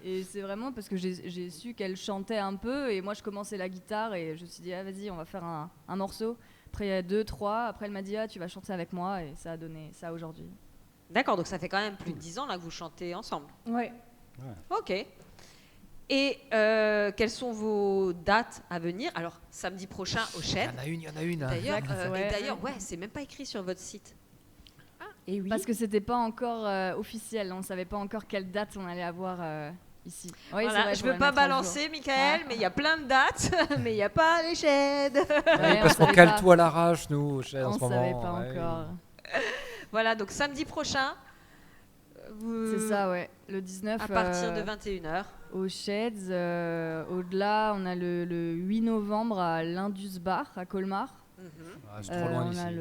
Et c'est vraiment parce que j'ai su qu'elle chantait un peu et moi je commençais la guitare et je me suis dit ah, vas-y on va faire un morceau. Après il y a 2, 3, après elle m'a dit ah tu vas chanter avec moi et ça a donné ça aujourd'hui. D'accord, donc ça fait quand même plus de 10 ans là, que vous chantez ensemble. Ouais. Ok. Et quelles sont vos dates à venir? Alors, samedi prochain au Shed. Il y en a une. D'ailleurs, Exact. ouais, c'est même pas écrit sur votre site. Et oui. Parce que c'était pas encore officiel, on savait pas encore quelle date on allait avoir ici. Oui, Voilà, c'est vrai, je faut veux le pas mettre à jour. balancer, Michael, mais il y a plein de dates, mais il n'y a pas les Shed. Ouais, parce on qu'on savait cale pas. tout à l'arrache, nous, au Shed, en On ce moment. savait pas ouais. encore. Voilà, donc samedi prochain. C'est ça, ouais. Le 19 À partir de 21h. au Sheds. Au-delà, on a le 8 novembre à l'Indus Bar à Colmar. C'est trop loin On d'ici. a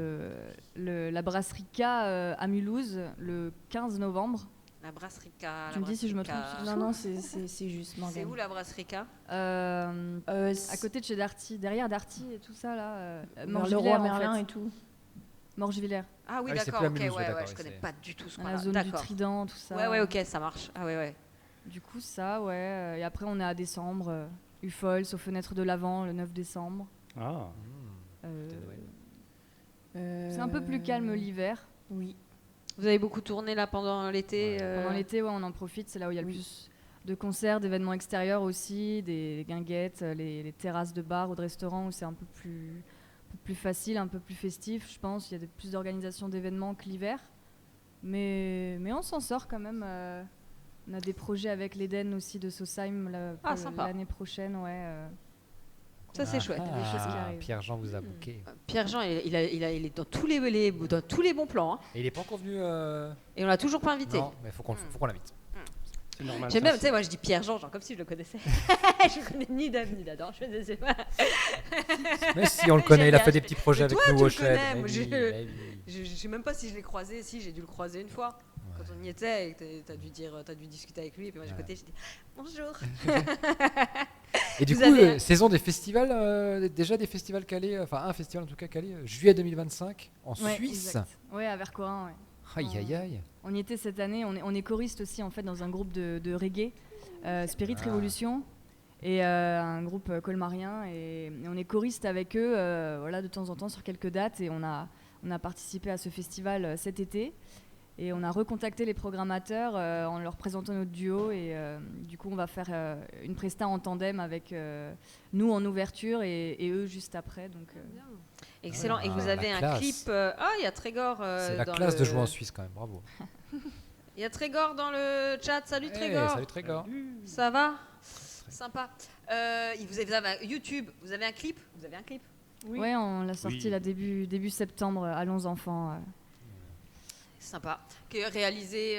la brasserie K à Mulhouse le 15 novembre. La brasserie K. Tu me dis si je me trompe. Non, c'est juste Morgane. C'est où la brasserie K? À côté de chez Darty, derrière Darty et tout ça là. Le Roi Merlin et tout. Morgevillers. Ah oui, d'accord, ok, je connais pas du tout ce dans coin-là. la zone du Trident, tout ça. Ouais, ok, ça marche. Ah ouais. Du coup, ça, ouais. Et après, on est à décembre. UFOLS aux fenêtres de l'Avent le 9 décembre. Ah. C'est un peu plus calme l'hiver. Oui. Vous avez beaucoup tourné là pendant l'été Pendant l'été, on en profite. C'est là où il y a le plus de concerts, d'événements extérieurs aussi, des guinguettes, les terrasses de bars ou de restaurants où c'est un peu plus facile, un peu plus festif, je pense. Il y a plus d'organisation d'événements que l'hiver. Mais on s'en sort quand même. On a des projets avec l'Eden aussi de Sosheim l'année prochaine. Ça, c'est chouette. Des choses qui arrivent. Pierre-Jean vous a booké. Pierre-Jean, il est dans tous les bons plans. Hein. Et il n'est pas encore venu. Et on l'a toujours pas invité. Non, mais faut qu'on l'invite. C'est normal. J'aime même, tu sais, moi je dis Pierre-Jean, genre comme si je le connaissais. Je connais ni d'Ave ni d'Adam. Je sais pas. Mais si on le connaît, il a fait des petits projets avec nous au Shed. Je sais même pas si je l'ai croisé. Si, j'ai dû le croiser une fois. Quand on y était, t'as dû discuter avec lui. Et puis moi, j'ai côté, j'ai dit bonjour. Et du coup, saison des festivals, déjà des festivals calés, enfin un festival en tout cas calé, juillet 2025 en Suisse. Oui, à Vercorin, ouais. Aïe. On y était cette année, on est choriste aussi en fait dans un groupe de reggae, Spirit Revolution, et un groupe colmarien, et on est choriste avec eux de temps en temps sur quelques dates, et on a participé à ce festival cet été. Et on a recontacté les programmateurs en leur présentant notre duo. Et du coup, on va faire une presta en tandem avec nous en ouverture et eux juste après. Donc, excellent. Et vous avez un clip. Il y a Trégor. C'est la classe de jouer en Suisse quand même, bravo. Il y a Trégor dans le chat. Salut Trégor. Salut Trégor. Ça va? Sympa. Vous avez YouTube. Vous avez un clip? Oui, on l'a sorti là, début septembre. Allons enfants. Sympa, qui est réalisé.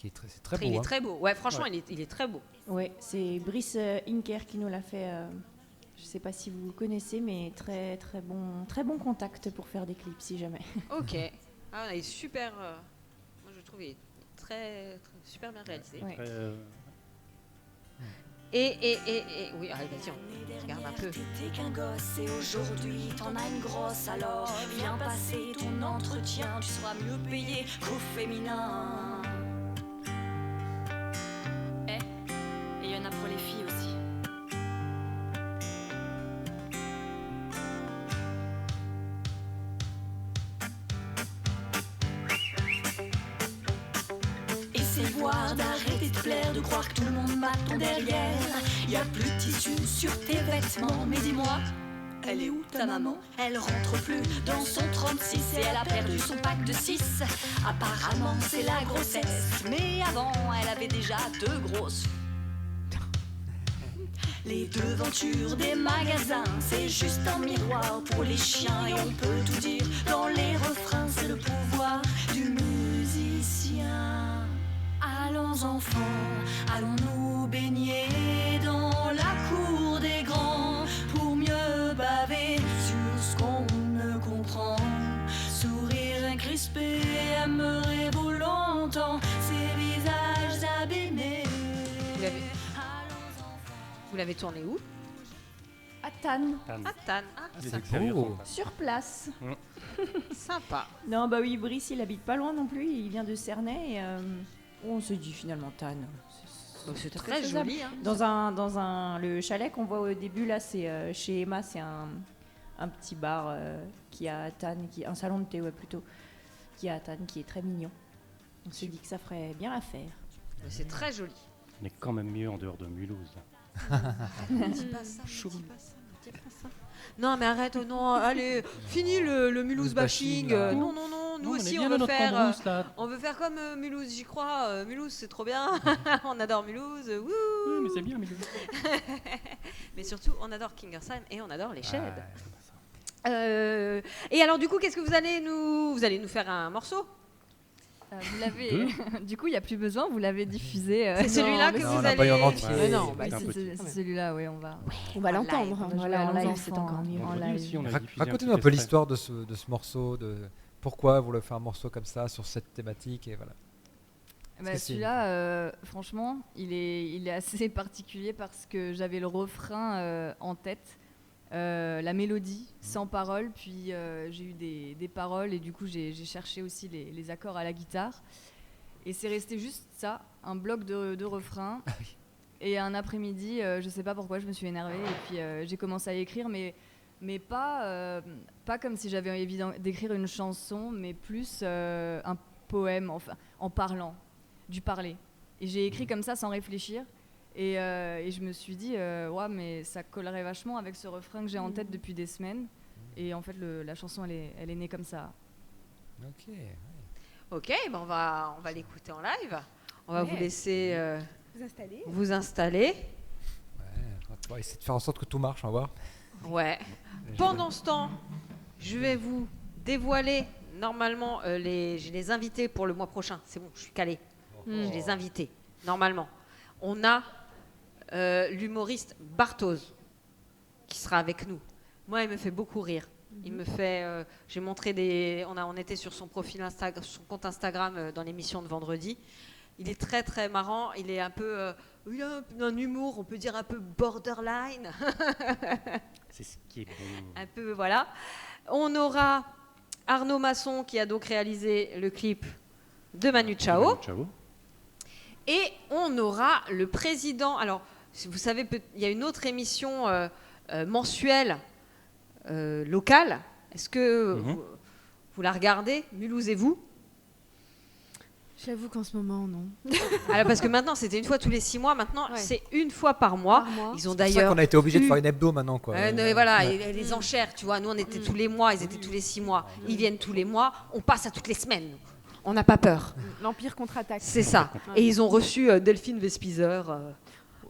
C'est très beau. Il est très beau. Ouais, franchement, il est très beau. Ouais, c'est Brice Inker qui nous l'a fait. Je sais pas si vous connaissez, mais très bon contact pour faire des clips si jamais. Ok. Il est super. Moi, je trouve il est très super bien réalisé. Ouais. Et oui, vas-y, on regarde un peu. T'étais qu'un gosse et aujourd'hui t'en as une grosse, alors viens passer ton entretien, tu seras mieux payé qu'au féminin. Et il y en a pour les filles aussi. Voir d'arrêter de plaire, de croire que tout le monde m'attend derrière. Y a plus de tissu sur tes vêtements, mais dis-moi, elle est où ta maman? Elle rentre plus dans son 36 et elle a perdu son pack de 6. Apparemment c'est la grossesse, mais avant elle avait déjà 2 grosses. Les devantures des magasins, c'est juste un miroir pour les chiens. Et on peut tout dire dans les refrains, c'est le pouvoir du musicien. Allons enfants, allons-nous baigner dans la cour des grands pour mieux baver sur ce qu'on ne comprend. Sourire crispé, aimerez-vous longtemps ces visages abîmés. Vous l'avez tourné où? À Tannes. À Tannes. C'est beau. Sur place. Sympa. Non, bah oui, Brice, il habite pas loin non plus. Il vient de Cernay. Et, on se dit finalement Tannes. C'est très joli. Hein. Dans le chalet qu'on voit au début, là, c'est chez Emma, c'est un petit bar qui a à Tannes, un salon de thé, plutôt, qui a à Tannes, qui est très mignon. On s'est dit que ça ferait bien l'affaire. C'est très joli. On est quand même mieux en dehors de Mulhouse. Dis pas ça. Non mais arrête, non, allez, fini le Mulhouse bashing. Non, nous aussi on veut faire comme Mulhouse, j'y crois. Mulhouse c'est trop bien, on adore Mulhouse. Wouh. Oui, mais c'est bien Mulhouse. Mais surtout on adore Kingersheim et on adore les Sheds. Et alors du coup, qu'est-ce que vous allez nous faire un morceau? Vous l'avez. Du coup, il n'y a plus besoin, vous l'avez diffusé. C'est celui-là que vous allez. En entier. Non, c'est celui-là, oui, on va l'entendre. Voilà, en live, c'est encore mieux. Racontez-nous un peu l'histoire de ce morceau, de pourquoi vous voulez faire un morceau comme ça sur cette thématique et voilà. Celui-là, franchement, il est assez particulier parce que j'avais le refrain en tête, la mélodie sans paroles, puis j'ai eu des paroles et du coup j'ai cherché aussi les accords à la guitare. Et c'est resté juste ça, un bloc de refrain. Et un après-midi, je sais pas pourquoi, je me suis énervée et puis j'ai commencé à écrire, mais pas comme si j'avais envie d'écrire une chanson, mais plus un poème, enfin, en parlant. Du parler. Et j'ai écrit comme ça sans réfléchir. Et je me suis dit, ouais, mais ça collerait vachement avec ce refrain que j'ai en tête depuis des semaines. Et en fait, la chanson, elle est née comme ça. Ok, ben on va l'écouter en live. On va vous laisser vous installer. On va essayer de faire en sorte que tout marche, on va voir. Ouais. Pendant ce temps, je vais vous dévoiler, normalement, j'ai les invités pour le mois prochain. C'est bon, je suis calée. J'ai les invités, normalement. On a l'humoriste Barthoz qui sera avec nous. Moi, il me fait beaucoup rire. Il me fait. J'ai montré on était sur son profil Instagram, son compte Instagram dans l'émission de vendredi. Il est très très marrant. Il est un peu. Il a un humour, on peut dire un peu borderline. C'est ce qui est bon. Un peu, voilà. On aura Arnaud Masson qui a donc réalisé le clip de Manu Chao. Et on aura le président. Alors, vous savez, il y a une autre émission mensuelle locale. Est-ce que vous la regardez, Mulhouse et vous? J'avoue qu'en ce moment, non. Alors, parce que maintenant, c'était une fois tous les 6 mois. Maintenant, c'est une fois par mois. Ils ont d'ailleurs. C'est pour ça qu'on a été obligé de faire une hebdo maintenant, quoi. Voilà, et les enchères, tu vois. Nous, on était tous les mois, ils étaient tous les 6 mois. Ils viennent tous les mois. On passe à toutes les semaines. On n'a pas peur. L'Empire contre-attaque. C'est ça. Et ils ont reçu Delphine Vespizer.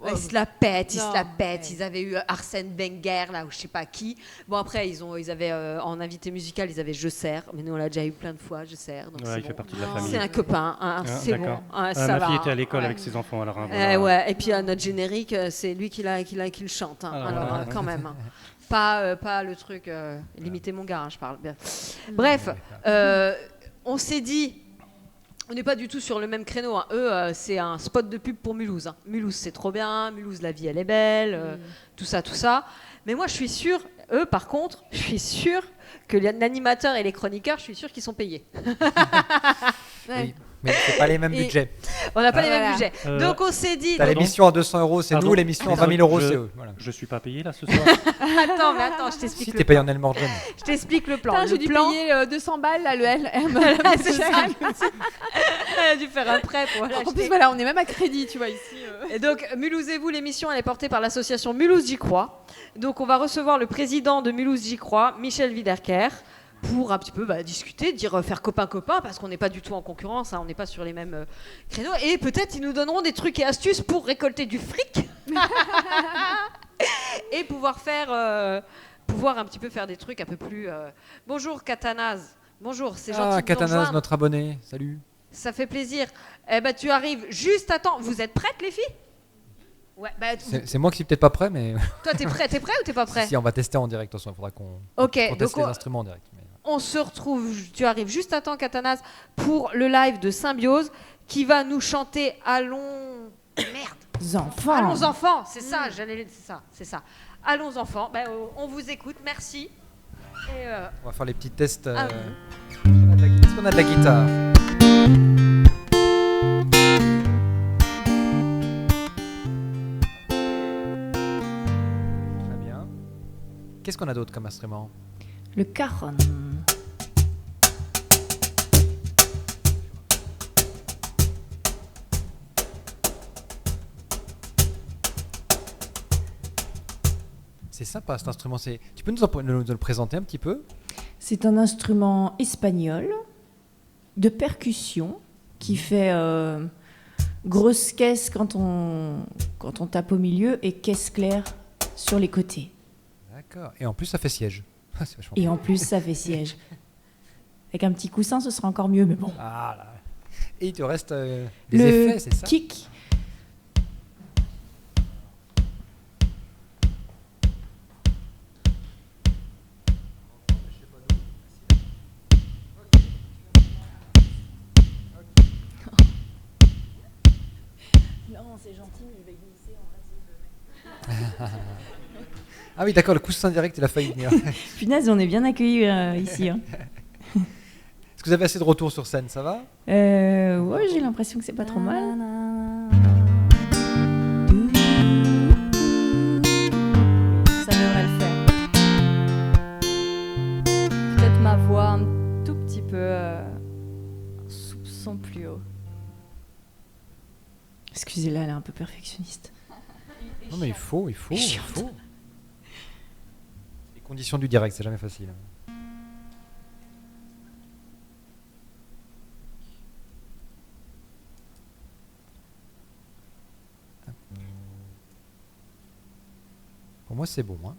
Ils se la pètent, Ils avaient eu Arsène Wenger, là, ou je sais pas qui. Bon, après, ils avaient en invité musical, ils avaient Je Sers. Mais nous, on l'a déjà eu plein de fois, Je Sers. Donc il fait partie de la famille. C'est un copain, c'est bon. Ça ma fille était à l'école avec ses enfants. Alors, ouais. Et puis, notre générique, c'est lui qui le chante. Alors, quand même. Pas le truc. Limiter mon gars, je parle. Bref, on s'est dit. On n'est pas du tout sur le même créneau. Eux, c'est un spot de pub pour Mulhouse. Mulhouse, c'est trop bien. Mulhouse, la vie, elle est belle. Tout ça. Mais moi, je suis sûre, eux, par contre, je suis sûre que l'animateur et les chroniqueurs, je suis sûre qu'ils sont payés. Oui, mais c'est pas les mêmes budgets. On n'a pas les mêmes budgets. Donc, on s'est dit... l'émission à 200 €, c'est nous. L'émission à 20 000 €, c'est eux. Voilà. Je suis pas payé, là, ce soir. Attends, je t'explique. Si t'es payé en El Morgen. Je t'explique le plan. J'ai dû payer 200 balles, là, le LM. C'est ça. Elle a dû faire un prêt pour l'acheter. En plus, voilà, on est même à crédit, tu vois, ici. Et donc, Mulhouse et vous, l'émission, elle est portée par l'association Mulhouse J'y crois. Donc, on va recevoir le président de Mulhouse J'y crois, Michel Wiederkehr, pour un petit peu discuter, faire copain-copain, parce qu'on n'est pas du tout en concurrence, on n'est pas sur les mêmes créneaux. Et peut-être ils nous donneront des trucs et astuces pour récolter du fric et pouvoir un petit peu faire des trucs un peu plus... Bonjour Katanaz, bonjour, c'est gentil de Katanaz, nous rejoindre. notre abonné, salut. Ça fait plaisir. Tu arrives juste à temps. Vous êtes prêtes, les filles? Ouais, c'est moi qui suis peut-être pas prêt, mais... Toi, t'es prêt ou t'es pas prêt? Si, on va tester en direct, il faudra qu'on teste les instruments en direct. Mais... On se retrouve, tu arrives juste à temps, Katanaz, pour le live de Symbiose, qui va nous chanter Allons... Merde. Enfants. Allons enfants, c'est ça, c'est ça. Allons enfants, on vous écoute, merci. Et on va faire les petits tests. Est-ce qu'on a de la guitare? Très bien. Qu'est-ce qu'on a d'autre comme instrument? Le cajon. C'est sympa cet instrument. Tu peux nous le présenter un petit peu? C'est un instrument espagnol de percussion qui fait grosse caisse quand on tape au milieu et caisse claire sur les côtés. D'accord. Et en plus, ça fait siège. Et en plus, ça fait siège. Avec un petit coussin, ce sera encore mieux, mais bon. Ah là. Et il te reste des effets, c'est ça ? Kick. Non, c'est gentil, mais je vais glisser en vrai. Ah oui, d'accord, le coussin direct, il a failli venir. Punaise, on est bien accueillis ici. Hein. Est-ce que vous avez assez de retour sur scène, ça va ? Ouais, j'ai l'impression que c'est pas trop mal. Ça devrait le faire. Peut-être ma voix un tout petit peu un soupçon plus haut. Excusez-la, elle est un peu perfectionniste. Non mais il faut. Les conditions du direct, c'est jamais facile. Pour moi c'est bon, hein.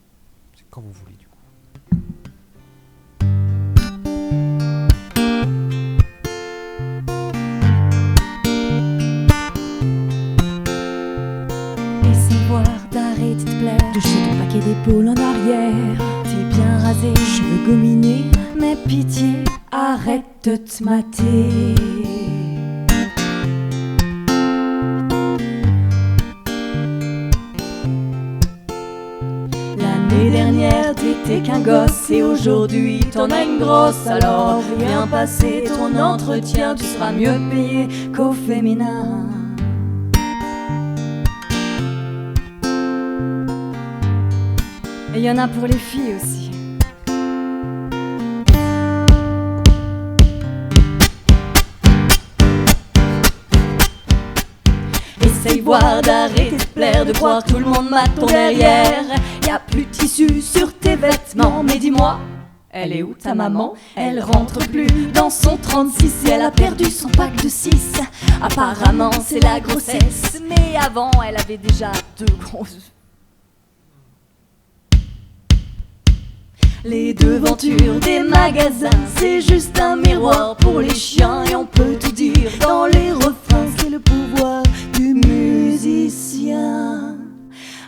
C'est quand vous voulez du coup. D'arrêter de plaire, de jeter ton paquet d'épaules en arrière. T'es bien rasé, cheveux gominés, mais pitié, arrête de te mater. L'année dernière t'étais qu'un gosse et aujourd'hui t'en as une grosse. Alors viens passer ton entretien, tu seras mieux payé qu'au féminin. Et il y en a pour les filles aussi. Essaye voir d'arrêter de plaire, de croire tout le monde mate ton derrière. Y'a plus de tissu sur tes vêtements, mais dis-moi, elle est où ta maman? Elle rentre plus dans son 36 et elle a perdu son pack de 6. Apparemment c'est la grossesse, mais avant elle avait déjà 2 grosses. Les devantures des magasins, c'est juste un miroir pour les chiens. Et on peut tout dire dans les refrains, c'est le pouvoir du musicien.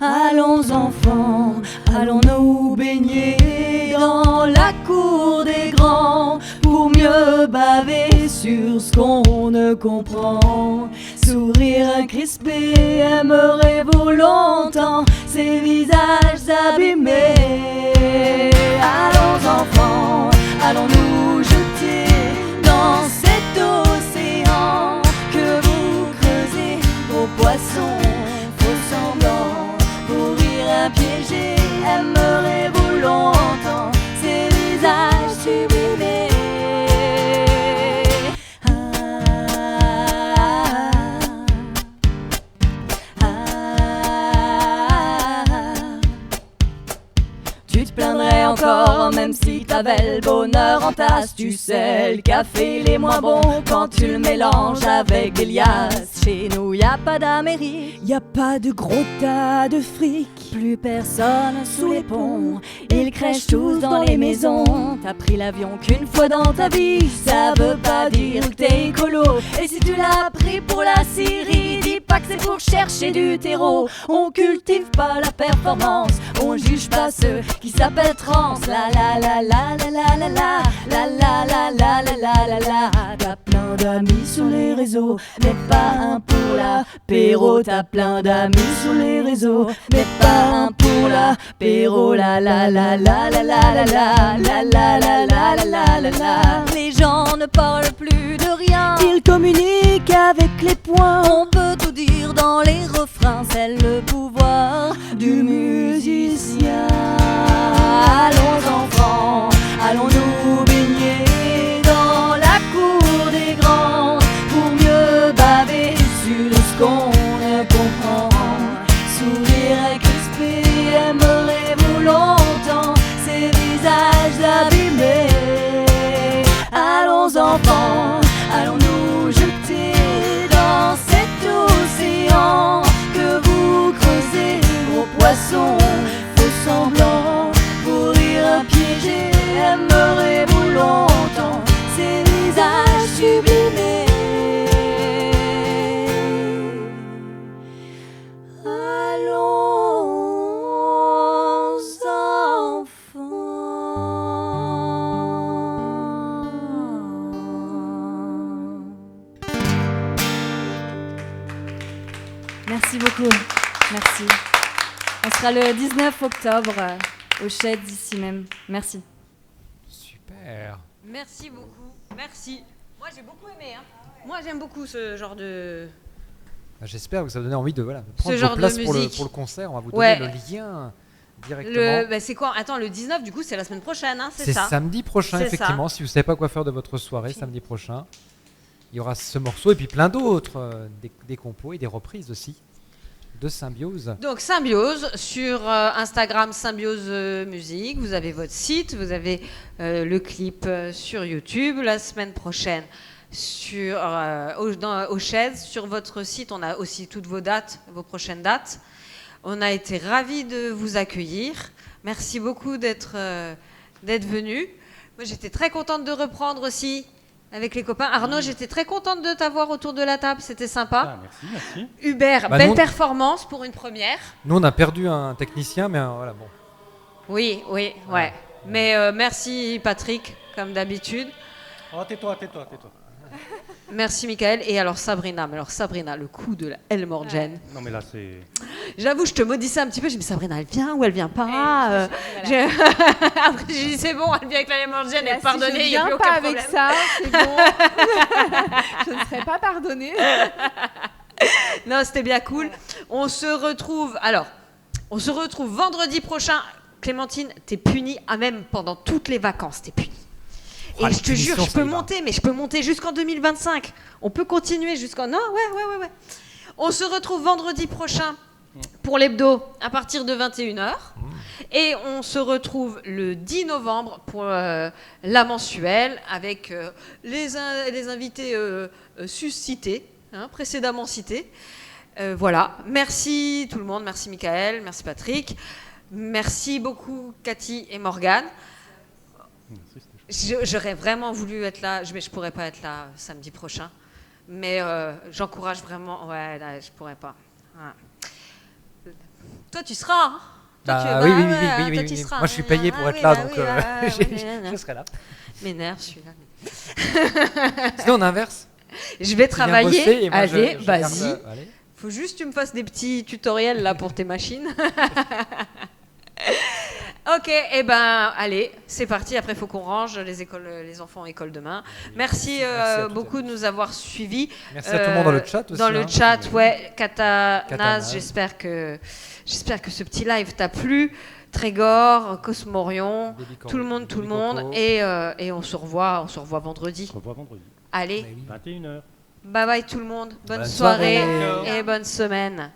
Allons enfants, allons nous baigner dans la cour des grands pour mieux baver sur ce qu'on ne comprend. Sourire crispé, aimerez-vous longtemps ces visages abîmés? Allons enfants, allons nous jeter dans cet océan que vous creusez, vos poissons, faux semblants, pour rire piégés. Aimerez-vous longtemps ces visages sublimés? Tu te plaindrais encore, même si t'avais le bonheur en tasse. Tu sais, le café il est moins bon quand tu le mélanges avec des liasses. Chez nous y a pas d'Amérique, y a pas de gros tas de fric. Plus personne sous les ponts, ils crèchent tous dans les maisons. T'as pris l'avion qu'une fois dans ta vie, ça veut pas dire que t'es écolo. Et si tu l'as pris pour la Syrie, dis pas que c'est pour chercher du terreau. On cultive pas la performance, on juge pas ceux qui s'appellent trans. La la la la la la la la la la la la la la la la. T'as plein d'amis sur les réseaux, mais pas un pour l'apéro. T'as plein d'amis sur les réseaux, mais pas un pour l'apéro. La la la la la la la la la la la la la la la. Les gens ne parlent plus de rien, ils communiquent avec les poings. On peut tout dire dans les refrains, c'est le pouvoir du musicien. Allons enfants, allons nous baigner dans la cour des grands pour mieux baver sur ce qu'on ne comprend. Sourire crispé, aimerez-vous longtemps ces visages abîmés? Allons enfants, allons nous jeter dans cet océan que vous creusez, vos poissons, faux semblants, pour rire piégés. Aimerez-vous longtemps ces visages sublimés? Merci beaucoup. Merci. On sera le 19 octobre au Shed ici même. Merci. Super. Merci beaucoup. Merci. Moi, j'ai beaucoup aimé. Moi, j'aime beaucoup ce genre de... J'espère que ça va donner envie de prendre vos places pour le concert. On va vous donner le lien directement. C'est quoi? Attends, le 19, du coup, c'est la semaine prochaine, c'est ça? C'est samedi prochain, effectivement. Si vous ne savez pas quoi faire de votre soirée, samedi prochain, il y aura ce morceau et puis plein d'autres, des compos et des reprises aussi de Symbiose. Donc Symbiose, sur Instagram, Symbiose Musique. Vous avez votre site, vous avez le clip sur YouTube. La semaine prochaine, au Shed, sur votre site, on a aussi toutes vos dates, vos prochaines dates. On a été ravis de vous accueillir. Merci beaucoup d'être venu. Moi, j'étais très contente de reprendre aussi avec les copains. Arnaud, j'étais très contente de t'avoir autour de la table. C'était sympa. Merci. Hubert, belle performance pour une première. Nous, on a perdu un technicien, mais voilà, bon. Oui, ouais. Mais merci Patrick, comme d'habitude. Oh, tais-toi. Merci Michael. Et alors Sabrina, le coup de la Elle Morgen. Non mais là c'est... J'avoue, je te maudissais un petit peu, j'ai dit Sabrina, elle vient ou elle vient pas Après j'ai dit c'est bon, elle vient avec la Elle Morgen, et pardonnez, il n'y a plus aucun problème. Avec ça, c'est bon. Je ne serai pas pardonnée. Non, c'était bien cool. On se retrouve vendredi prochain. Clémentine, t'es punie, même pendant toutes les vacances, t'es punie. Et je te jure, je peux monter jusqu'en 2025. On peut continuer jusqu'en... Non, ouais. On se retrouve vendredi prochain pour l'hebdo à partir de 21h. Et on se retrouve le 10 novembre pour la mensuelle avec les invités suscités, précédemment cités. Voilà. Merci tout le monde. Merci Michael. Merci Patrick. Merci beaucoup Cathy et Morgane. J'aurais vraiment voulu être là, mais je pourrais pas être là samedi prochain. Mais j'encourage vraiment. Ouais, là, je pourrais pas. Ouais. Toi, tu seras. Oui. Tu seras. Moi, je suis payé pour être là, donc je serai là. M'énerve, celui-là. Sinon, on inverse. Je vais travailler. Allez, vas-y. Allez. Faut juste que tu me fasses des petits tutoriels là pour tes machines. Ok, allez, c'est parti. Après, il faut qu'on range les enfants en école demain. Merci beaucoup de nous avoir suivis. Merci à tout le monde dans le chat aussi. Dans le chat, ouais. Katanaz, j'espère que ce petit live t'a plu. Trégor, Cosmorion, tout le monde. Et on se revoit vendredi. Allez. 21h. Bye bye tout le monde. Bonne soirée et bonne semaine.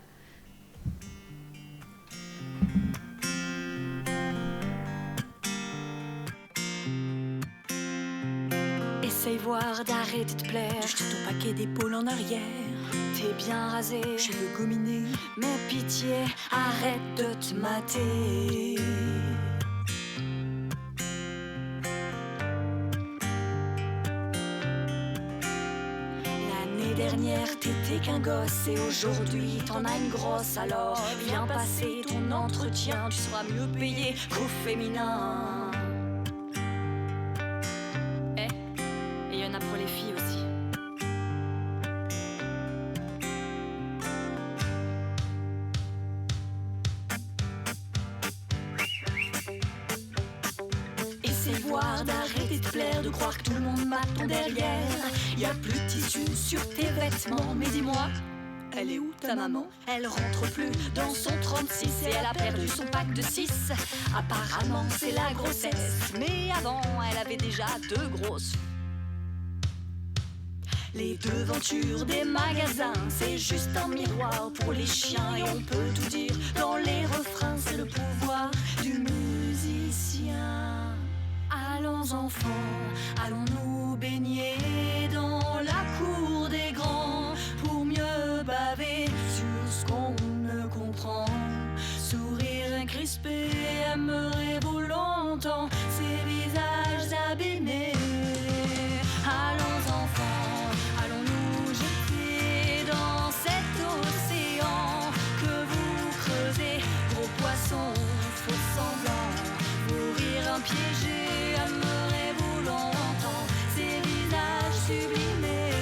Essaye voir d'arrêter de plaire. Tu jettes ton paquet d'épaules en arrière. T'es bien rasé, cheveux gominés. Mais pitié, arrête de te mater. L'année dernière, t'étais qu'un gosse. Et aujourd'hui, t'en as une grosse. Alors, viens passer ton entretien. Tu seras mieux payé qu'au féminin. Il y en a pour les filles aussi. Essaye voir d'arrêter de plaire, de croire que tout le monde m'attend derrière. Y a plus de tissu sur tes vêtements, mais dis-moi, elle est où ta maman? Elle rentre plus dans son 36 et elle a perdu son pack de 6. Apparemment c'est la grossesse, mais avant elle avait déjà 2 grosses. Les devantures des magasins, c'est juste un miroir pour les chiens. Et on peut tout dire dans les refrains, c'est le pouvoir du musicien. Allons enfants, allons-nous baigner dans la cour des grands pour mieux baver sur ce qu'on ne comprend. Sourire crispé, aimerez-vous longtemps ces visages abîmés? Allons enfants, allons-nous jeter dans cet océan que vous creusez, gros poissons, faux semblants, vos rires impiégés, aimerez-vous longtemps ces visages sublimés?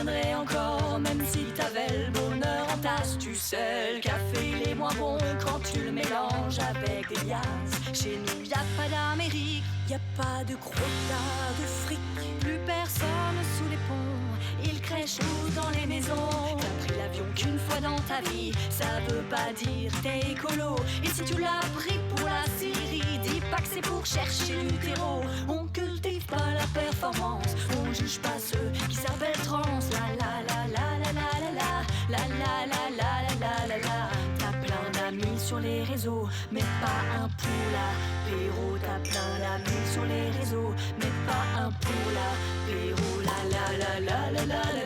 reviendrais encore, même si t'avais le bonheur en tasse. Tu sais, le café il est moins bon quand tu le mélanges avec des liasses. Chez nous y a pas d'Amérique, y a pas de quota de fric, plus personne sous les ponts, ils crèchent tous dans les maisons. T'as pris l'avion qu'une fois dans ta vie, ça veut pas dire t'es écolo. Et si tu l'as pris pour la Syrie, dis pas que c'est pour chercher l'utéro. On cultive pas la performance, on juge pas ceux qui s'appellent trans. La la la la la la la la la la la la la la la. T'as plein d'amis sur les réseaux, mais pas un pour l'apéro. T'as plein d'amis sur les réseaux, mais pas un pour l'apéro. La la la la la la la.